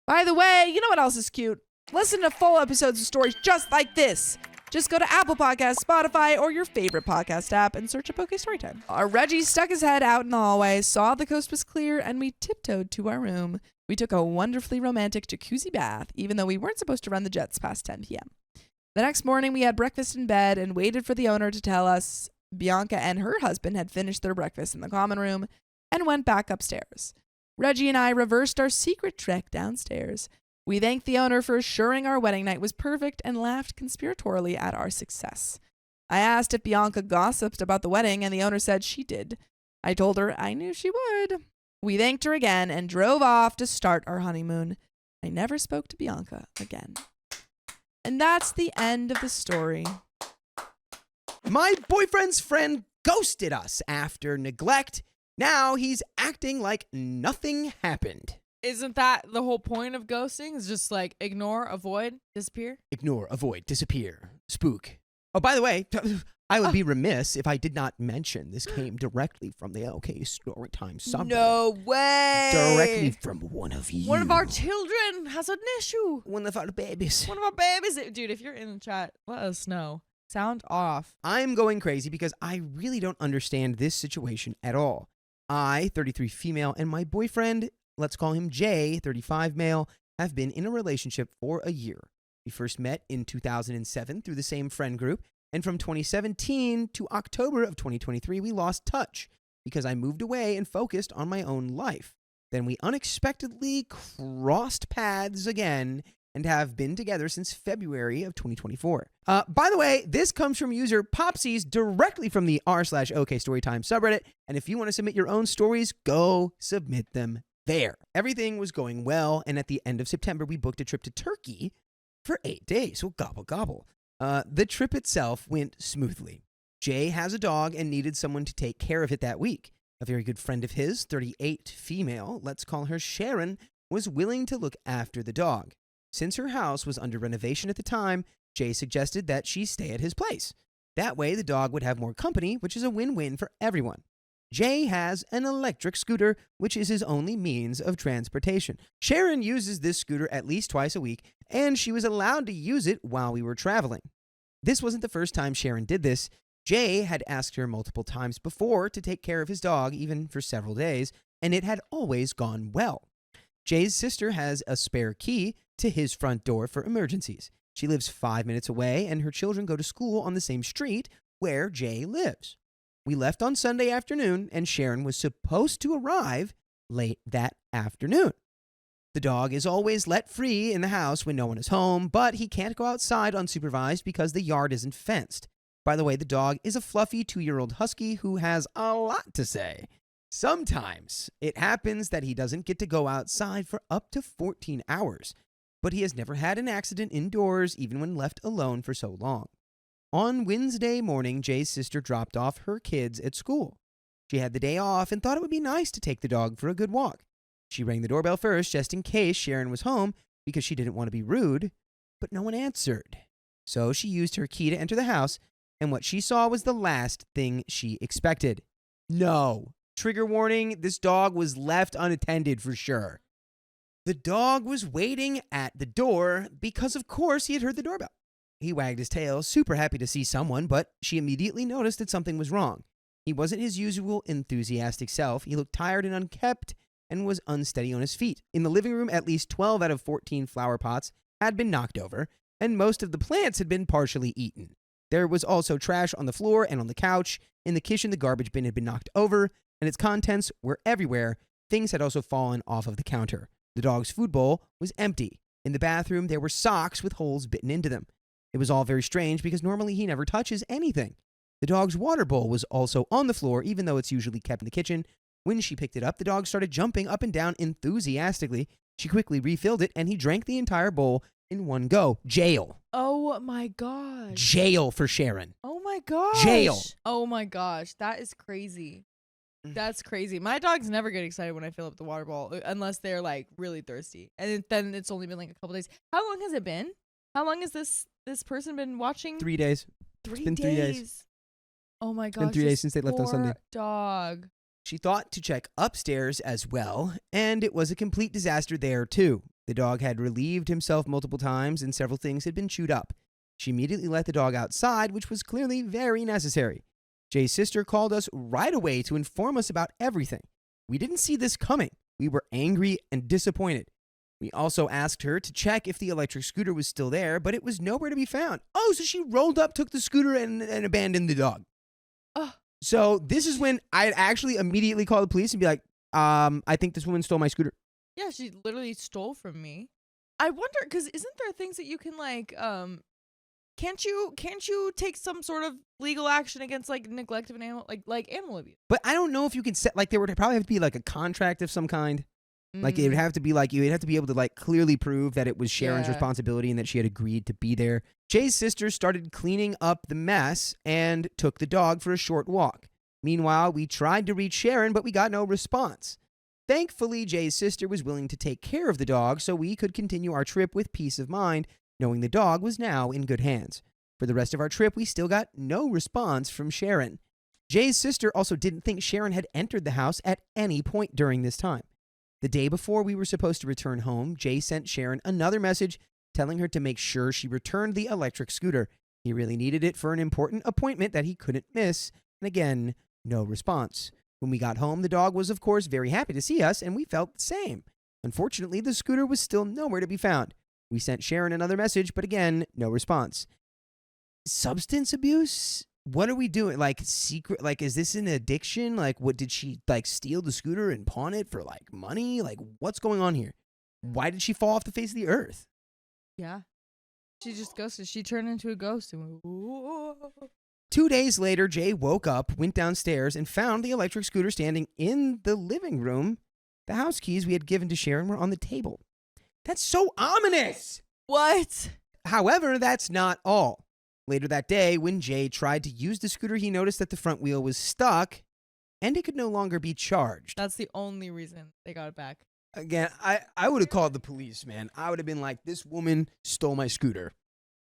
By the way, you know what else is cute? Listen to full episodes of stories just like this. Just go to Apple Podcasts, Spotify, or your favorite podcast app and search up OK Storytime. Reggie stuck his head out in the hallway, saw the coast was clear, and we tiptoed to our room. We took a wonderfully romantic jacuzzi bath, even though we weren't supposed to run the jets past 10 p.m. The next morning, we had breakfast in bed and waited for the owner to tell us Bianca and her husband had finished their breakfast in the common room and went back upstairs. Reggie and I reversed our secret trek downstairs. We thanked the owner for assuring our wedding night was perfect and laughed conspiratorially at our success. I asked if Bianca gossiped about the wedding, and the owner said she did. I told her I knew she would. We thanked her again and drove off to start our honeymoon. I never spoke to Bianca again. And that's the end of the story. My boyfriend's friend ghosted us after neglect. Now he's acting like nothing happened. Isn't that the whole point of ghosting? Is just like ignore, avoid, disappear? Ignore, avoid, disappear, spook. Oh, by the way, I would be remiss if I did not mention this came directly from the OK Storytime subreddit. No way. Directly from one of you. One of our children has an issue. One of our babies. One of our babies. Dude, if you're in the chat, let us know. Sound off. I'm going crazy because I really don't understand this situation at all. I, 33 female, and my boyfriend, let's call him Jay, 35 male, have been in a relationship for a year. We first met in 2007 through the same friend group, and from 2017 to October of 2023, we lost touch because I moved away and focused on my own life. Then we unexpectedly crossed paths again and have been together since February of 2024. By the way, this comes from user Popsies directly from the r/OK Storytime subreddit, and if you want to submit your own stories, go submit them there. Everything was going well, and at the end of September, we booked a trip to Turkey for 8 days. So gobble, gobble. The trip itself went smoothly. Jay has a dog and needed someone to take care of it that week. A very good friend of his, 38 female, let's call her Sharon, was willing to look after the dog. Since her house was under renovation at the time, Jay suggested that she stay at his place. That way, the dog would have more company, which is a win-win for everyone. Jay has an electric scooter, which is his only means of transportation. Sharon uses this scooter at least twice a week, and she was allowed to use it while we were traveling. This wasn't the first time Sharon did this. Jay had asked her multiple times before to take care of his dog, even for several days, and it had always gone well. Jay's sister has a spare key to his front door for emergencies. She lives 5 minutes away, and her children go to school on the same street where Jay lives. We left on Sunday afternoon, and Sharon was supposed to arrive late that afternoon. The dog is always let free in the house when no one is home, but he can't go outside unsupervised because the yard isn't fenced. By the way, the dog is a fluffy 2-year-old husky who has a lot to say. Sometimes it happens that he doesn't get to go outside for up to 14 hours, but he has never had an accident indoors even when left alone for so long. On Wednesday morning, Jay's sister dropped off her kids at school. She had the day off and thought it would be nice to take the dog for a good walk. She rang the doorbell first just in case Sharon was home because she didn't want to be rude, but no one answered. So she used her key to enter the house, and what she saw was the last thing she expected. No. Trigger warning, this dog was left unattended for sure. The dog was waiting at the door because, of course, he had heard the doorbell. He wagged his tail, super happy to see someone, but she immediately noticed that something was wrong. He wasn't his usual enthusiastic self. He looked tired and unkempt and was unsteady on his feet. In the living room, at least 12 out of 14 flower pots had been knocked over, and most of the plants had been partially eaten. There was also trash on the floor and on the couch. In the kitchen, the garbage bin had been knocked over, and its contents were everywhere. Things had also fallen off of the counter. The dog's food bowl was empty. In the bathroom, there were socks with holes bitten into them. It was all very strange because normally he never touches anything. The dog's water bowl was also on the floor, even though it's usually kept in the kitchen. When she picked it up, the dog started jumping up and down enthusiastically. She quickly refilled it, and he drank the entire bowl in one go. Jail. Oh my gosh. Jail for Sharon. Oh my gosh. Jail. Oh my gosh. That is crazy. That's crazy. My dogs never get excited when I fill up the water bowl unless they're like really thirsty. And then it's only been like a couple days. How long has it been? How long has this person been watching? 3 days. It's been 3 days. Oh my gosh. It's been 3 days since they left on Sunday. Dog. She thought to check upstairs as well, and it was a complete disaster there too. The dog had relieved himself multiple times and several things had been chewed up. She immediately let the dog outside, which was clearly very necessary. Jay's sister called us right away to inform us about everything. We didn't see this coming. We were angry and disappointed. We also asked her to check if the electric scooter was still there, but it was nowhere to be found. Oh, so she rolled up, took the scooter, and abandoned the dog. Oh. So this is when I'd actually immediately call the police and be like, I think this woman stole my scooter. Yeah, she literally stole from me. I wonder, because isn't there things that you can like, can't you take some sort of legal action against like neglect of an animal, like animal abuse? But I don't know if you can set, like there would probably have to be like a contract of some kind. Like it would have to be like, you would have to be able to like clearly prove that it was Sharon's Yeah. responsibility and that she had agreed to be there. Jay's sister started cleaning up the mess and took the dog for a short walk. Meanwhile, we tried to reach Sharon, but we got no response. Thankfully, Jay's sister was willing to take care of the dog so we could continue our trip with peace of mind, knowing the dog was now in good hands. For the rest of our trip, we still got no response from Sharon. Jay's sister also didn't think Sharon had entered the house at any point during this time. The day before we were supposed to return home, Jay sent Sharon another message telling her to make sure she returned the electric scooter. He really needed it for an important appointment that he couldn't miss. And again, no response. When we got home, the dog was, of course, very happy to see us, and we felt the same. Unfortunately, the scooter was still nowhere to be found. We sent Sharon another message, but again, no response. Substance abuse? What are we doing? Like, secret? Like, is this an addiction? Like, what did she, like, steal the scooter and pawn it for, like, money? Like, what's going on here? Why did she fall off the face of the earth? Yeah. She just ghosted. She turned into a ghost. And 2 days later, Jay woke up, went downstairs, and found the electric scooter standing in the living room. The house keys we had given to Sharon were on the table. That's so ominous! what? However, that's not all. Later that day, when Jay tried to use the scooter, he noticed that the front wheel was stuck and it could no longer be charged. That's the only reason they got it back. Again, I would have called the police, man. I would have been like, this woman stole my scooter.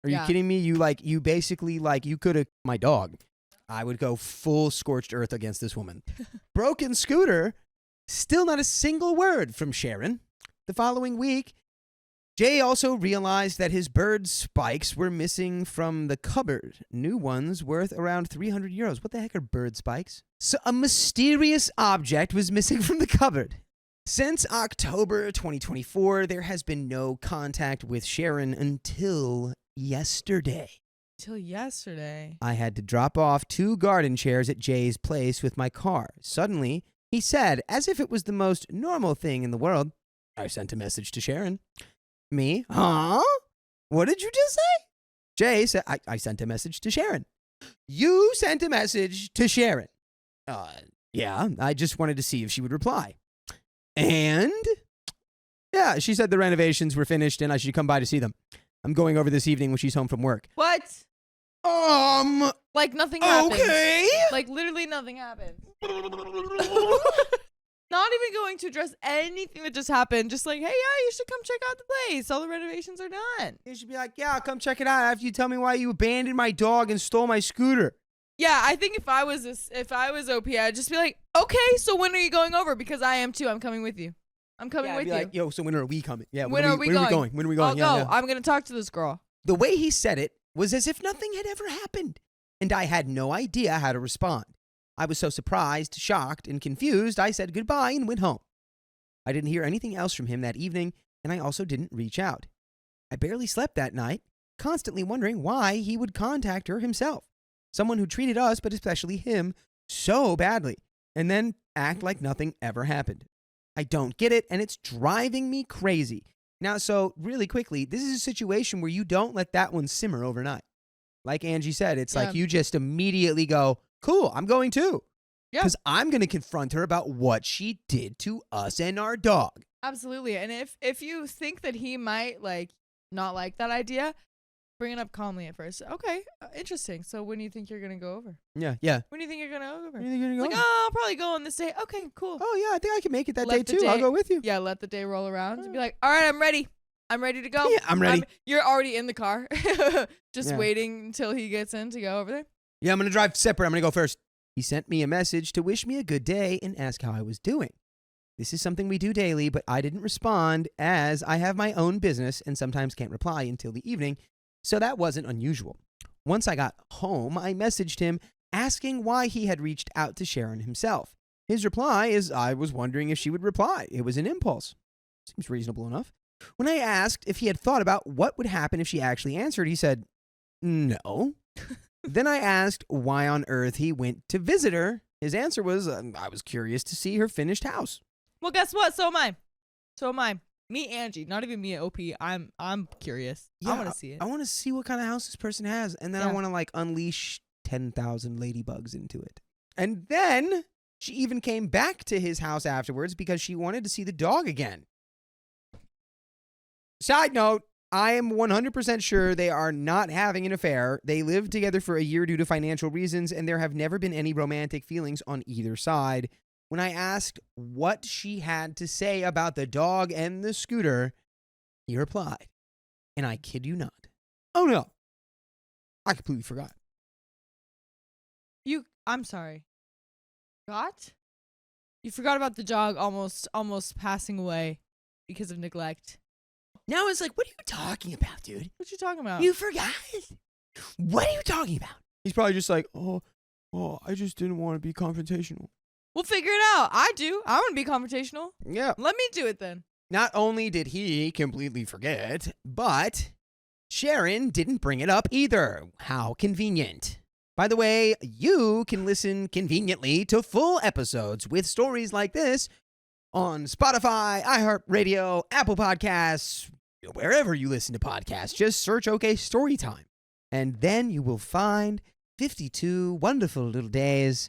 Are you Yeah. kidding me? You basically, you could have, my dog. I would go full scorched earth against this woman. Broken scooter, still not a single word from Sharon. The following week, Jay also realized that his bird spikes were missing from the cupboard. New ones worth around 300 euros. What the heck are bird spikes? So a mysterious object was missing from the cupboard. Since October 2024, there has been no contact with Sharon until yesterday. Till yesterday. I had to drop off 2 garden chairs at Jay's place with my car. Suddenly, he said, as if it was the most normal thing in the world, I sent a message to Sharon. Me? Huh? What did you just say? Jay said, I sent a message to Sharon. You sent a message to Sharon. Yeah, I just wanted to see if she would reply. And? Yeah, she said the renovations were finished and I should come by to see them. I'm going over this evening when she's home from work. What? Like nothing happened. Okay. Like literally nothing happened. Not even going to address anything that just happened. Just like, hey, yeah, you should come check out the place. All the renovations are done. You should be like, yeah, I'll come check it out after you tell me why you abandoned my dog and stole my scooter. Yeah, I think if I was OP, I'd just be like, okay, so when are you going over? Because I am too. I'm coming with you. I'm coming Yeah, with I'd be you. like, yo, so when are we coming? Yeah, When are we going? When are we going? I'll Yeah, go. yeah. I'm gonna talk to this girl. The way he said it was as if nothing had ever happened, and I had no idea how to respond. I was so surprised, shocked, and confused, I said goodbye and went home. I didn't hear anything else from him that evening, and I also didn't reach out. I barely slept that night, constantly wondering why he would contact her himself, someone who treated us, but especially him, so badly, and then act like nothing ever happened. I don't get it, and it's driving me crazy. Now, so really quickly, this is a situation where you don't let that one simmer overnight. Like Angie said, it's like you just immediately go, cool, I'm going too. Yeah. Because I'm going to confront her about what she did to us and our dog. Absolutely. And if you think that he might not like that idea, bring it up calmly at first. Okay, interesting. So when do you think you're gonna go over? Yeah, yeah. When do you think you're gonna go over? When are you gonna go? Like, oh, I'll probably go on this day. Okay, cool. Oh, yeah, I think I can make it that Let day the too. I'll day- go with you. Yeah, let the day roll around and be like, all right, I'm ready. I'm ready to go. Yeah, I'm ready. You're already in the car, just Yeah. waiting until he gets in to go over there. Yeah, I'm going to drive separate. I'm going to go first. He sent me a message to wish me a good day and ask how I was doing. This is something we do daily, but I didn't respond as I have my own business and sometimes can't reply until the evening, so that wasn't unusual. Once I got home, I messaged him asking why he had reached out to Sharon himself. His reply is, I was wondering if she would reply. It was an impulse. Seems reasonable enough. When I asked if he had thought about what would happen if she actually answered, he said, no. Then I asked why on earth he went to visit her. His answer was, I was curious to see her finished house. Well, guess what? So am I. So am I. Me, Angie, not even me, OP. I'm curious. I want to see it. I want to see what kind of house this person has, and then I Yeah. want to unleash 10,000 ladybugs into it. And then She even came back to his house afterwards because she wanted to see the dog again. Side note, I am 100% sure they are not having an affair. They lived together for a year due to financial reasons, and there have never been any romantic feelings on either side. When I asked what she had to say about the dog and the scooter, he replied, and I kid you not, "Oh no, I completely forgot." I'm sorry. Forgot? You forgot about the dog almost passing away because of neglect. Now it's like, what are you talking about, dude? What you talking about? You forgot? What are you talking about? He's probably just like, oh, I just didn't want to be confrontational. We'll figure it out. I do. I want to be confrontational. Yeah. Let me do it then. Not only did he completely forget, but Sharon didn't bring it up either. How convenient. By the way, you can listen conveniently to full episodes with stories like this on Spotify, iHeartRadio, Apple Podcasts, wherever you listen to podcasts. Just search OK Storytime. And then you will find 52 wonderful little days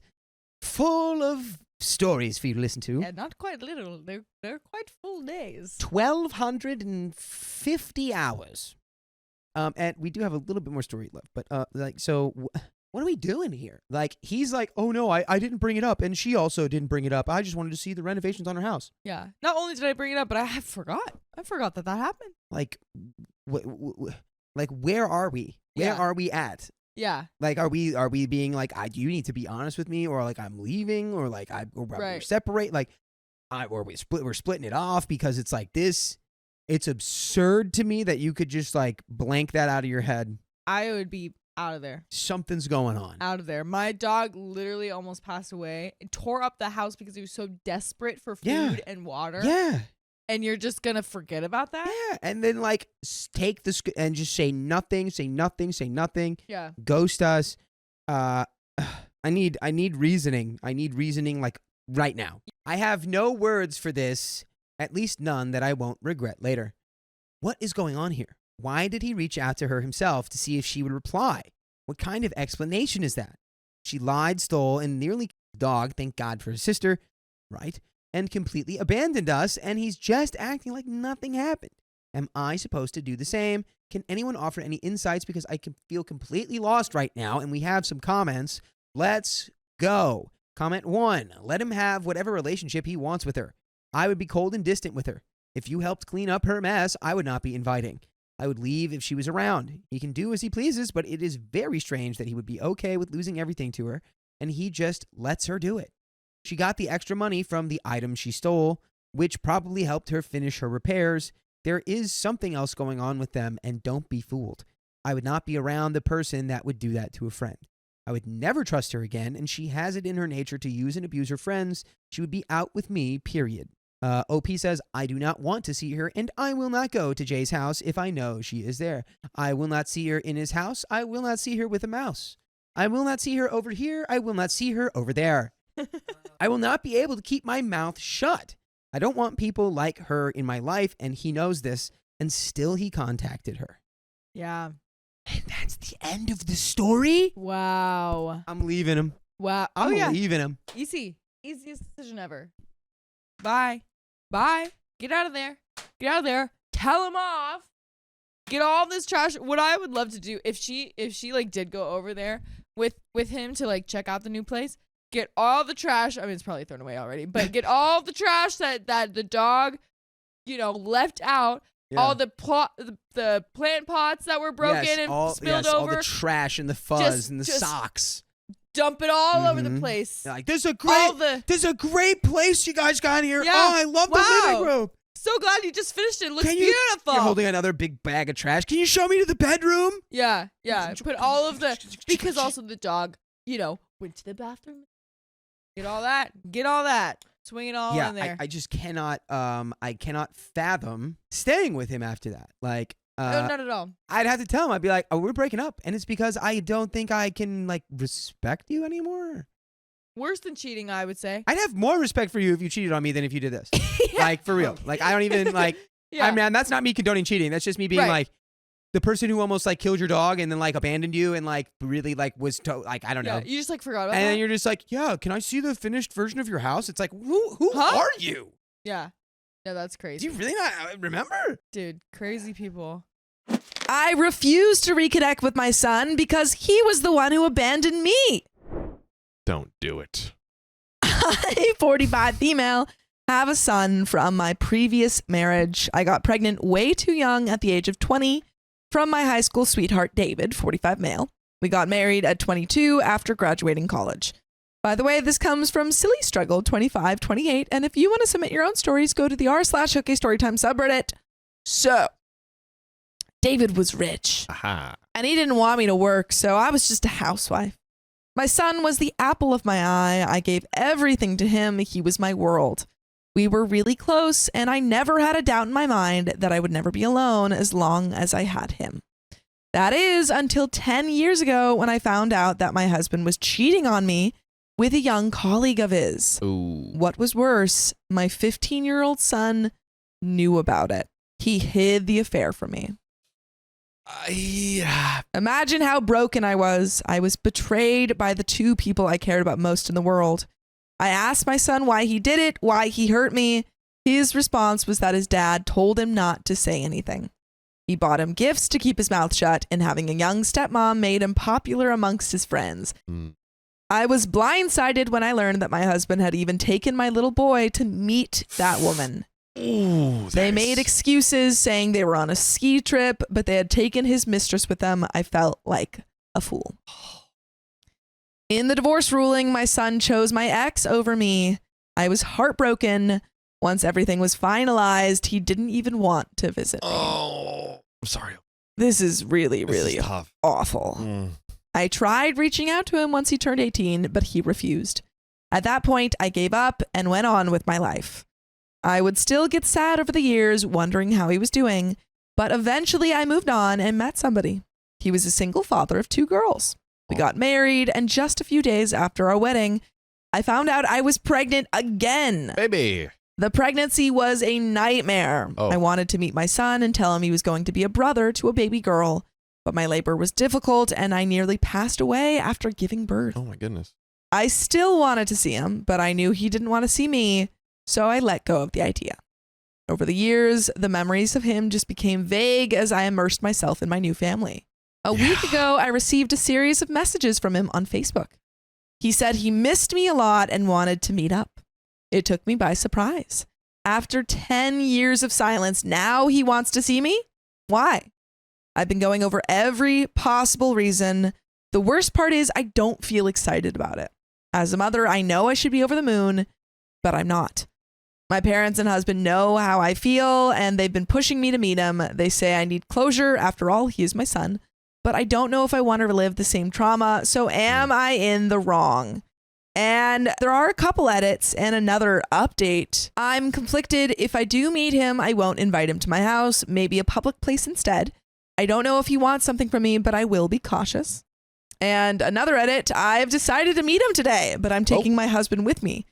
full of stories for you to listen to. Yeah, not quite little. They're quite full days. 1,250 hours. And we do have a little bit more story left, but what are we doing here? Like, he's like, oh no, I didn't bring it up, and she also didn't bring it up. I just wanted to see the renovations on her house. Yeah. Not only did I bring it up, but I forgot. I forgot that happened. Like, like where are we? Where are we at? Yeah. Like, are we being like, you need to be honest with me, or like I'm leaving, or like we're separate, like, or we're splitting it off because it's like this. It's absurd to me that you could just like blank that out of your head. I would be out of there. Something's going on. Out of there. My dog literally almost passed away. It tore up the house because he was so desperate for food and water. Yeah. And you're just going to forget about that? Yeah. And then like take this and just say nothing. Yeah. Ghost us. I need reasoning. I need reasoning like right now. I have no words for this, at least none that I won't regret later. What is going on here? Why did he reach out to her himself to see if she would reply? What kind of explanation is that? She lied, stole, and nearly killed the dog, thank God for his sister, right? And completely abandoned us, and he's just acting like nothing happened. Am I supposed to do the same? Can anyone offer any insights? Because I can feel completely lost right now, and we have some comments. Let's go. Comment 1. Let him have whatever relationship he wants with her. I would be cold and distant with her. If you helped clean up her mess, I would not be inviting. I would leave if she was around. He can do as he pleases, but it is very strange that he would be okay with losing everything to her, and he just lets her do it. She got the extra money from the item she stole, which probably helped her finish her repairs. There is something else going on with them, and don't be fooled. I would not be around the person that would do that to a friend. I would never trust her again, and she has it in her nature to use and abuse her friends. She would be out with me, period. OP says, I do not want to see her, and I will not go to Jay's house if I know she is there. I will not see her in his house. I will not see her with a mouse. I will not see her over here. I will not see her over there. I will not be able to keep my mouth shut. I don't want people like her in my life, and he knows this, and still he contacted her. Yeah. And that's the end of the story? Wow. I'm leaving him. Wow. I'm leaving him. Easy. Easiest decision ever. Bye. Get out of there. Tell him off. Get all this trash. What I would love to do if she like did go over there with him to like check out the new place, get all the trash. I mean, it's probably thrown away already, but get all the trash that the dog, left out. Yeah. All the plant pots that were broken spilled over. All the trash and the fuzz and the socks. Dump it all over the place. Like, there's a great place you guys got here. Yeah. Oh, I love the living room. So glad you just finished it. It looks beautiful. You're holding another big bag of trash. Can you show me to the bedroom? Yeah. Put all of because also the dog, went to the bathroom. Get all that. Swing it all in there. I just cannot, I cannot fathom staying with him after that. Like, no, not at all. I'd have to tell him. I'd be like, oh, we're breaking up. And it's because I don't think I can, like, respect you anymore. Worse than cheating, I would say. I'd have more respect for you if you cheated on me than if you did this. Yeah. Like, for real. Like, I don't even, like, I mean, that's not me condoning cheating. That's just me being like, The person who almost like killed your dog and then like abandoned you and like really like was like I don't know. Yeah, you just like forgot about And that. then you're just like, yeah, can I see the finished version of your house? It's like, who Huh? are you? Yeah. No, that's Do crazy. you really not remember? Dude, crazy people. I refused to reconnect with my son because he was the one who abandoned me. Don't do it. I, 45 female, have a son from my previous marriage. I got pregnant way too young at the age of 20 from my high school sweetheart, David, 45 male. We got married at 22 after graduating college. By the way, this comes from Silly Struggle 2528. And if you want to submit your own stories, go to the r/OK Storytime subreddit. So, David was rich. Aha. And he didn't want me to work, so I was just a housewife. My son was the apple of my eye. I gave everything to him. He was my world. We were really close, and I never had a doubt in my mind that I would never be alone as long as I had him. That is until 10 years ago when I found out that my husband was cheating on me with a young colleague of his. Ooh. What was worse, my 15-year-old son knew about it. He hid the affair from me. Imagine how broken I was. I was betrayed by the two people I cared about most in the world. I asked my son why he did it, why he hurt me. His response was that his dad told him not to say anything. He bought him gifts to keep his mouth shut, and having a young stepmom made him popular amongst his friends. I was blindsided when I learned that my husband had even taken my little boy to meet that woman. Ooh, They made excuses saying they were on a ski trip, but they had taken his mistress with them. I felt like a fool. In the divorce ruling, my son chose my ex over me. I was heartbroken. Once everything was finalized, he didn't even want to visit me. Oh, I'm sorry. This is really, This is really tough. awful. I tried reaching out to him once he turned 18, but he refused. At that point, I gave up and went on with my life. I would still get sad over the years, wondering how he was doing, but eventually I moved on and met somebody. He was a single father of 2 girls. We got married, and just a few days after our wedding, I found out I was pregnant again. Baby. The pregnancy was a nightmare. Oh. I wanted to meet my son and tell him he was going to be a brother to a baby girl, but my labor was difficult and I nearly passed away after giving birth. Oh my goodness. I still wanted to see him, but I knew he didn't want to see me, so I let go of the idea. Over the years, the memories of him just became vague as I immersed myself in my new family. A week ago, I received a series of messages from him on Facebook. He said he missed me a lot and wanted to meet up. It took me by surprise. After 10 years of silence, now he wants to see me? Why? I've been going over every possible reason. The worst part is I don't feel excited about it. As a mother, I know I should be over the moon, but I'm not. My parents and husband know how I feel, and they've been pushing me to meet him. They say I need closure. After all, he is my son. But I don't know if I want to relive the same trauma, so am I in the wrong? And there are a couple edits and another update. I'm conflicted. If I do meet him, I won't invite him to my house, maybe a public place instead. I don't know if he wants something from me, but I will be cautious. And another edit, I've decided to meet him today, but I'm taking my husband with me.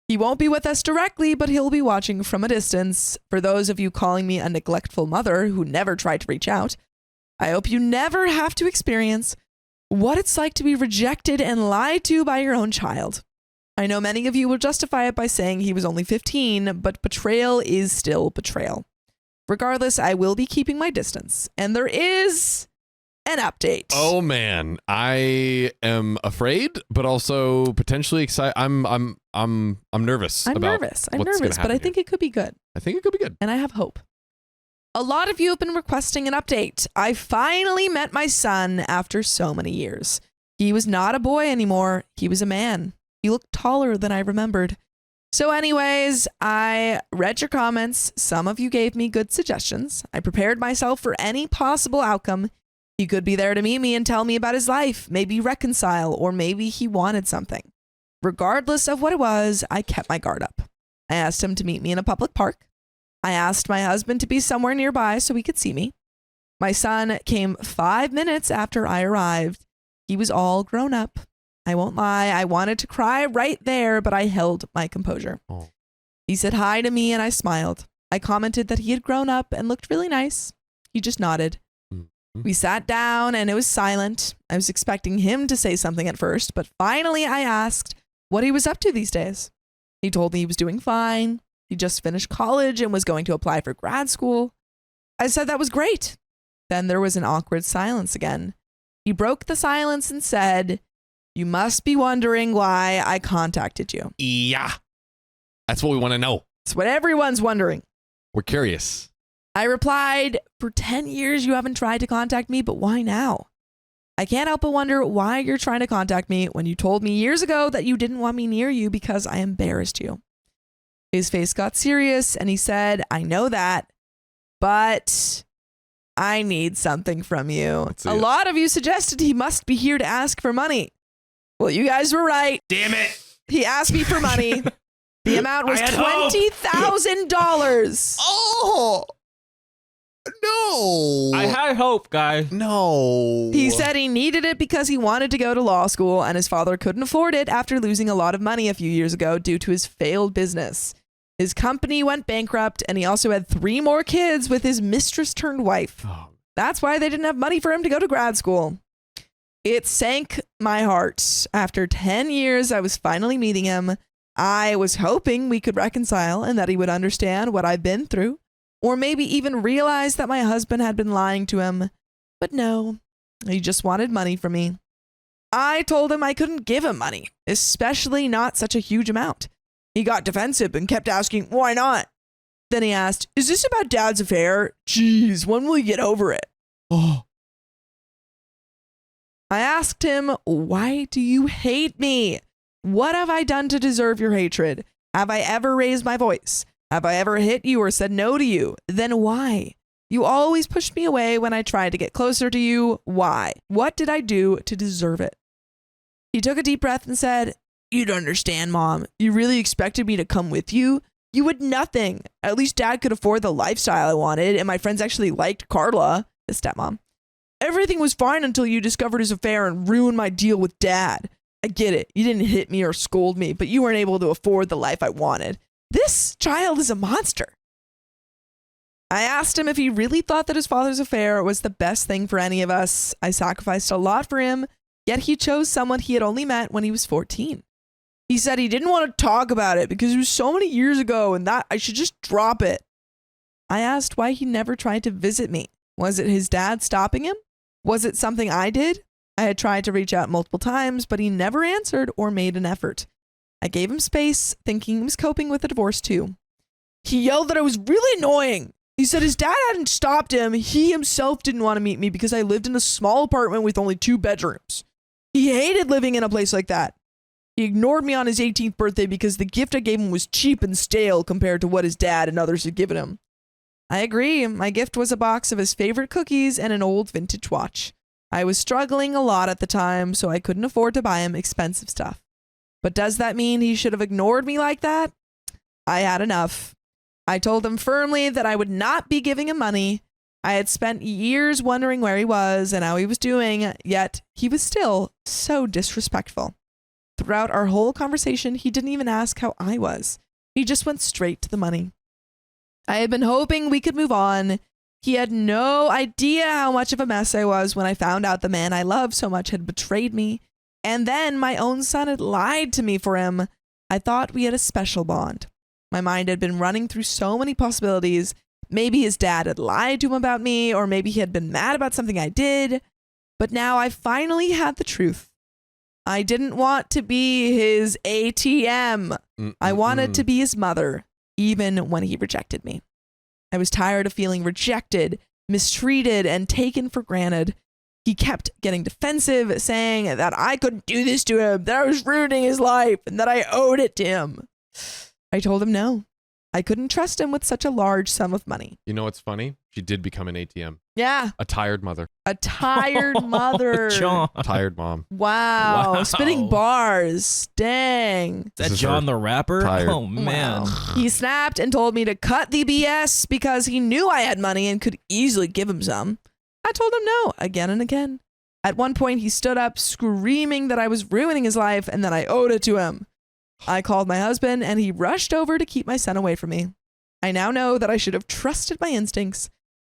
He won't be with us directly, but he'll be watching from a distance. For those of you calling me a neglectful mother who never tried to reach out, I hope you never have to experience what it's like to be rejected and lied to by your own child. I know many of you will justify it by saying he was only 15, but betrayal is still betrayal. Regardless, I will be keeping my distance. And there is an update. Oh man, I am afraid, but also potentially excited. I'm nervous. I'm about nervous, what's gonna but I happen think here. it could be good. I think it could be good. And I have hope. A lot of you have been requesting an update. I finally met my son after so many years. He was not a boy anymore. He was a man. He looked taller than I remembered. So anyways, I read your comments. Some of you gave me good suggestions. I prepared myself for any possible outcome. He could be there to meet me and tell me about his life, maybe reconcile, or maybe he wanted something. Regardless of what it was, I kept my guard up. I asked him to meet me in a public park. I asked my husband to be somewhere nearby so he could see me. My son came 5 minutes after I arrived. He was all grown up. I won't lie, I wanted to cry right there, but I held my composure. Oh. He said hi to me and I smiled. I commented that he had grown up and looked really nice. He just nodded. We sat down and it was silent. I was expecting him to say something at first, but finally I asked what he was up to these days. He told me he was doing fine. He just finished college and was going to apply for grad school. I said that was great. Then there was an awkward silence again. He broke the silence and said, "You must be wondering why I contacted you." Yeah. That's what we want to know. It's what everyone's wondering. We're curious. I replied, "For 10 years you haven't tried to contact me, but why now? I can't help but wonder why you're trying to contact me when you told me years ago that you didn't want me near you because I embarrassed you." His face got serious and he said, "I know that, but I need something from you. Let's see A it. lot of you suggested he must be here to ask for money. Well, you guys were right. Damn it. He asked me for money. The amount was I had hope. $20,000. Oh no! I had hope, guys. no. He said he needed it because he wanted to go to law school and his father couldn't afford it after losing a lot of money a few years ago due to his failed business. His company went bankrupt and he also had 3 more kids with his mistress turned wife. Oh, That's why they didn't have money for him to go to grad school. It sank my heart. After 10 years, I was finally meeting him. I was hoping we could reconcile and that he would understand what I've been through, or maybe even realize that my husband had been lying to him. But no, he just wanted money from me. I told him I couldn't give him money, especially not such a huge amount. He got defensive and kept asking, "Why not?" Then he asked, "Is this about Dad's affair? Jeez, when will you get over it?" Oh, I asked him, "Why do you hate me? What have I done to deserve your hatred? Have I ever raised my voice? Have I ever hit you or said no to you? Then why? You always pushed me away when I tried to get closer to you. Why? What did I do to deserve it?" He took a deep breath and said, "You don't understand, Mom. You really expected me to come with you? You would nothing. At least Dad could afford the lifestyle I wanted, and my friends actually liked Carla," his stepmom. "Everything was fine until you discovered his affair and ruined my deal with Dad. I get it. You didn't hit me or scold me, but you weren't able to afford the life I wanted. This child is a monster." I asked him if he really thought that his father's affair was the best thing for any of us. I sacrificed a lot for him, yet he chose someone he had only met when he was 14. He said he didn't want to talk about it because it was so many years ago and that I should just drop it. I asked why he never tried to visit me. Was it his dad stopping him? Was it something I did? I had tried to reach out multiple times, but he never answered or made an effort. I gave him space, thinking he was coping with the divorce too. He yelled that I was really annoying. He said his dad hadn't stopped him. He himself didn't want to meet me because I lived in a small apartment with only 2 bedrooms. He hated living in a place like that. He ignored me on his 18th birthday because the gift I gave him was cheap and stale compared to what his dad and others had given him. I agree. My gift was a box of his favorite cookies and an old vintage watch. I was struggling a lot at the time, so I couldn't afford to buy him expensive stuff. But does that mean he should have ignored me like that? I had enough. I told him firmly that I would not be giving him money. I had spent years wondering where he was and how he was doing, yet he was still so disrespectful. Throughout our whole conversation, he didn't even ask how I was. He just went straight to the money. I had been hoping we could move on. He had no idea how much of a mess I was when I found out the man I loved so much had betrayed me. And then my own son had lied to me for him. I thought we had a special bond. My mind had been running through so many possibilities. Maybe his dad had lied to him about me, or maybe he had been mad about something I did. But now I finally had the truth. I didn't want to be his ATM. I wanted to be his mother, even when he rejected me. I was tired of feeling rejected, mistreated, and taken for granted. He kept getting defensive, saying that I couldn't do this to him, that I was ruining his life, and that I owed it to him. I told him no. I couldn't trust him with such a large sum of money. You know what's funny? She did become an ATM. Yeah, A tired mother. a tired mother. John. Tired mom. Wow. Wow. Spitting bars. Dang. Is that This is John her the Rapper? tired. Oh, man. Wow. He snapped and told me to cut the BS because he knew I had money and could easily give him some. I told him no again and again. At one point, he stood up screaming that I was ruining his life and that I owed it to him. I called my husband and he rushed over to keep my son away from me. I now know that I should have trusted my instincts.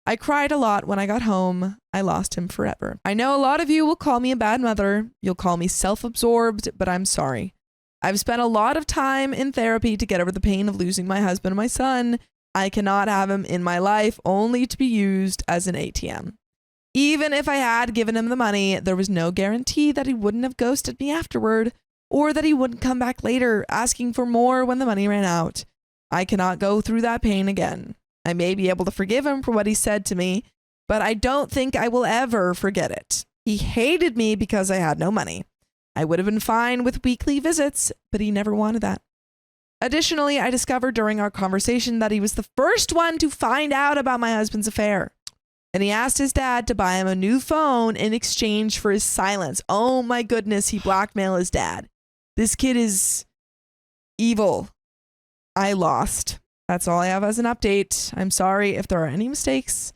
I cried a lot when I got home. I lost him forever. I know a lot of you will call me a bad mother. You'll call me self-absorbed, but I'm sorry. I've spent a lot of time in therapy to get over the pain of losing my husband and my son. I cannot have him in my life only to be used as an ATM. Even if I had given him the money, there was no guarantee that he wouldn't have ghosted me afterward or that he wouldn't come back later asking for more when the money ran out. I cannot go through that pain again. I may be able to forgive him for what he said to me, but I don't think I will ever forget it. He hated me because I had no money. I would have been fine with weekly visits, but he never wanted that. Additionally, I discovered during our conversation that he was the first one to find out about my husband's affair. And he asked his dad to buy him a new phone in exchange for his silence. Oh my goodness, he blackmailed his dad. This kid is evil. I lost. That's all I have as an update. I'm sorry if there are any mistakes.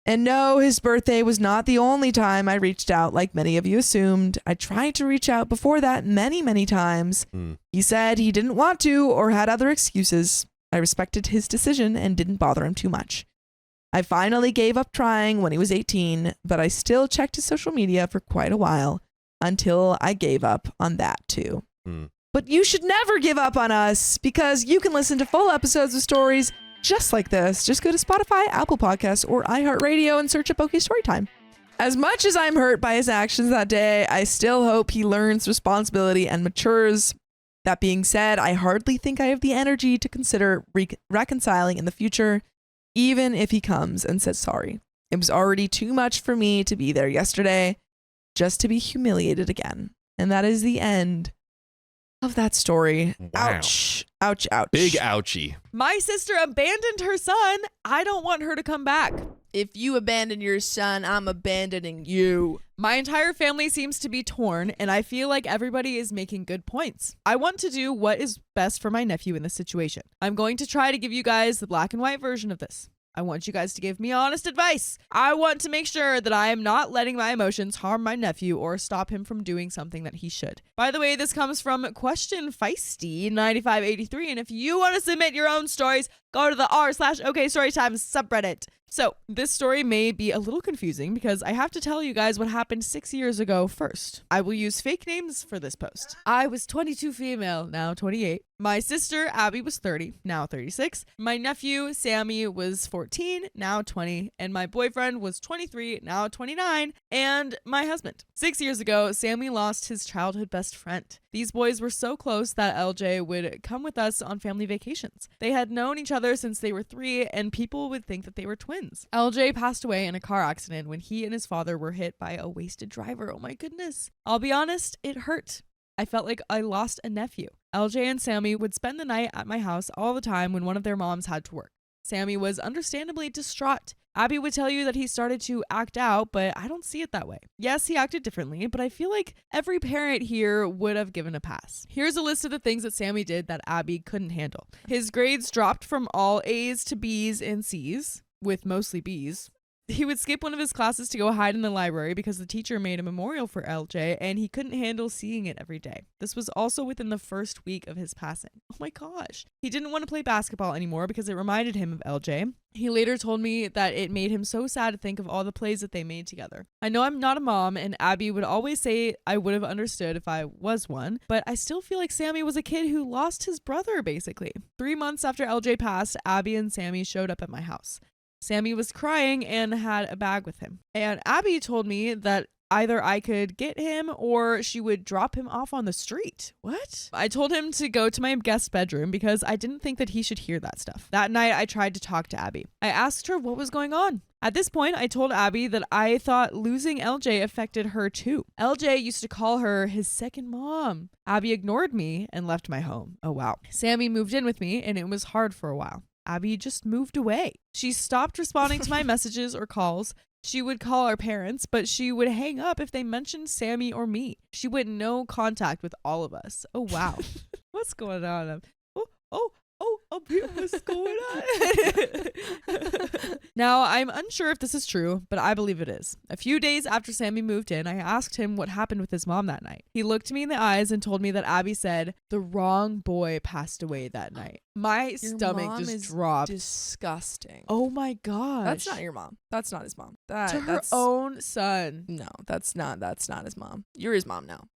And no, his birthday was not the only time I reached out like many of you assumed. I tried to reach out before that many, many times. He said he didn't want to or had other excuses. I respected his decision and didn't bother him too much. I finally gave up trying when he was 18, but I still checked his social media for quite a while until I gave up on that too. But you should never give up on us because you can listen to full episodes of stories just like this. Just go to Spotify, Apple Podcasts, or iHeartRadio and search up OK Storytime. As much as I'm hurt by his actions that day, I still hope he learns responsibility and matures. That being said, I hardly think I have the energy to consider reconciling in the future, even if he comes and says sorry. It was already too much for me to be there yesterday just to be humiliated again. And that is the end of that story. Wow. Ouch. Ouch, ouch. Big ouchie. My sister abandoned her son. I don't want her to come back. If you abandon your son, I'm abandoning you. My entire family seems to be torn, and I feel like everybody is making good points. I want to do what is best for my nephew in this situation. I'm going to try to give you guys the black and white version of this. I want you guys to give me honest advice. I want to make sure that I am not letting my emotions harm my nephew or stop him from doing something that he should. By the way, this comes from Question Feisty 9583, and if you want to submit your own stories, go to the r/OK Storytime subreddit. So this story may be a little confusing because I have to tell you guys what happened 6 years ago first. I will use fake names for this post. I was 22 female, now 28. My sister, Abby, was 30, now 36. My nephew, Sammy, was 14, now 20. And my boyfriend was 23, now 29. And my husband. 6 years ago, Sammy lost his childhood best friend. These boys were so close that LJ would come with us on family vacations. They had known each other since they were 3, and people would think that they were twins. LJ passed away in a car accident when he and his father were hit by a wasted driver. Oh my goodness. I'll be honest, it hurt. I felt like I lost a nephew. LJ and Sammy would spend the night at my house all the time when one of their moms had to work. Sammy was understandably distraught. Abby would tell you that he started to act out, but I don't see it that way. Yes, he acted differently, but I feel like every parent here would have given a pass. Here's a list of the things that Sammy did that Abby couldn't handle. His grades dropped from all A's to B's and C's, with mostly B's. He would skip one of his classes to go hide in the library because the teacher made a memorial for LJ and he couldn't handle seeing it every day. This was also within the first week of his passing. Oh my gosh. He didn't want to play basketball anymore because it reminded him of LJ. He later told me that it made him so sad to think of all the plays that they made together. I know I'm not a mom, and Abby would always say I would have understood if I was one, but I still feel like Sammy was a kid who lost his brother, basically. 3 months after LJ passed, Abby and Sammy showed up at my house. Sammy was crying and had a bag with him. And Abby told me that either I could get him or she would drop him off on the street. What? I told him to go to my guest bedroom because I didn't think that he should hear that stuff. That night, I tried to talk to Abby. I asked her what was going on. At this point, I told Abby that I thought losing LJ affected her too. LJ used to call her his second mom. Abby ignored me and left my home. Oh wow. Sammy moved in with me and it was hard for a while. Abby just moved away. She stopped responding to my messages or calls. She would call our parents, but she would hang up if they mentioned Sammy or me. She went no contact with all of us. Oh, wow. What's going on? up here, what's going on? Now, I'm unsure if this is true, but I believe it is. A few days after Sammy moved in, I asked him what happened with his mom that night. He looked me in the eyes and told me that Abby said the wrong boy passed away that night. My Your stomach mom just is dropped. Disgusting. Oh my gosh. That's not your mom. That's not his mom. to her That's own son. No, that's not his mom. You're his mom now.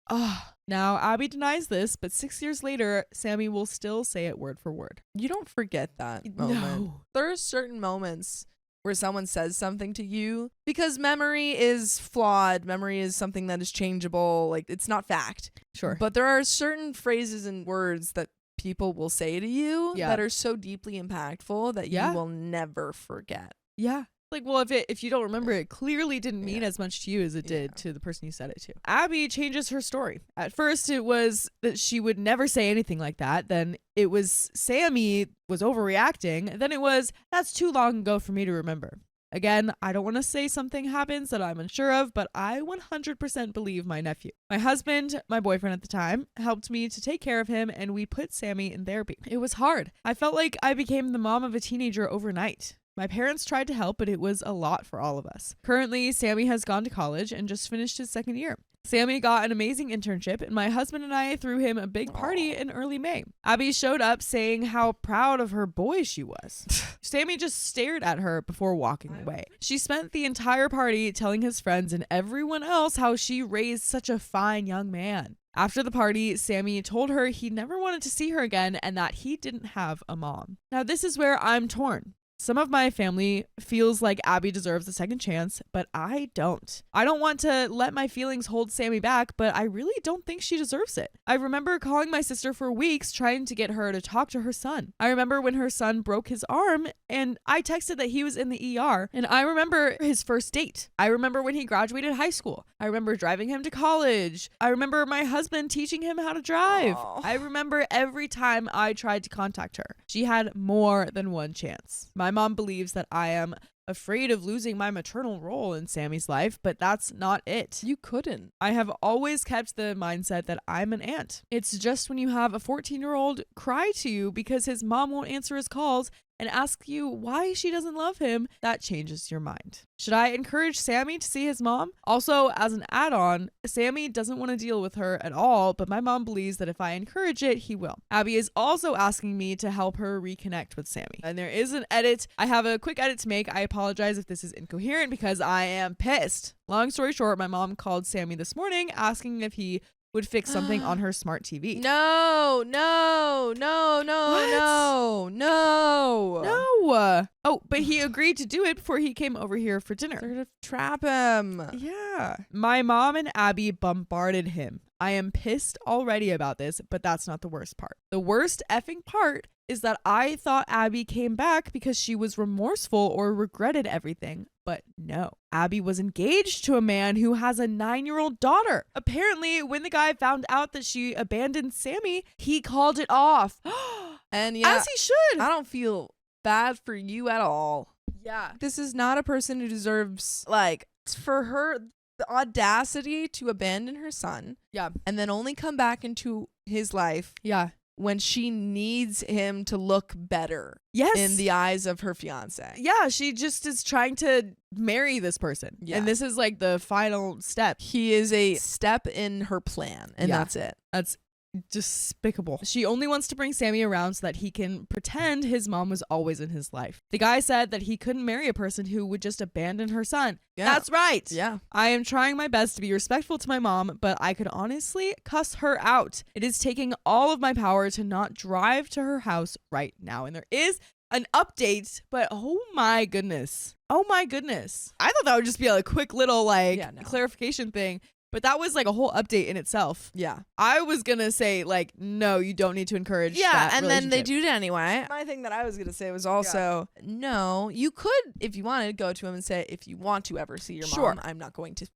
Now, Abby denies this, but 6 years later, Sammy will still say it word for word. You don't forget that moment. No. There are certain moments where someone says something to you because memory is flawed. Memory is something that is changeable. Like, it's not fact. Sure. But there are certain phrases and words that people will say to you that are so deeply impactful that you will never forget. Yeah. Like, well, if you don't remember, it clearly didn't mean as much to you as it did to the person you said it to. Abby changes her story. At first, it was that she would never say anything like that. Then it was Sammy was overreacting. Then it was, that's too long ago for me to remember. Again, I don't want to say something happens that I'm unsure of, but I 100% believe my nephew. My husband, my boyfriend at the time, helped me to take care of him, and we put Sammy in therapy. It was hard. I felt like I became the mom of a teenager overnight. My parents tried to help, but it was a lot for all of us. Currently, Sammy has gone to college and just finished his second year. Sammy got an amazing internship, and my husband and I threw him a big party in early May. Abby showed up saying how proud of her boy she was. Sammy just stared at her before walking away. She spent the entire party telling his friends and everyone else how she raised such a fine young man. After the party, Sammy told her he never wanted to see her again and that he didn't have a mom. Now, this is where I'm torn. Some of my family feels like Abby deserves a second chance, but I don't. I don't want to let my feelings hold Sammy back, but I really don't think she deserves it. I remember calling my sister for weeks trying to get her to talk to her son. I remember when her son broke his arm and I texted that he was in the ER, and I remember his first date. I remember when he graduated high school. I remember driving him to college. I remember my husband teaching him how to drive. I remember every time I tried to contact her. She had more than one chance. My mom believes that I am afraid of losing my maternal role in Sammy's life, but that's not it. You couldn't. I have always kept the mindset that I'm an aunt. It's just when you have a 14-year-old cry to you because his mom won't answer his calls and ask you why she doesn't love him, that changes your mind. Should I encourage Sammy to see his mom? Also, as an add-on, Sammy doesn't want to deal with her at all, but my mom believes that if I encourage it, he will. Abby is also asking me to help her reconnect with Sammy. And there is an edit. I have a quick edit to make. I apologize if this is incoherent because I am pissed. Long story short, my mom called Sammy this morning asking if he would fix something on her smart TV. No. Oh, but he agreed to do it before he came over here for dinner. They're to trap him. Yeah. My mom and Abby bombarded him. I am pissed already about this, but that's not the worst part. The worst effing part is that I thought Abby came back because she was remorseful or regretted everything. But no, Abby was engaged to a man who has a 9-year-old daughter. Apparently, when the guy found out that she abandoned Sammy, he called it off. And yeah, as he should. I don't feel bad for you at all. Yeah. This is not a person who deserves, like, for her, the audacity to abandon her son. Yeah. And then only come back into his life. Yeah. When she needs him to look better. Yes. In the eyes of her fiance. Yeah, she just is trying to marry this person. Yeah. And this is like the final step. He is a step in her plan, and that's it. That's despicable. She only wants to bring Sammy around so that he can pretend his mom was always in his life. The guy said that he couldn't marry a person who would just abandon her son. Yeah. That's right. Yeah. I am trying my best to be respectful to my mom, but I could honestly cuss her out. It is taking all of my power to not drive to her house right now. And there is an update, but oh my goodness. Oh my goodness. I thought that would just be a quick little clarification thing. But that was like a whole update in itself. Yeah. I was going to say, like, no, you don't need to encourage that and then they relationship. do it anyway. My thing that I was going to say was also, no, you could, if you wanted, go to him and say, if you want to ever see your mom, I'm not going to,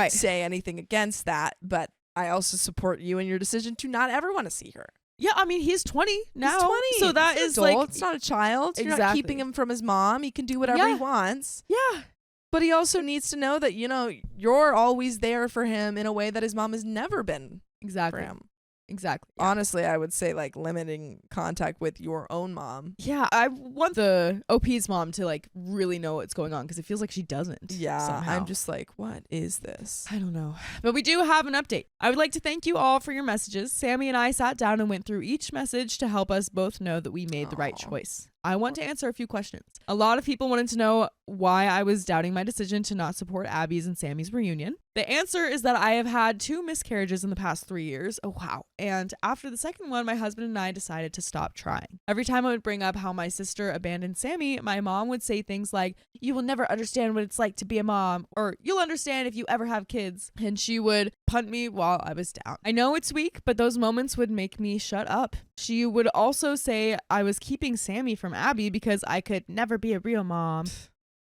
say anything against that. But I also support you in your decision to not ever want to see her. Yeah, I mean, he's 20 now. He's 20. So that He's is an adult. like... It's not a child. You're not Exactly. keeping him from his mom. He can do whatever he wants. Yeah. But he also needs to know that, you're always there for him in a way that his mom has never been Exactly. for him. Exactly. Honestly, I would say like limiting contact with your own mom. Yeah, I want the OP's mom to like really know what's going on because it feels like she doesn't. Yeah, somehow. I'm just like, what is this? I don't know. But we do have an update. I would like to thank you all for your messages. Sammy and I sat down and went through each message to help us both know that we made the right Aw. choice. I want to answer a few questions. A lot of people wanted to know why I was doubting my decision to not support Abby's and Sammy's reunion. The answer is that I have had 2 miscarriages in the past 3 years. Oh, wow. And after the second one, my husband and I decided to stop trying. Every time I would bring up how my sister abandoned Sammy, my mom would say things like, "You will never understand what it's like to be a mom," or "You'll understand if you ever have kids." And she would punt me while I was down. I know it's weak, but those moments would make me shut up. She would also say I was keeping Sammy from Abby because I could never be a real mom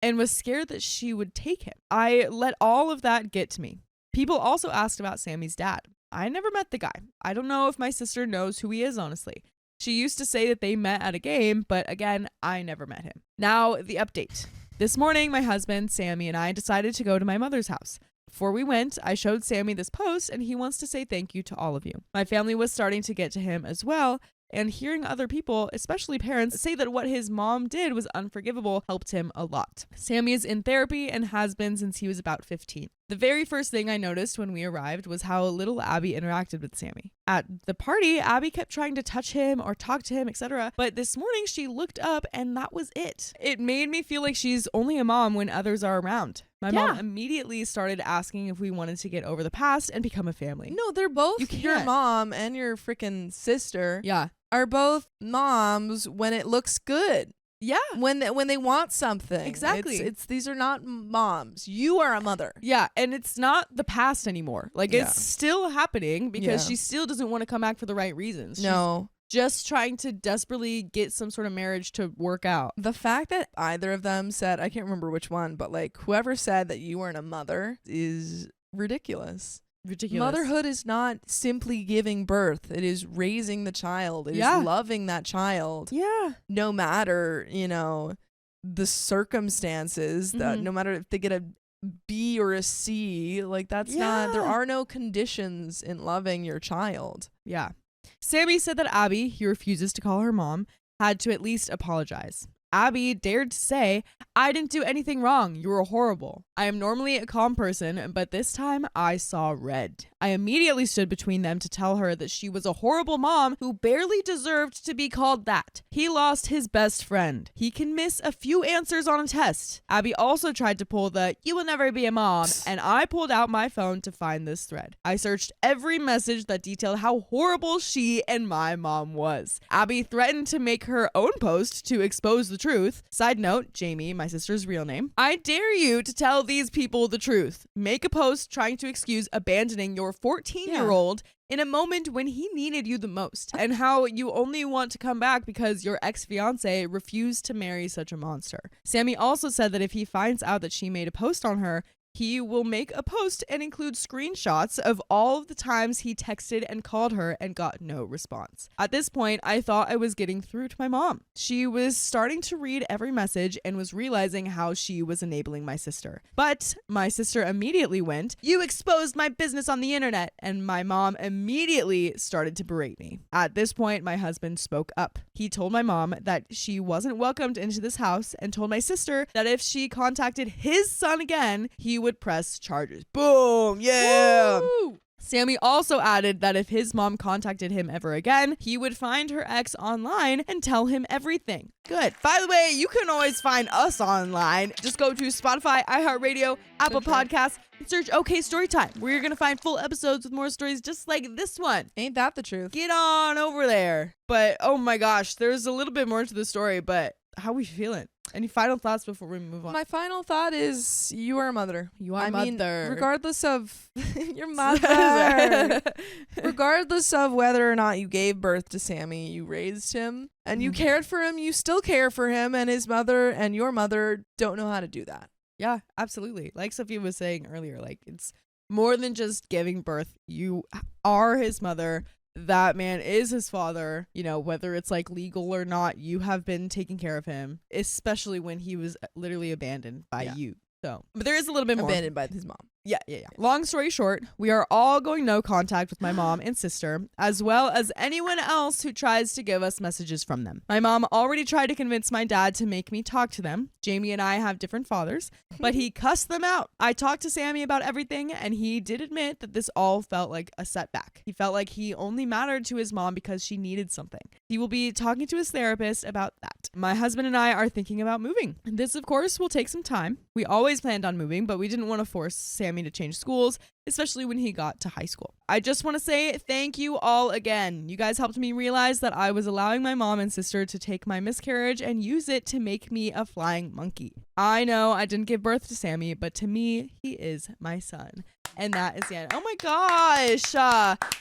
and was scared that she would take him. I let all of that get to me. People also asked about Sammy's dad. I never met the guy. I don't know if my sister knows who he is, honestly. She used to say that they met at a game, but again, I never met him. Now, the update. This morning, my husband, Sammy, and I decided to go to my mother's house. Before we went, I showed Sammy this post, and he wants to say thank you to all of you. My family was starting to get to him as well, and hearing other people, especially parents, say that what his mom did was unforgivable helped him a lot. Sammy is in therapy and has been since he was about 15. The very first thing I noticed when we arrived was how little Abby interacted with Sammy. At the party, Abby kept trying to touch him or talk to him, etc. But this morning she looked up and that was it. It made me feel like she's only a mom when others are around. My mom immediately started asking if we wanted to get over the past and become a family. No, they're both You your can't. mom and your freaking sister Yeah. are both moms when it looks good. Yeah. When they want something. Exactly. It's these are not moms. You are a mother. Yeah, and it's not the past anymore. Like, Yeah. it's still happening because Yeah. she still doesn't want to come back for the right reasons. She's No. just trying to desperately get some sort of marriage to work out. The fact that either of them said, I can't remember which one, but like whoever said that you weren't a mother is ridiculous. Ridiculous. Motherhood is not simply giving birth. It is raising the child. It is Yeah. loving that child. Yeah. No matter, the circumstances, that Mhm. no matter if they get a B or a C, like that's not, there Yeah. are no conditions in loving your child. Yeah. Sammy said that Abby, he refuses to call her mom, had to at least apologize. Abby dared to say, "I didn't do anything wrong. You were horrible. I am normally a calm person, but this time I saw red." I immediately stood between them to tell her that she was a horrible mom who barely deserved to be called that. He lost his best friend. He can miss a few answers on a test. Abby also tried to pull the "you will never be a mom," and I pulled out my phone to find this thread. I searched every message that detailed how horrible she and my mom was. Abby threatened to make her own post to expose the truth. Side note, Jamie, my sister's real name. I dare you to tell these people the truth. Make a post trying to excuse abandoning your 14-year-old in a moment when he needed you the most, and how you only want to come back because your ex-fiance refused to marry such a monster. Sammy also said that if he finds out that she made a post on her, he will make a post and include screenshots of all of the times he texted and called her and got no response. At this point, I thought I was getting through to my mom. She was starting to read every message and was realizing how she was enabling my sister. But my sister immediately went, "You exposed my business on the internet," and my mom immediately started to berate me. At this point, my husband spoke up. He told my mom that she wasn't welcomed into this house and told my sister that if she contacted his son again, he would press charges. Boom! Yeah! Woo! Sammy also added that if his mom contacted him ever again, he would find her ex online and tell him everything. Good. By the way, you can always find us online. Just go to Spotify, iHeartRadio, Apple Podcasts, and search OK Storytime, where you're going to find full episodes with more stories just like this one. Ain't that the truth? Get on over there. But oh my gosh, there's a little bit more to the story, but how we feeling? Any final thoughts before we move on? My final thought is you are a mother. You are I mean, mother. regardless of your mother. Regardless of whether or not you gave birth to Sammy, you raised him and you cared for him, you still care for him, and his mother and your mother don't know how to do that. Yeah, absolutely. Like Sophia was saying earlier, like it's more than just giving birth. You are his mother. That man is his father. Whether it's like legal or not, you have been taking care of him, especially when he was literally abandoned by you. So, but there is a little bit more. Abandoned by his mom. Yeah. Long story short, we are all going no contact with my mom and sister, as well as anyone else who tries to give us messages from them. My mom already tried to convince my dad to make me talk to them. Jamie and I have different fathers, but he cussed them out. I talked to Sammy about everything, and he did admit that this all felt like a setback. He felt like he only mattered to his mom because she needed something. He will be talking to his therapist about that. My husband and I are thinking about moving. This, of course, will take some time. We always planned on moving, but we didn't want to force Sammy to change schools, especially when he got to high school. I just want to say thank you all again. You guys helped me realize that I was allowing my mom and sister to take my miscarriage and use it to make me a flying monkey. I know I didn't give birth to Sammy, but to me, he is my son. And that is the end. Oh my gosh.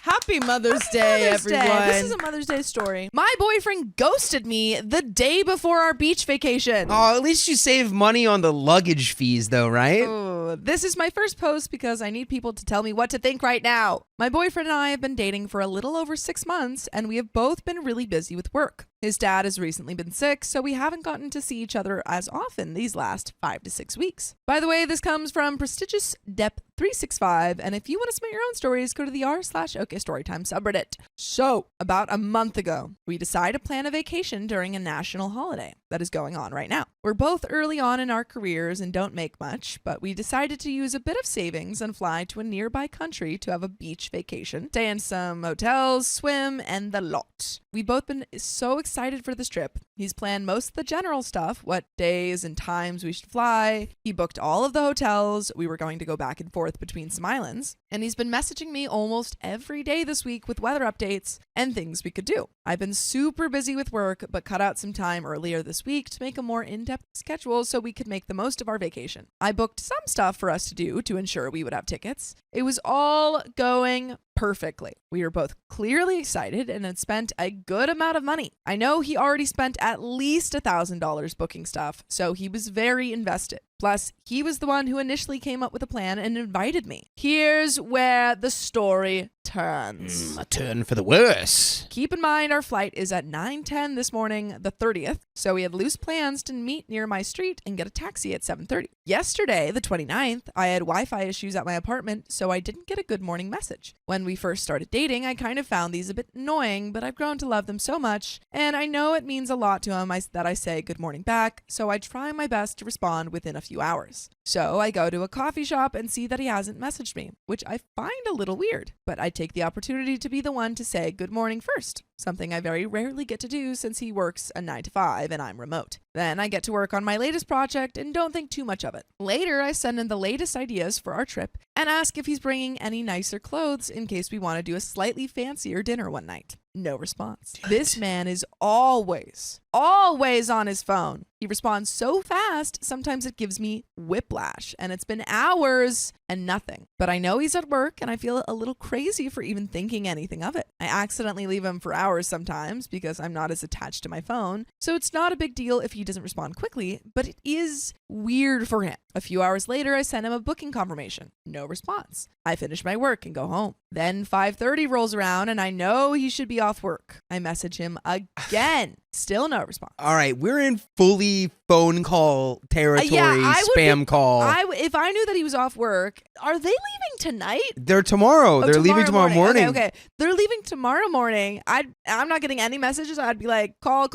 Happy Mother's Day, everyone. This is a Mother's Day story. My boyfriend ghosted me the day before our beach vacation. Oh, at least you save money on the luggage fees, though, right? Oh, this is my first post because I need people to tell me what to think right now. My boyfriend and I have been dating for a little over 6 months, and we have both been really busy with work. His dad has recently been sick, so we haven't gotten to see each other as often these last 5 to 6 weeks. By the way, this comes from prestigious Dep365, and if you want to submit your own stories, go to the r/OKStorytime subreddit. So, about a month ago, we decided to plan a vacation during a national holiday that is going on right now. We're both early on in our careers and don't make much, but we decided to use a bit of savings and fly to a nearby country to have a beach vacation, stay in some hotels, swim, and the lot. We've both been so excited for this trip. He's planned most of the general stuff, what days and times we should fly. He booked all of the hotels. We were going to go back and forth between some islands. And he's been messaging me almost every day this week with weather updates and things we could do. I've been super busy with work, but cut out some time earlier this week to make a more in-depth schedule so we could make the most of our vacation. I booked some stuff for us to do to ensure we would have tickets. It was all going perfectly. We were both clearly excited and had spent a good amount of money. I know he already spent at least $1,000 booking stuff, so he was very invested. Plus, he was the one who initially came up with a plan and invited me. Here's where the story turns. A turn for the worse. Keep in mind our flight is at 9:10 this morning, the 30th, so we had loose plans to meet near my street and get a taxi at 7:30. Yesterday, the 29th, I had Wi-Fi issues at my apartment, so I didn't get a good morning message. When we first started dating, I kind of found these a bit annoying, but I've grown to love them so much, and I know it means a lot to him that I say good morning back, so I try my best to respond within a few hours. So I go to a coffee shop and see that he hasn't messaged me, which I find a little weird, but I take the opportunity to be the one to say good morning first, something I very rarely get to do since he works a 9 to 5 and I'm remote. Then I get to work on my latest project and don't think too much of it. Later, I send in the latest ideas for our trip and ask if he's bringing any nicer clothes in case we want to do a slightly fancier dinner one night. No response. This man is always on his phone. He responds so fast, sometimes it gives me whiplash, and it's been hours and nothing. But I know he's at work, and I feel a little crazy for even thinking anything of it. I accidentally leave him for hours sometimes because I'm not as attached to my phone, so it's not a big deal if he doesn't respond quickly, but it is weird for him. A few hours later, I send him a booking confirmation. No response. I finish my work and go home. Then 5:30 rolls around, and I know he should be off work. I message him again. Still no response. All right, we're in fully phone call territory, spam call. If I knew that he was off work, are they leaving tonight? They're tomorrow. They're leaving tomorrow morning. Okay. They're leaving tomorrow morning. I'm not getting any messages. I'd be like, call.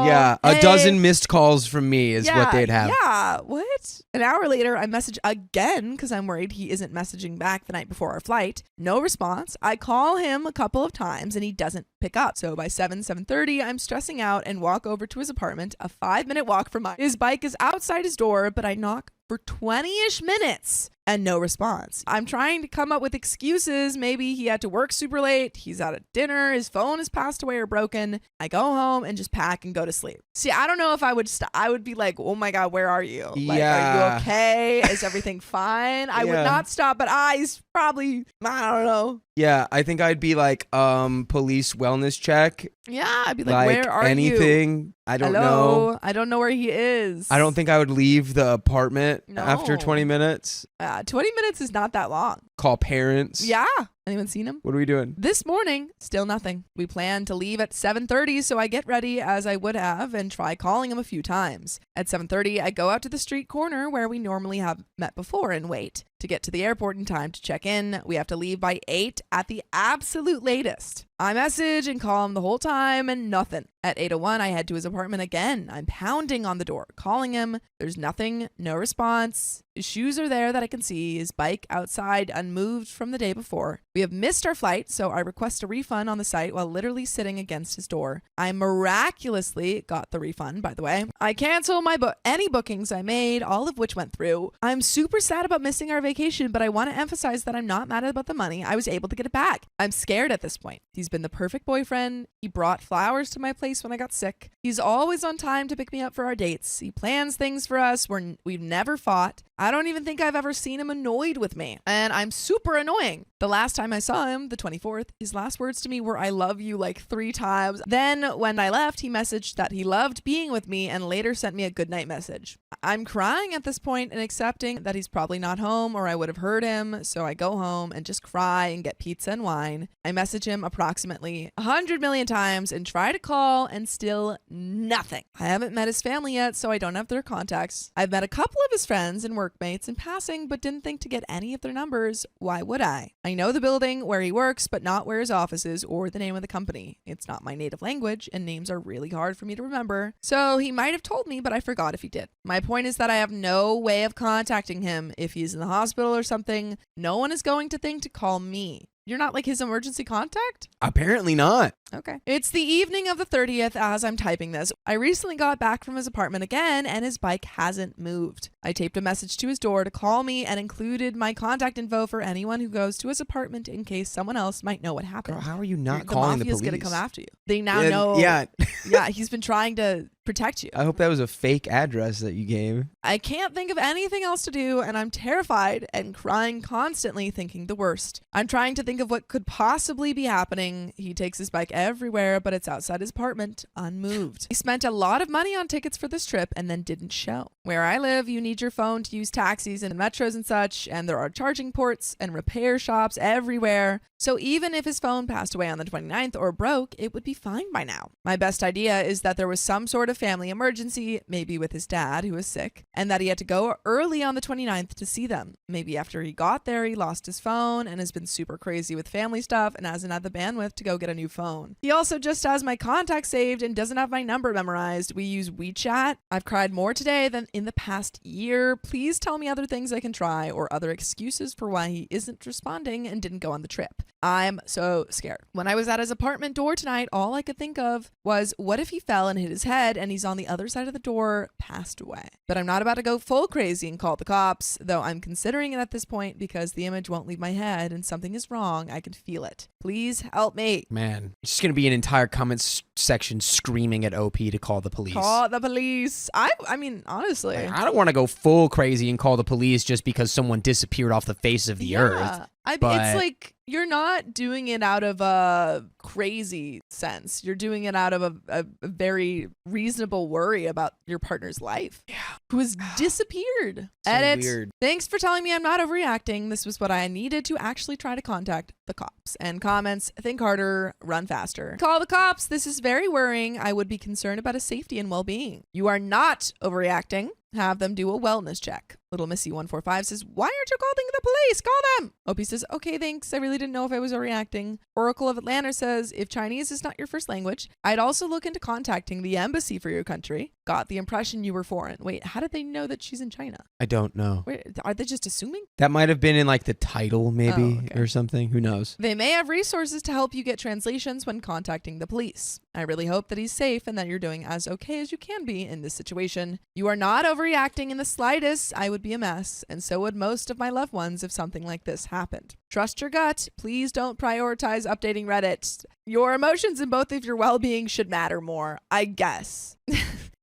Yeah, Hey. a dozen missed calls from me is what they'd have. Yeah, what? An hour later, I message again because I'm worried he isn't messaging back the night before our flight. No response. I call him a couple of times and he doesn't pick up. So by 7:30, I'm stressing out and walk over to his apartment, a 5-minute walk from mine. His bike is outside his door, but I knock for 20-ish minutes and no response. I'm trying to come up with excuses. Maybe he had to work super late. He's out at dinner. His phone has passed away or broken. I go home and just pack and go to sleep. See, I don't know if I would I would be like, oh my God, where are you? Like, are you okay? Is everything fine? I would not stop, but he's probably, I don't know. Yeah, I think I'd be like, police wellness check. Yeah, I'd be like where are anything? you? I don't know. I don't know where he is. I don't think I would leave the apartment after 20 minutes. 20 minutes is not that long. Call parents. Yeah. Anyone seen him? What are we doing? This morning, still nothing. We plan to leave at 7:30, so I get ready as I would have and try calling him a few times. At 7:30, I go out to the street corner where we normally have met before and wait. To get to the airport in time to check in, we have to leave by 8 at the absolute latest. I message and call him the whole time and nothing. At 8:01, I head to his apartment again. I'm pounding on the door, calling him. There's nothing, no response. His shoes are there that I can see, his bike outside unmoved from the day before. We have missed our flight, so I request a refund on the site while literally sitting against his door. I miraculously got the refund, by the way. I cancel any bookings I made, all of which went through. I'm super sad about missing our vacation, but I want to emphasize that I'm not mad about the money. I was able to get it back. I'm scared at this point. He's been the perfect boyfriend. He brought flowers to my place when I got sick. He's always on time to pick me up for our dates. He plans things for us. We've never fought. I don't even think I've ever seen him annoyed with me. And I'm super annoying. The last time I saw him, the 24th, his last words to me were, "I love you," like 3 times. Then when I left, he messaged that he loved being with me and later sent me a goodnight message. I'm crying at this point and accepting that he's probably not home or I would have heard him. So I go home and just cry and get pizza and wine. I message him approximately 100 million times and try to call and still nothing. I haven't met his family yet, so I don't have their contacts. I've met a couple of his friends and workmates in passing, but didn't think to get any of their numbers. Why would I? I know the building where he works, but not where his office is or the name of the company. It's not my native language, and names are really hard for me to remember. So he might have told me, but I forgot if he did. My point is that I have no way of contacting him. If he's in the hospital or something, no one is going to think to call me. You're not like his emergency contact? Apparently not. Okay. It's the evening of the 30th as I'm typing this. I recently got back from his apartment again and his bike hasn't moved. I taped a message to his door to call me and included my contact info for anyone who goes to his apartment in case someone else might know what happened. Girl, how are you not calling the police? The mafia's gonna come after you. They now know. Yeah. Yeah, he's been trying to protect you. I hope that was a fake address that you gave. I can't think of anything else to do, and I'm terrified and crying constantly, thinking the worst. I'm trying to think of what could possibly be happening. He takes his bike everywhere, but it's outside his apartment, unmoved. He spent a lot of money on tickets for this trip and then didn't show. Where I live, you need your phone to use taxis and metros and such, and there are charging ports and repair shops everywhere. So even if his phone passed away on the 29th or broke, it would be fine by now. My best idea is that there was some sort of family emergency, maybe with his dad who was sick, and that he had to go early on the 29th to see them. Maybe after he got there, he lost his phone and has been super crazy with family stuff and hasn't had the bandwidth to go get a new phone. He also just has my contact saved and doesn't have my number memorized. We use WeChat. I've cried more today than in the past year. Please tell me other things I can try or other excuses for why he isn't responding and didn't go on the trip. I'm so scared. When I was at his apartment door tonight, all I could think of was, what if he fell and hit his head and he's on the other side of the door, passed away? But I'm not about to go full crazy and call the cops, though I'm considering it at this point because the image won't leave my head and something is wrong. I can feel it. Please help me. Man, it's just going to be an entire comments section screaming at OP to call the police. Call the police. I mean, honestly. I don't want to go full crazy and call the police just because someone disappeared off the face of the earth. It's like you're not doing it out of a crazy sense. You're doing it out of a very reasonable worry about your partner's life. Yeah. Who has disappeared. So Edit. weird. Thanks for telling me I'm not overreacting. This was what I needed to actually try to contact the cops. And comments, think harder, run faster. Call the cops. This is very worrying. I would be concerned about his safety and well-being. You are not overreacting. Have them do a wellness check. Little Missy 145 says, why aren't you calling the police? Call them. Opie says, okay, thanks. I really didn't know if I was overreacting. Oracle of Atlanta says, if Chinese is not your first language, I'd also look into contacting the embassy for your country. Got the impression you were foreign. Wait, how did they know that she's in China? I don't know. Wait, are they just assuming? That might have been in like the title maybe Oh, okay. or something. Who knows? They may have resources to help you get translations when contacting the police. I really hope that he's safe and that you're doing as okay as you can be in this situation. You are not overreacting in the slightest. I would be a mess, and so would most of my loved ones if something like this happened. Trust your gut. Please don't prioritize updating Reddit. Your emotions and both of your well-being should matter more, I guess.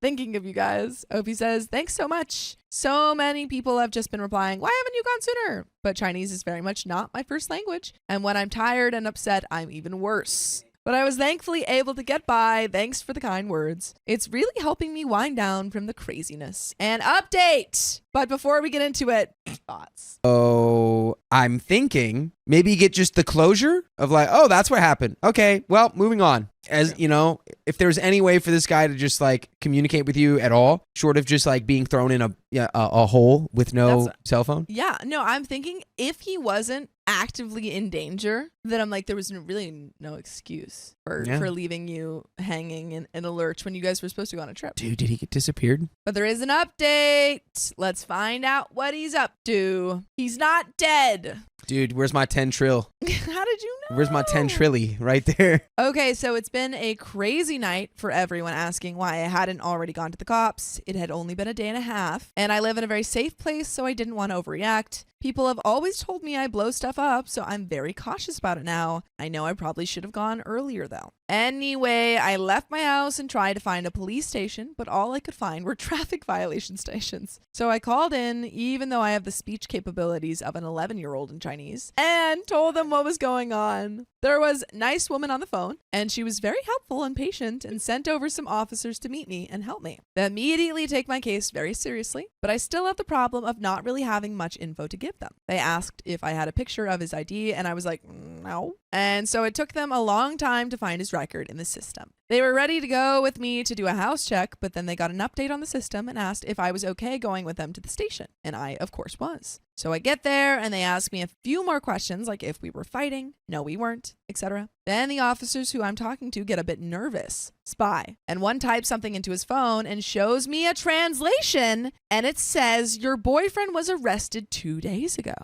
Thinking of you guys. Opie says, thanks so much. So many people have just been replying, why haven't you gone sooner? But Chinese is very much not my first language. And when I'm tired and upset, I'm even worse. But I was thankfully able to get by. Thanks for the kind words. It's really helping me wind down from the craziness. And update! But before we get into it, thoughts? Oh, I'm thinking maybe get just the closure of like, oh, that's what happened. Okay, well, moving on. As you know, if there's any way for this guy to just like communicate with you at all, short of just like being thrown in a hole with no cell phone. Yeah, no, I'm thinking if he wasn't actively in danger, then I'm like, there was really no excuse for leaving you hanging in a lurch when you guys were supposed to go on a trip. Dude, did he get disappeared? But there is an update. Let's find out what he's up to. He's not dead. Dude, where's my 10 trill? How did you know? Where's my 10 trilly right there? Okay, so it's been a crazy night for everyone asking why I hadn't already gone to the cops. It had only been a day and a half, and I live in a very safe place, so I didn't want to overreact. People have always told me I blow stuff up, so I'm very cautious about it now. I know I probably should have gone earlier, though. Anyway, I left my house and tried to find a police station, but all I could find were traffic violation stations. So I called in, even though I have the speech capabilities of an 11-year-old in Chinese, and told them what was going on. There was a nice woman on the phone, and she was very helpful and patient and sent over some officers to meet me and help me. They immediately take my case very seriously, but I still have the problem of not really having much info to give them. They asked if I had a picture of his ID, and I was like, no. And so it took them a long time to find his record in the system. They were ready to go with me to do a house check, but then they got an update on the system and asked if I was okay going with them to the station. And I, of course, was. So I get there and they ask me a few more questions, like if we were fighting, no, we weren't, etc. Then the officers who I'm talking to get a bit nervous. Spy. And one types something into his phone and shows me a translation, and it says, your boyfriend was arrested 2 days ago.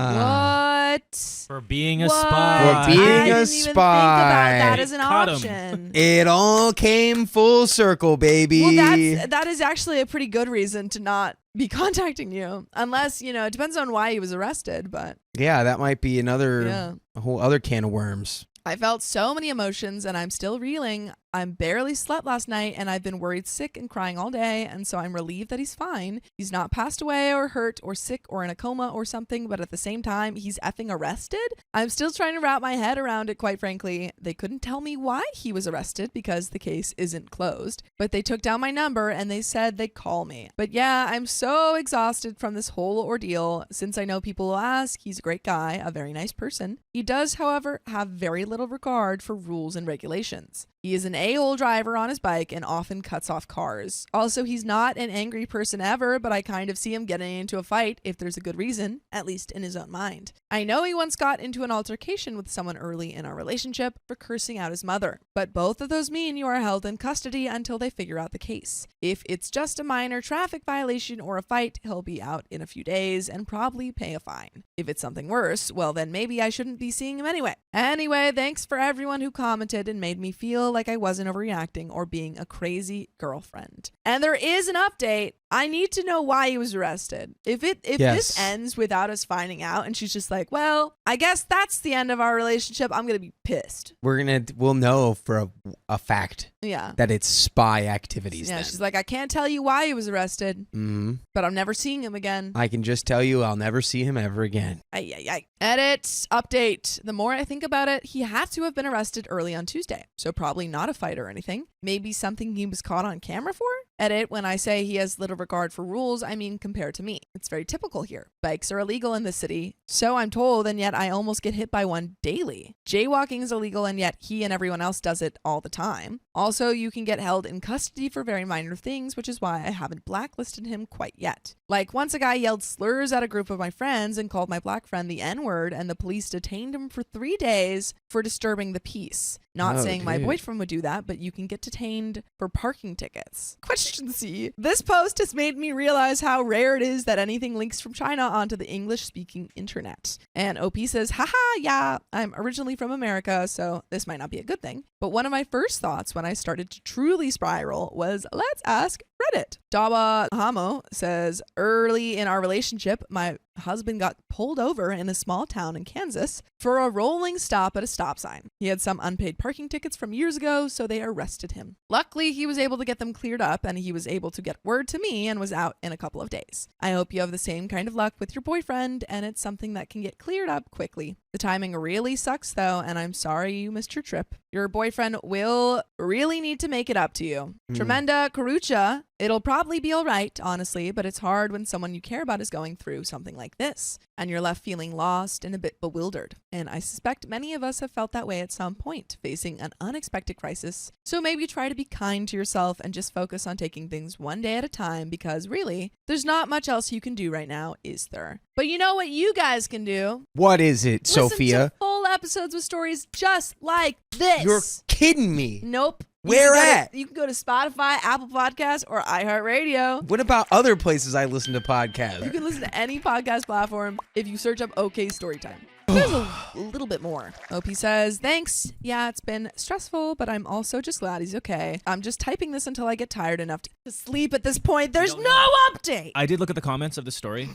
What? For being a spy. For being I a didn't even spy. think about that as an Caught him. option. It all came full circle, baby. Well, that is actually a pretty good reason to not be contacting you, unless, it depends on why he was arrested, but yeah, that might be a whole other can of worms. I felt so many emotions and I'm still reeling. I barely slept last night and I've been worried sick and crying all day, and so I'm relieved that he's fine. He's not passed away or hurt or sick or in a coma or something, but at the same time, he's effing arrested? I'm still trying to wrap my head around it, quite frankly. They couldn't tell me why he was arrested because the case isn't closed, but they took down my number and they said they'd call me. But yeah, I'm so exhausted from this whole ordeal. Since I know people will ask, he's a great guy, a very nice person. He does, however, have very little regard for rules and regulations. He is an a-hole driver on his bike and often cuts off cars. Also, he's not an angry person ever, but I kind of see him getting into a fight if there's a good reason, at least in his own mind. I know he once got into an altercation with someone early in our relationship for cursing out his mother, but both of those mean you are held in custody until they figure out the case. If it's just a minor traffic violation or a fight, he'll be out in a few days and probably pay a fine. If it's something worse, well then maybe I shouldn't be seeing him anyway. Anyway, thanks for everyone who commented and made me feel like I wasn't overreacting or being a crazy girlfriend. And there is an update. I need to know why he was arrested. If this ends without us finding out and she's just like, well, I guess that's the end of our relationship, I'm going to be pissed. We'll know for a fact that it's spy activities. Yeah, then. she's like, I can't tell you why he was arrested, but I'm never seeing him again. I can just tell you I'll never see him ever again. Edit, update. The more I think about it, he had to have been arrested early on Tuesday, so probably not a fight or anything. Maybe something he was caught on camera for? Edit, when I say he has little regard for rules, I mean compared to me. It's very typical here. Bikes are illegal in this city, so I'm told, and yet I almost get hit by one daily. Jaywalking is illegal, and yet he and everyone else does it all the time. Also, you can get held in custody for very minor things, which is why I haven't blacklisted him quite yet. Like, once a guy yelled slurs at a group of my friends and called my black friend the N-word, and the police detained him for 3 days for disturbing the peace. Not saying my boyfriend would do that, but you can get detained for parking tickets. Question C. This post has made me realize how rare it is that anything links from China onto the English-speaking internet. And OP says, haha, yeah, I'm originally from America, so this might not be a good thing. But one of my first thoughts when I started to truly spiral was, let's ask Reddit. Daba Hamo says, early in our relationship, my husband got pulled over in a small town in Kansas for a rolling stop at a stop sign. He had some unpaid parking tickets from years ago, so they arrested him. Luckily, he was able to get them cleared up, and he was able to get word to me and was out in a couple of days. I hope you have the same kind of luck with your boyfriend, and it's something that can get cleared up quickly. The timing really sucks though, and I'm sorry you missed your trip. Your boyfriend will really need to make it up to you. Tremenda Karucha, it'll probably be all right, honestly, but it's hard when someone you care about is going through something like this, and you're left feeling lost and a bit bewildered. And I suspect many of us have felt that way at some point, facing an unexpected crisis. So maybe try to be kind to yourself and just focus on taking things one day at a time, because really, there's not much else you can do right now, is there? But you know what you guys can do? What is it, Sophia? Listen to full episodes with stories just like this. You're kidding me. Nope. Where at? You can go to Spotify, Apple Podcasts, or iHeartRadio. What about other places I listen to podcasts? You can listen to any podcast platform if you search up OK Storytime. There's a little bit more. OP says, thanks. Yeah, it's been stressful, but I'm also just glad he's okay. I'm just typing this until I get tired enough to sleep at this point. There's no update. I did look at the comments of the story,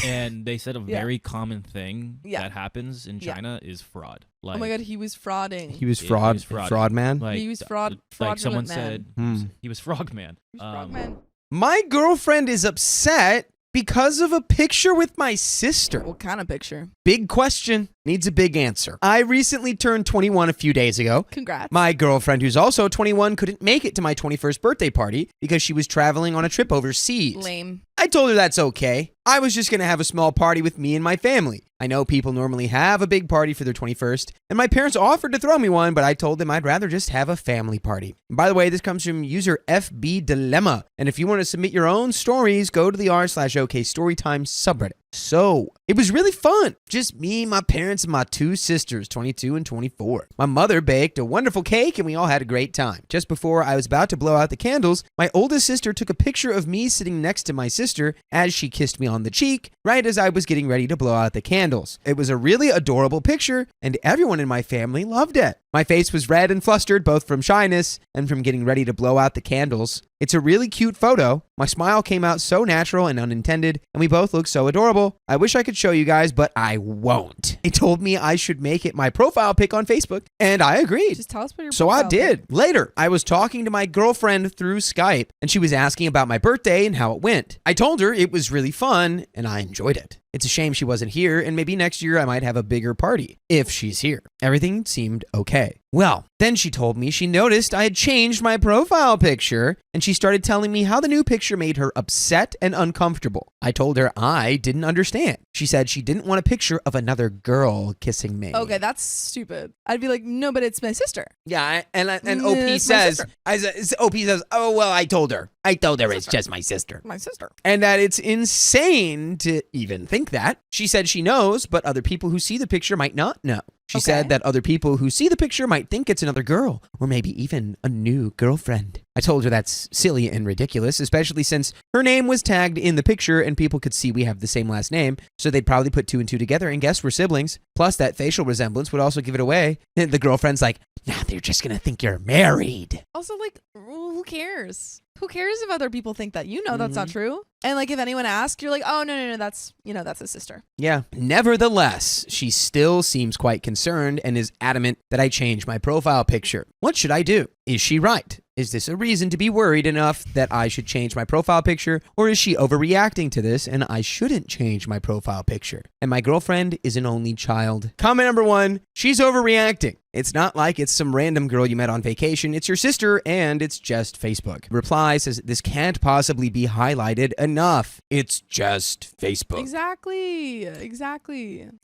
and they said a Yeah. very common thing Yeah. that happens in Yeah. China is fraud. Like, Oh my God, he was frauding. He was Yeah, fraud. he was fraud. Fraud man. like, He was fraud- Like someone fraudulent said, man. he was frog man. He was frogman. My girlfriend is upset because of a picture with my sister. What kind of picture? Big question. Needs a big answer. I recently turned 21 a few days ago. Congrats. My girlfriend, who's also 21, couldn't make it to my 21st birthday party because she was traveling on a trip overseas. Lame. I told her that's okay. I was just going to have a small party with me and my family. I know people normally have a big party for their 21st, and my parents offered to throw me one, but I told them I'd rather just have a family party. And by the way, this comes from user FB Dilemma. And if you want to submit your own stories, go to the r/OK Storytime subreddit. So, it was really fun. Just me, my parents, and my two sisters, 22 and 24. My mother baked a wonderful cake, and we all had a great time. Just before I was about to blow out the candles, my oldest sister took a picture of me sitting next to my sister as she kissed me on the cheek, right as I was getting ready to blow out the candles. It was a really adorable picture, and everyone in my family loved it. My face was red and flustered, both from shyness and from getting ready to blow out the candles. It's a really cute photo. My smile came out so natural and unintended, and we both look so adorable. I wish I could show you guys, but I won't. They told me I should make it my profile pic on Facebook, and I agreed. Just tell us what your So I profile did. Later, I was talking to my girlfriend through Skype, and she was asking about my birthday and how it went. I told her it was really fun, and I enjoyed it. It's a shame she wasn't here, and maybe next year I might have a bigger party, if she's here. Everything seemed okay. Well, then she told me she noticed I had changed my profile picture, and she started telling me how the new picture made her upset and uncomfortable. I told her I didn't understand. She said she didn't want a picture of another girl kissing me. Okay, that's stupid. I'd be like, no, but it's my sister. Yeah, and Yeah, OP it's my says, sister. OP says, oh, well, I told her it's just my sister. My sister. And that it's insane to even think that. She said she knows, but other people who see the picture might not know. She Okay. said that other people who see the picture might think it's another girl, or maybe even a new girlfriend. I told her that's silly and ridiculous, especially since her name was tagged in the picture and people could see we have the same last name, so they'd probably put two and two together and guess we're siblings. Plus, that facial resemblance would also give it away. And the girlfriend's like, nah, they're just gonna think you're married. Also, like, who cares? Who cares if other people think that? You know that's not Mm-hmm. true. And like, if anyone asks, you're like, oh, no, that's, that's a sister. Yeah. Nevertheless, she still seems quite concerned and is adamant that I change my profile picture. What should I do? Is she right? Is this a reason to be worried enough that I should change my profile picture? Or is she overreacting to this and I shouldn't change my profile picture? And my girlfriend is an only child. Comment number 1, she's overreacting. It's not like it's some random girl you met on vacation. It's your sister and it's just Facebook. Reply says, this can't possibly be highlighted enough. It's just Facebook. Exactly.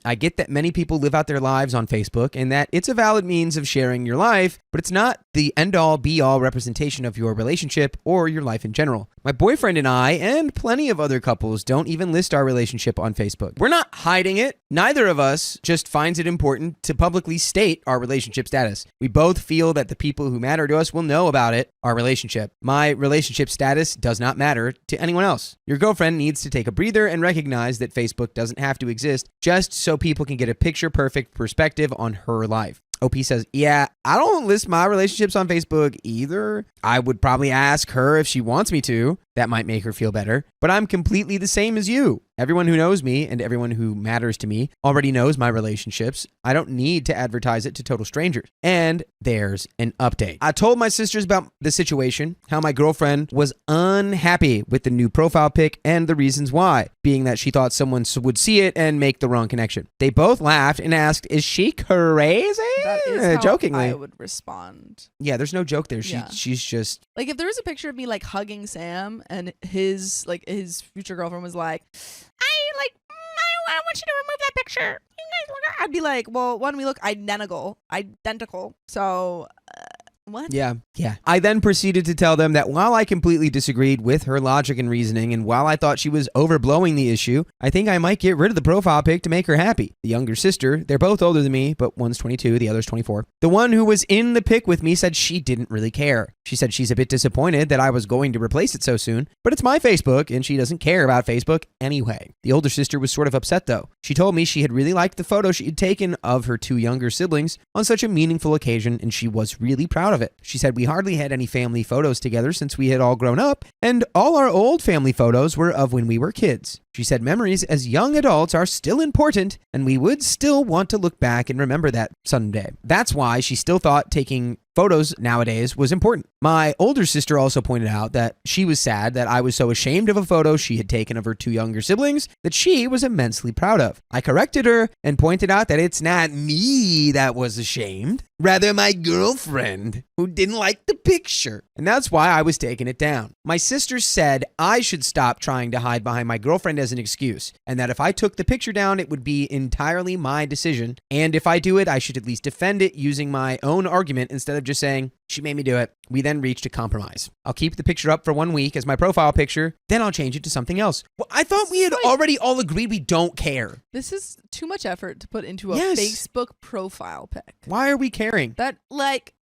I get that many people live out their lives on Facebook and that it's a valid means of sharing your life, but it's not the end-all be-all representation of your relationship or your life in general. My boyfriend and I, and plenty of other couples, don't even list our relationship on Facebook. We're not hiding it. Neither of us just finds it important to publicly state our relationship status. We both feel that the people who matter to us will know about it, our relationship. My relationship status does not matter to anyone else. Your girlfriend needs to take a breather and recognize that Facebook doesn't have to exist just so people can get a picture-perfect perspective on her life. OP says, yeah, I don't list my relationships on Facebook either. I would probably ask her if she wants me to. That might make her feel better, but I'm completely the same as you. Everyone who knows me and everyone who matters to me already knows my relationships. I don't need to advertise it to total strangers. And there's an update. I told my sisters about the situation, how my girlfriend was unhappy with the new profile pic and the reasons why, being that she thought someone would see it and make the wrong connection. They both laughed and asked, is she crazy? That is how Jokingly. I would respond. Yeah, there's no joke there. Yeah. She's just... Like if there was a picture of me like hugging Sam and his future girlfriend was like, I want you to remove that picture. I'd be like, well, one, we look identical. So what? Yeah. I then proceeded to tell them that while I completely disagreed with her logic and reasoning, and while I thought she was overblowing the issue, I think I might get rid of the profile pic to make her happy. The younger sister, they're both older than me, but one's 22, the other's 24. The one who was in the pic with me said she didn't really care. She said she's a bit disappointed that I was going to replace it so soon, but it's my Facebook, and she doesn't care about Facebook anyway. The older sister was sort of upset, though. She told me she had really liked the photo she had taken of her two younger siblings on such a meaningful occasion, and she was really proud of it. She said we hardly had any family photos together since we had all grown up, and all our old family photos were of when we were kids. She said memories as young adults are still important, and we would still want to look back and remember that someday. That's why she still thought taking photos nowadays was important. My older sister also pointed out that she was sad that I was so ashamed of a photo she had taken of her two younger siblings that she was immensely proud of. I corrected her and pointed out that it's not me that was ashamed, rather my girlfriend who didn't like the picture. And that's why I was taking it down. My sister said I should stop trying to hide behind my girlfriend as an excuse, and that if I took the picture down, it would be entirely my decision. And if I do it, I should at least defend it using my own argument instead of just saying, she made me do it. We then reached a compromise. I'll keep the picture up for 1 week as my profile picture, then I'll change it to something else. Well, I thought we had already all agreed we don't care. This is too much effort to put into a Yes. Facebook profile pic. Why are we caring? That,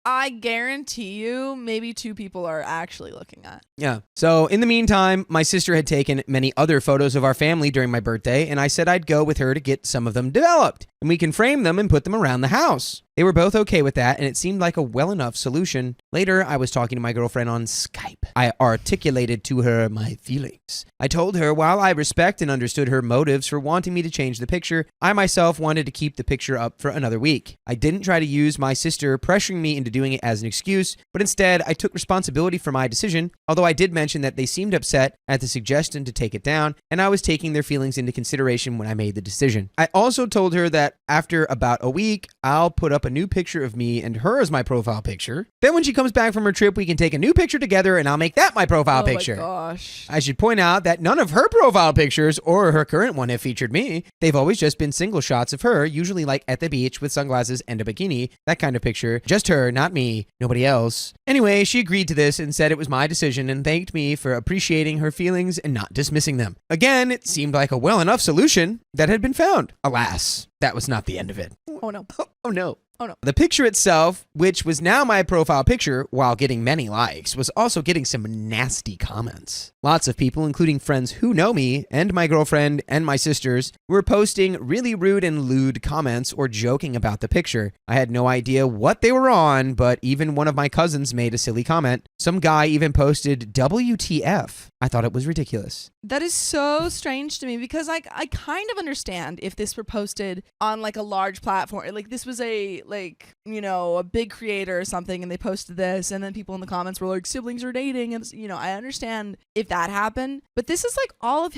I guarantee you, maybe two people are actually looking at. Yeah. So in the meantime, my sister had taken many other photos of our family during my birthday, and I said I'd go with her to get some of them developed, and we can frame them and put them around the house. They were both okay with that, and it seemed like a well enough solution. Later, I was talking to my girlfriend on Skype. I articulated to her my feelings. I told her while I respect and understood her motives for wanting me to change the picture, I myself wanted to keep the picture up for another week. I didn't try to use my sister pressuring me into doing it as an excuse, but instead I took responsibility for my decision, although I did mention that they seemed upset at the suggestion to take it down, and I was taking their feelings into consideration when I made the decision. I also told her that after about a week, I'll put up a new picture of me and her as my profile picture. Then when she comes back from her trip, we can take a new picture together and I'll make that my profile picture. Oh my gosh. I should point out that none of her profile pictures or her current one have featured me. They've always just been single shots of her, usually like at the beach with sunglasses and a bikini, that kind of picture. Just her, not me, nobody else. Anyway, she agreed to this and said it was my decision and thanked me for appreciating her feelings and not dismissing them. Again, it seemed like a well enough solution that had been found. Alas, that was not the end of it. Oh no. Oh no. Oh no. The picture itself, which was now my profile picture, while getting many likes, was also getting some nasty comments. Lots of people, including friends who know me and my girlfriend and my sisters, were posting really rude and lewd comments or joking about the picture. I had no idea what they were on, but even one of my cousins made a silly comment. Some guy even posted WTF. I thought it was ridiculous. That is so strange to me because I kind of understand if this were posted on like a large platform, like this was a a big creator or something and they posted this and then people in the comments were like siblings are dating and I understand if that happened, but this is like all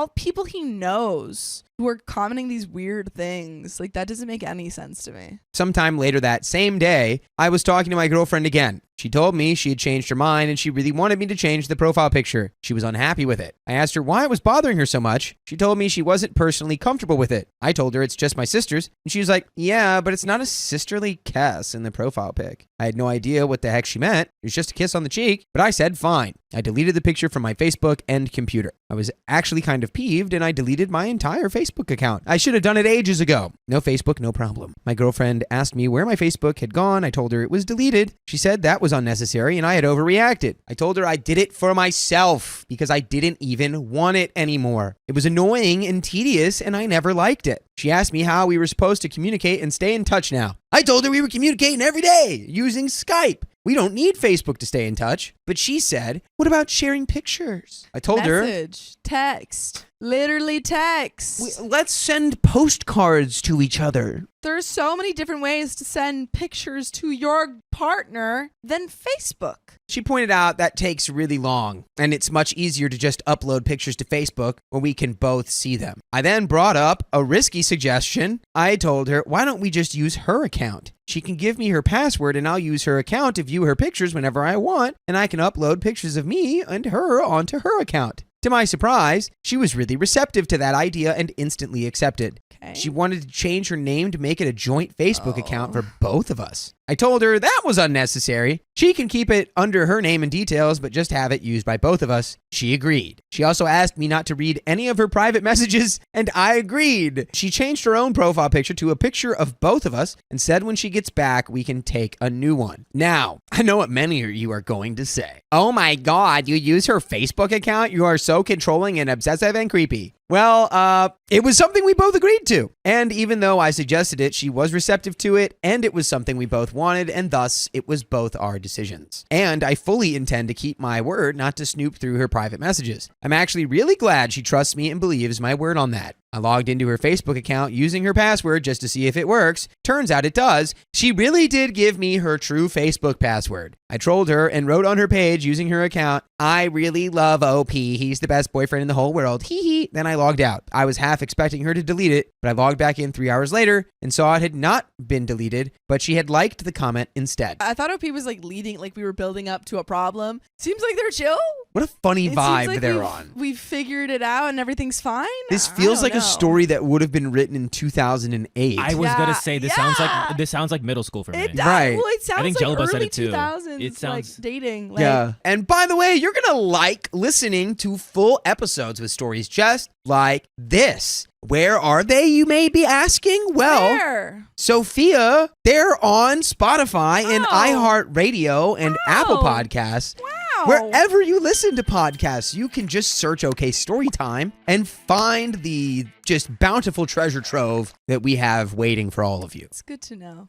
people he knows who are commenting these weird things. Like that doesn't make any sense to me. Sometime later that same day, I was talking to my girlfriend again. She told me she had changed her mind and she really wanted me to change the profile picture. She was unhappy with it. I asked her why it was bothering her so much. She told me she wasn't personally comfortable with it. I told her it's just my sister's, and she was like, yeah, but it's not a sisterly kiss in the profile pic. I had no idea what the heck she meant. It was just a kiss on the cheek, but I said fine. I deleted the picture from my Facebook and computer. I was actually kind of peeved and I deleted my entire Facebook account. I should have done it ages ago. No Facebook, no problem. My girlfriend asked me where my Facebook had gone. I told her it was deleted. She said that was unnecessary and I had overreacted. I told her I did it for myself because I didn't even want it anymore. It was annoying and tedious and I never liked it. She asked me how we were supposed to communicate and stay in touch now. I told her we were communicating every day using Skype. We don't need Facebook to stay in touch. But she said, what about sharing pictures? I told her, Message, text, literally text. let's send postcards to each other. There's so many different ways to send pictures to your partner than Facebook. She pointed out that takes really long, and it's much easier to just upload pictures to Facebook where we can both see them. I then brought up a risky suggestion. I told her, why don't we just use her account? She can give me her password, and I'll use her account to view her pictures whenever I want, and I can upload pictures of me and her onto her account. To my surprise, she was really receptive to that idea and instantly accepted. Okay. She wanted to change her name to make it a joint Facebook account for both of us. I told her that was unnecessary. She can keep it under her name and details, but just have it used by both of us. She agreed. She also asked me not to read any of her private messages, and I agreed. She changed her own profile picture to a picture of both of us and said when she gets back, we can take a new one. Now, I know what many of you are going to say. Oh my God, you use her Facebook account? You are so controlling and obsessive and creepy. Well, it was something we both agreed to. And even though I suggested it, she was receptive to it, and it was something we both wanted, and thus it was both our decisions. And I fully intend to keep my word not to snoop through her private messages. I'm actually really glad she trusts me and believes my word on that. I logged into her Facebook account using her password just to see if it works. Turns out it does. She really did give me her true Facebook password. I trolled her and wrote on her page using her account, I really love OP. He's the best boyfriend in the whole world. Hee hee. Then I logged out. I was half expecting her to delete it, but I logged back in 3 hours later and saw it had not been deleted, but she had liked the comment instead. I thought OP was like leading, like we were building up to a problem. Seems like they're chill. What a funny It seems vibe like they're on. We've figured it out and everything's fine. This I feels don't like know. a story that would have been written in 2008. I was Yeah, gonna say this sounds yeah. like middle school for me. It does. Right. Well, it sounds think like Jelaba said early it too. 2000s, It sounds- like dating. Like, Yeah. And by the way, you're going to like listening to full episodes with stories just like this. Where are they, you may be asking? Well, where? Sophia, they're on Spotify and Oh. iHeartRadio and Apple Wow. Podcasts. Wow. Wherever you listen to podcasts, you can just search OK Storytime and find the just bountiful treasure trove that we have waiting for all of you. It's good to know.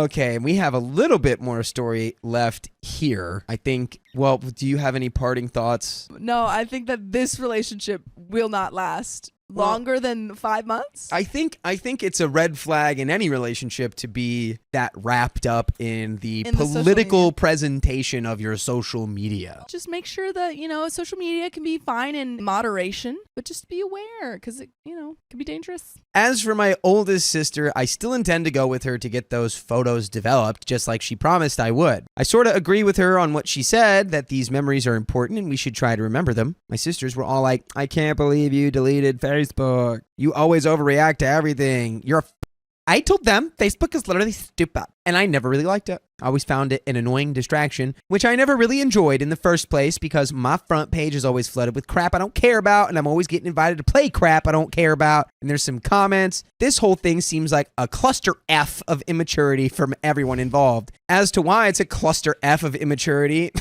Okay, we have a little bit more story left here. I think, well, do you have any parting thoughts? No, I think that this relationship will not last longer than 5 months. I think it's a red flag in any relationship to be that wrapped up in the In the social political media. presentation of your social media. Just make sure that, social media can be fine in moderation, but just be aware because it, can be dangerous. As for my oldest sister, I still intend to go with her to get those photos developed, just like she promised I would. I sort of agree with her on what she said, that these memories are important and we should try to remember them. My sisters were all like, I can't believe you deleted Facebook. You always overreact to everything. I told them Facebook is literally stupid, and I never really liked it. I always found it an annoying distraction, which I never really enjoyed in the first place because my front page is always flooded with crap I don't care about, and I'm always getting invited to play crap I don't care about, and there's some comments. This whole thing seems like a cluster F of immaturity from everyone involved. As to why it's a cluster F of immaturity,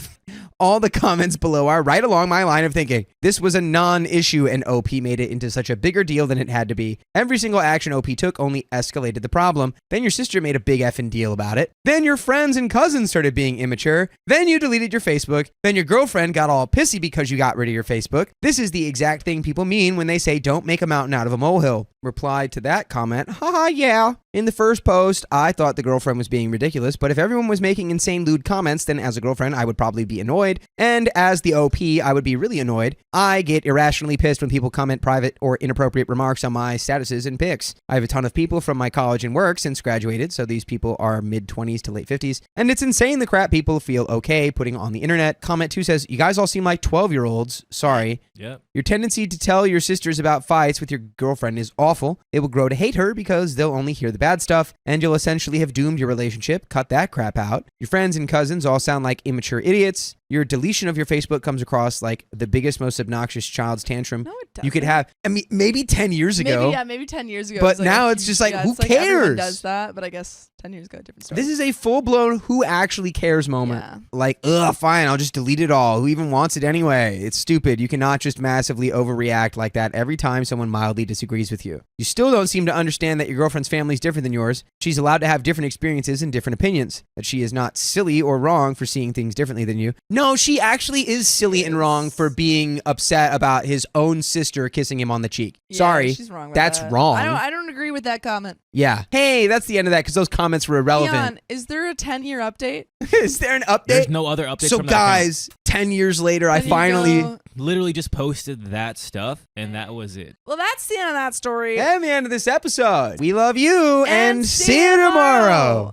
all the comments below are right along my line of thinking. This was a non-issue and OP made it into such a bigger deal than it had to be. Every single action OP took only escalated the problem. Then your sister made a big effing deal about it. Then your friends and cousins started being immature. Then you deleted your Facebook. Then your girlfriend got all pissy because you got rid of your Facebook. This is the exact thing people mean when they say don't make a mountain out of a molehill. Replied to that comment, haha, yeah. In the first post, I thought the girlfriend was being ridiculous, but if everyone was making insane lewd comments, then as a girlfriend, I would probably be annoyed. And as the OP, I would be really annoyed. I get irrationally pissed when people comment private or inappropriate remarks on my statuses and pics. I have a ton of people from my college and work since graduated, so these people are mid-20s to late 50s. And it's insane the crap people feel okay putting on the internet. Comment 2 says, you guys all seem like 12-year-olds. Sorry. Yep. Your tendency to tell your sisters about fights with your girlfriend is awful. They will grow to hate her because they'll only hear the bad stuff, and you'll essentially have doomed your relationship. Cut that crap out. Your friends and cousins all sound like immature idiots. your deletion of your Facebook comes across like the biggest, most obnoxious child's tantrum No, it doesn't. you could have. I mean, maybe 10 years ago. Maybe 10 years ago. But it was like now a it's huge- just like, who it's everyone cares? does that, but I guess 10 years ago, different story. This is a full-blown who actually cares moment. Yeah. Like, ugh, fine, I'll just delete it all. Who even wants it anyway? It's stupid. You cannot just massively overreact like that every time someone mildly disagrees with you. You still don't seem to understand that your girlfriend's family is different than yours. She's allowed to have different experiences and different opinions. That she is not silly or wrong for seeing things differently than you. No, she actually is silly and wrong for being upset about his own sister kissing him on the cheek. Yeah, Sorry, she's wrong with that's that. wrong. I don't agree with that comment. Yeah. Hey, that's the end of that because those comments were irrelevant. Leon, is there a 10-year update? Is there an update? There's no other updates. So from that account. guys, 10 years later, I Then you finally go- Literally just posted that stuff, and that was it. Well, that's the end of that story. and the end of this episode. We love you and see see you tomorrow.